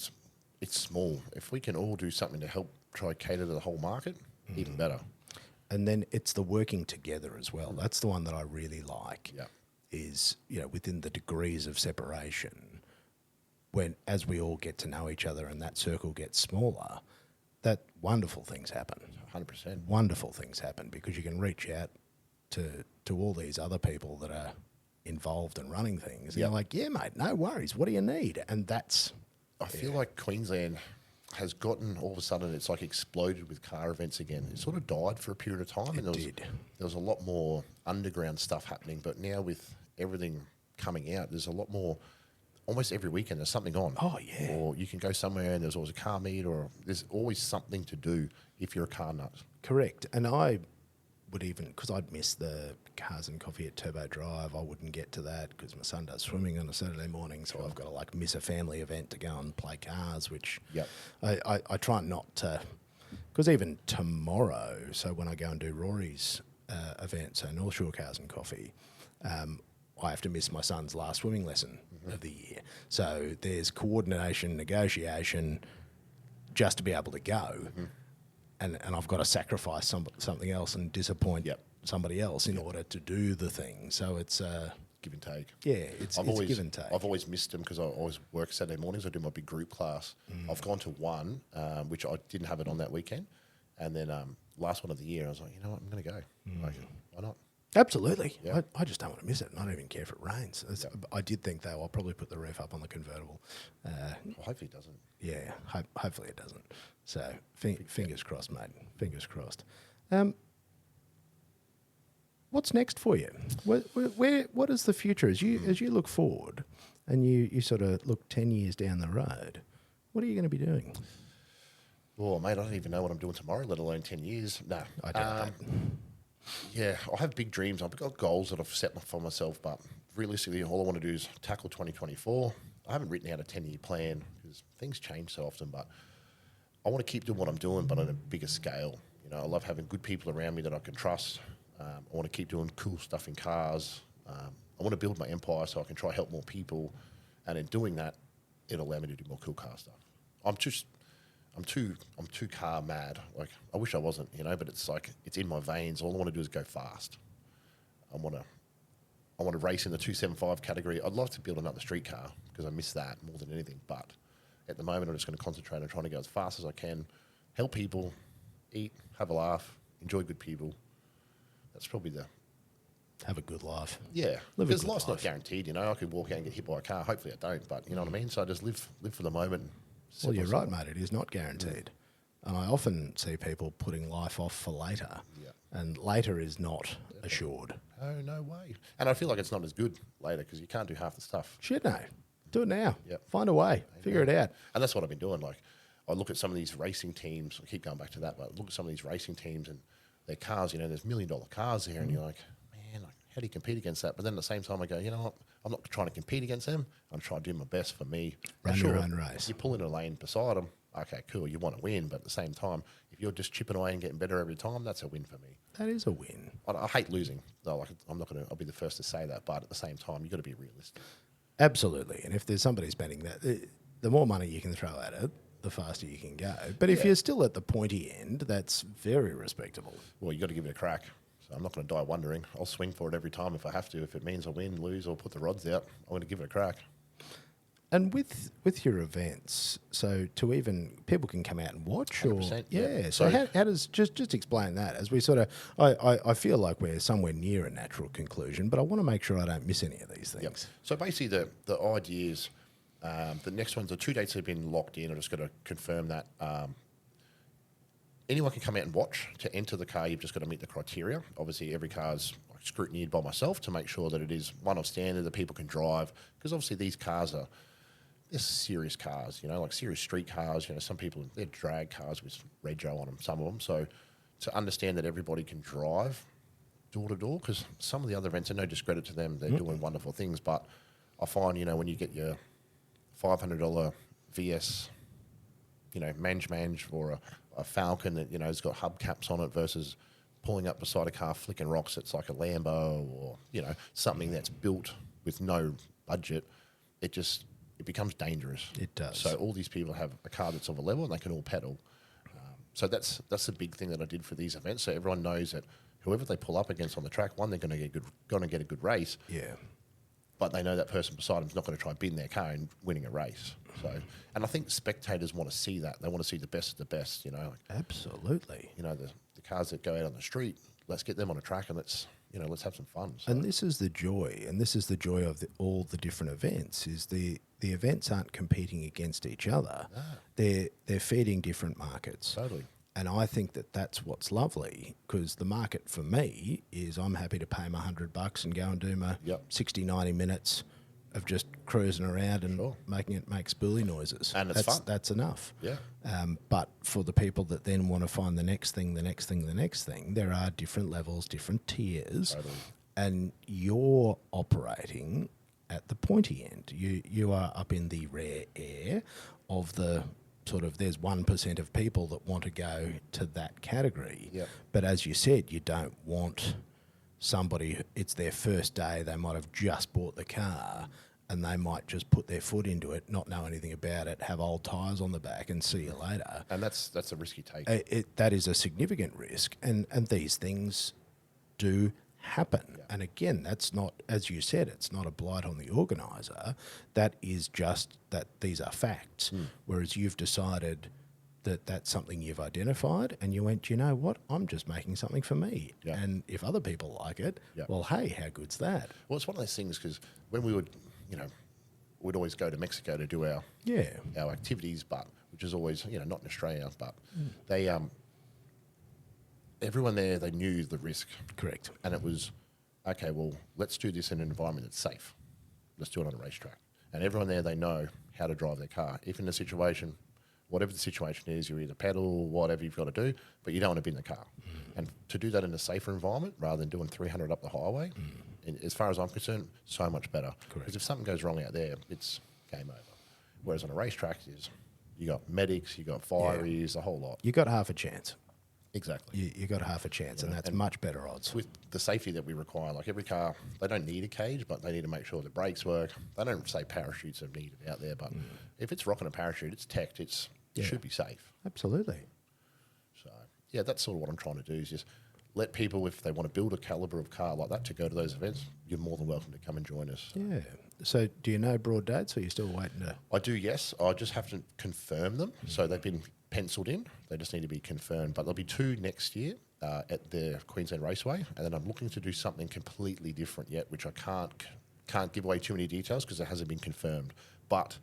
it's small. If we can all do something to help try cater to the whole market, even better. And then it's the working together as well. That's the one that I really like. Yeah. Is within the degrees of separation, as we all get to know each other and that circle gets smaller, that wonderful things happen. 100%. Wonderful things happen, because you can reach out to all these other people that are involved in running things. And you're like, yeah, mate, no worries. What do you need? And that's... I feel like Queensland has gotten, all of a sudden, it's like exploded with car events again. It sort of died for a period of time. There was a lot more underground stuff happening, but now with everything coming out, there's a lot more, almost every weekend there's something on. Oh, yeah. Or you can go somewhere and there's always a car meet, or there's always something to do if you're a car nut. Correct. And I would even, because I'd miss the Cars and Coffee at Turbo Drive, I wouldn't get to that because my son does swimming on a Saturday morning, so I've got to miss a family event to go and play cars, which I try not to, because even tomorrow, so when I go and do Rory's event, so North Shore Cars and Coffee, I have to miss my son's last swimming lesson of the year. So there's coordination, negotiation, just to be able to go. And I've got to sacrifice something else and disappoint somebody else in order to do the thing. So it's give and take. Yeah, it's give and take. I've always missed them because I always work Saturday mornings. I do my big group class. I've gone to one, which I didn't have it on that weekend. And then last one of the year, I was like, you know what, I'm going to go. Like, why not? Absolutely. Yeah. I just don't want to miss it. And I don't even care if it rains. I did think, though, I'll probably put the roof up on the convertible. Hopefully it doesn't. Yeah, hopefully it doesn't. So fingers crossed, mate. Fingers crossed. What's next for you? What is the future as you look forward and you sort of look 10 years down the road? What are you going to be doing? Oh, mate, I don't even know what I'm doing tomorrow, let alone 10 years. No. I don't. Yeah, I have big dreams. I've got goals that I've set for myself, but realistically, all I want to do is tackle 2024. I haven't written out a 10-year plan because things change so often, but I want to keep doing what I'm doing, but on a bigger scale. I love having good people around me that I can trust. I want to keep doing cool stuff in cars. I want to build my empire so I can try to help more people, and in doing that, it'll allow me to do more cool car stuff. I'm too car mad. Like, I wish I wasn't, but it's like, it's in my veins. All I want to do is go fast. I want to race in the 275 category. I'd love to build another street car because I miss that more than anything. But at the moment, I'm just going to concentrate on trying to go as fast as I can, help people, eat, have a laugh, enjoy good people. That's probably have a good life. Yeah, because life's not guaranteed. I could walk out and get hit by a car. Hopefully I don't, but you know what I mean? So I just live for the moment. Well, you're right, mate. It is not guaranteed. And I often see people putting life off for later. Yeah. And later is not assured. Oh, no way. And I feel like it's not as good later because you can't do half the stuff. Shit, no. Do it now. Yep. Find a way. Figure it out. And that's what I've been doing. Like, I look at some of these racing teams. I keep going back to that, but I look at some of these racing teams and their cars, there's $1 million cars there, and you're like, man, how do you compete against that? But then at the same time, I go, you know what? I'm not trying to compete against them. I'm trying to do my best for me. Run your own race. You pull in a lane beside them, okay, cool, you want to win, but at the same time, if you're just chipping away and getting better every time, that's a win for me. That is a win. I hate losing. No, like I'll be the first to say that, but at the same time, you've got to be realistic. Absolutely. And if there's somebody spending that, the more money you can throw at it, the faster you can go. But if you're still at the pointy end, that's very respectable. Well, you got to give it a crack. So I'm not going to die wondering. I'll swing for it every time if I have to. If it means I win, lose, or put the rods out, I'm going to give it a crack. And with your events, so to even people can come out and watch, or yeah. So how does just explain that as we sort of I feel like we're somewhere near a natural conclusion, but I want to make sure I don't miss any of these things. Yep. So basically, the idea is the next ones, the 2 dates have been locked in. I'm just going to confirm that. Anyone can come out and watch. To enter the car, you've just got to meet the criteria. Obviously, every car's scrutineered by myself to make sure that it is one of standard that people can drive. Because obviously, these cars they're serious cars, like serious street cars. Some people, they're drag cars with rego on them, some of them. So to understand that everybody can drive door to door, because some of the other events, are no discredit to them, they're doing wonderful things. But I find, when you get your $500 VS, mange or a Falcon that, has got hubcaps on it versus pulling up beside a car, flicking rocks, it's like a Lambo or, something that's built with no budget, it becomes dangerous. It does. So all these people have a car that's of a level and they can all pedal. So that's the big thing that I did for these events. So everyone knows that whoever they pull up against on the track, one, they're going to get a good race. Yeah. But they know that person beside them is not going to try and bin their car and winning a race. So, and I think spectators want to see that. They want to see the best of the best. Absolutely. The cars that go out on the street. Let's get them on a track and let's have some fun. So. And this is the joy, of all the different events. Is the events aren't competing against each other. No. They're feeding different markets. Totally. And I think that's what's lovely, because the market for me is I'm happy to pay my $100 and go and do my 60, 90 minutes of just cruising around and making it make spoolie noises. And it's fun. That's enough. Yeah. But for the people that then want to find the next thing, there are different levels, different tiers. Totally. And you're operating at the pointy end. You are up in the rare air of the sort of, there's 1% of people that want to go to that category. Yep. But as you said, you don't want somebody, it's their first day, they might have just bought the car and they might just put their foot into it, not know anything about it, have old tyres on the back and see you later. And that's a risky take. That is a significant risk. And these things do happen. Yeah. And again, that's not, as you said, it's not a blight on the organiser. That is just that these are facts. Whereas you've decided that that's something you've identified and you went, you know what, I'm just making something for me. Yeah. And if other people like it, well, hey, how good's that? Well, it's one of those things, because when we would, we'd always go to Mexico to do our activities, but which is always, not in Australia, but they everyone there, they knew the risk. Correct. And it was, okay, well, let's do this in an environment that's safe. Let's do it on a racetrack. And everyone there, they know how to drive their car. If in a situation, whatever the situation is, you either pedal, whatever you've got to do, but you don't want to bin the car. And to do that in a safer environment rather than doing 300 up the highway, and as far as I'm concerned, so much better. Because if something goes wrong out there, it's game over. Whereas on a racetrack, you got medics, you got fireys, the whole lot. You got half a chance. Exactly. You got half a chance, and that's much better odds. With the safety that we require, like every car, they don't need a cage, but they need to make sure the brakes work. They don't say parachutes are needed out there, but if it's rocking a parachute, it's teched, it should be safe. Absolutely. So, that's sort of what I'm trying to do, is just let people, if they want to build a calibre of car like that to go to those events, you're more than welcome to come and join us. Yeah. So do you know broad dates, or are you still waiting to? I do, yes. I just have to confirm them. So they've been penciled in. They just need to be confirmed. But there'll be 2 next year at the Queensland Raceway, and then I'm looking to do something completely different yet, which I can't give away too many details because it hasn't been confirmed. But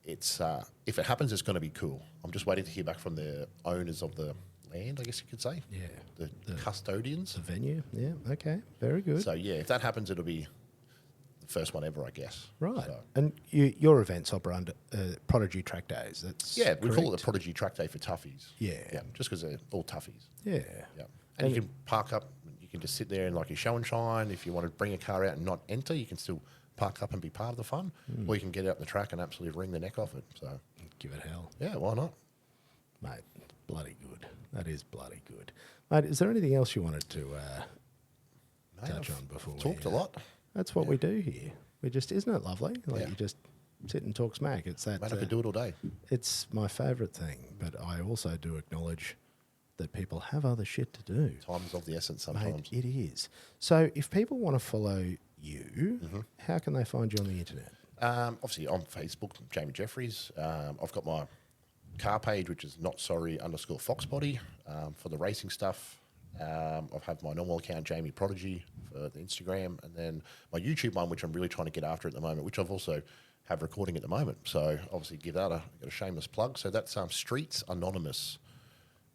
it's if it happens, it's going to be cool. I'm just waiting to hear back from the owners of the land, I guess you could say. Yeah. The custodians. The venue. Yeah. Okay. Very good. So if that happens, it'll be the first one ever, I guess. Right. So. And your events operate under Prodigy Track Days. That's we call it the Prodigy Track Day for toughies. Yeah. Just because they're all toughies. Yeah. And you can park up. You can just sit there and you show and shine. If you want to bring a car out and not enter, you can still park up and be part of the fun, or you can get out the track and absolutely wring the neck off it. So give it hell. Yeah, why not? Mate, bloody good. That is bloody good. Mate, is there anything else you wanted to touch on before we... Talked a lot. That's what we do here. We just... Isn't it lovely? Like Yeah. you just sit and talk smack. It's that... Mate, I could do it all day. It's my favourite thing, but I also do acknowledge that people have other shit to do. Time is of the essence sometimes. Mate, it is. So if people want to follow you, how can they find you on the internet? Obviously, on Facebook, Jamie Jeffries. I've got my car page, which is notsorry_foxbody for the racing stuff. I have my normal account, Jamie Prodigy, for the Instagram, and then my YouTube one, which I'm really trying to get after at the moment, which I've also have recording at the moment. So obviously give that a shameless plug. So that's Streets Anonymous.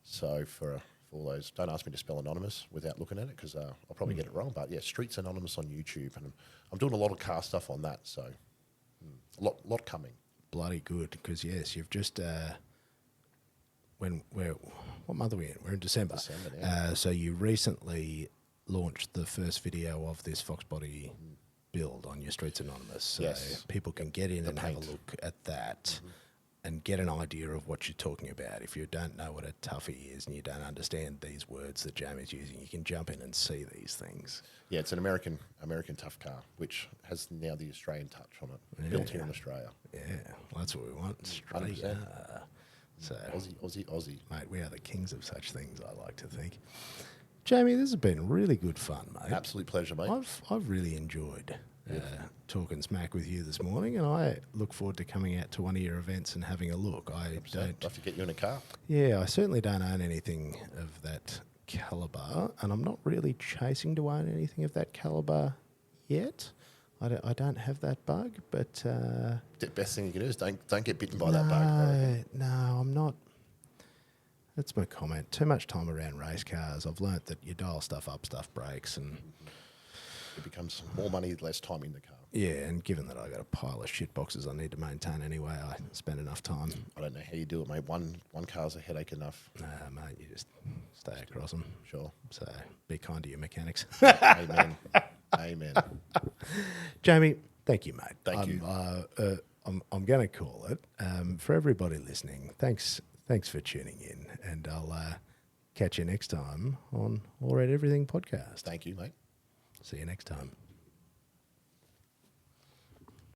So for all those, don't ask me to spell anonymous without looking at it because I'll probably get it wrong. But yeah, Streets Anonymous on YouTube, and I'm doing a lot of car stuff on that. So a lot coming. Bloody good, because yes, you've just what month are we in? We're in December. Yeah. So you recently launched the first video of this Foxbody build on your Streets Anonymous. So Yes. people can get in and have paint. a look at that and get an idea of what you're talking about. If you don't know what a toughie is and you don't understand these words that Jamie's using, you can jump in and see these things. Yeah, it's an American tough car, which has now the Australian touch on it, built here in Australia. Yeah, well, that's what we want. Australia. 100%. So, Aussie. mate, we are the kings of such things, I like to think. Jamie, this has been really good fun, mate. Absolute pleasure, mate. I've really enjoyed talking smack with you this morning, and I look forward to coming out to one of your events and having a look. I don't. have to get you in a car. Yeah, I certainly don't own anything of that caliber, and I'm not really chasing to own anything of that caliber yet. I don't have that bug, but The best thing you can do is don't get bitten by that bug. Right? no, I'm not. That's my comment. Too much time around race cars. I've learnt that you dial stuff up, stuff breaks, and It becomes more money, less time in the car. yeah. And given that I got a pile of shit boxes I need to maintain anyway, I spend enough time. I don't know how you do it, mate. One car's a headache enough. Nah, mate, you just stay across them. Sure. So be kind to your mechanics. Amen. Amen. Jamie, thank you, mate. Thank you. I'm going to call it. For everybody listening, thanks for tuning in, and I'll catch you next time on All Right Everything podcast. Thank you, mate. See you next time.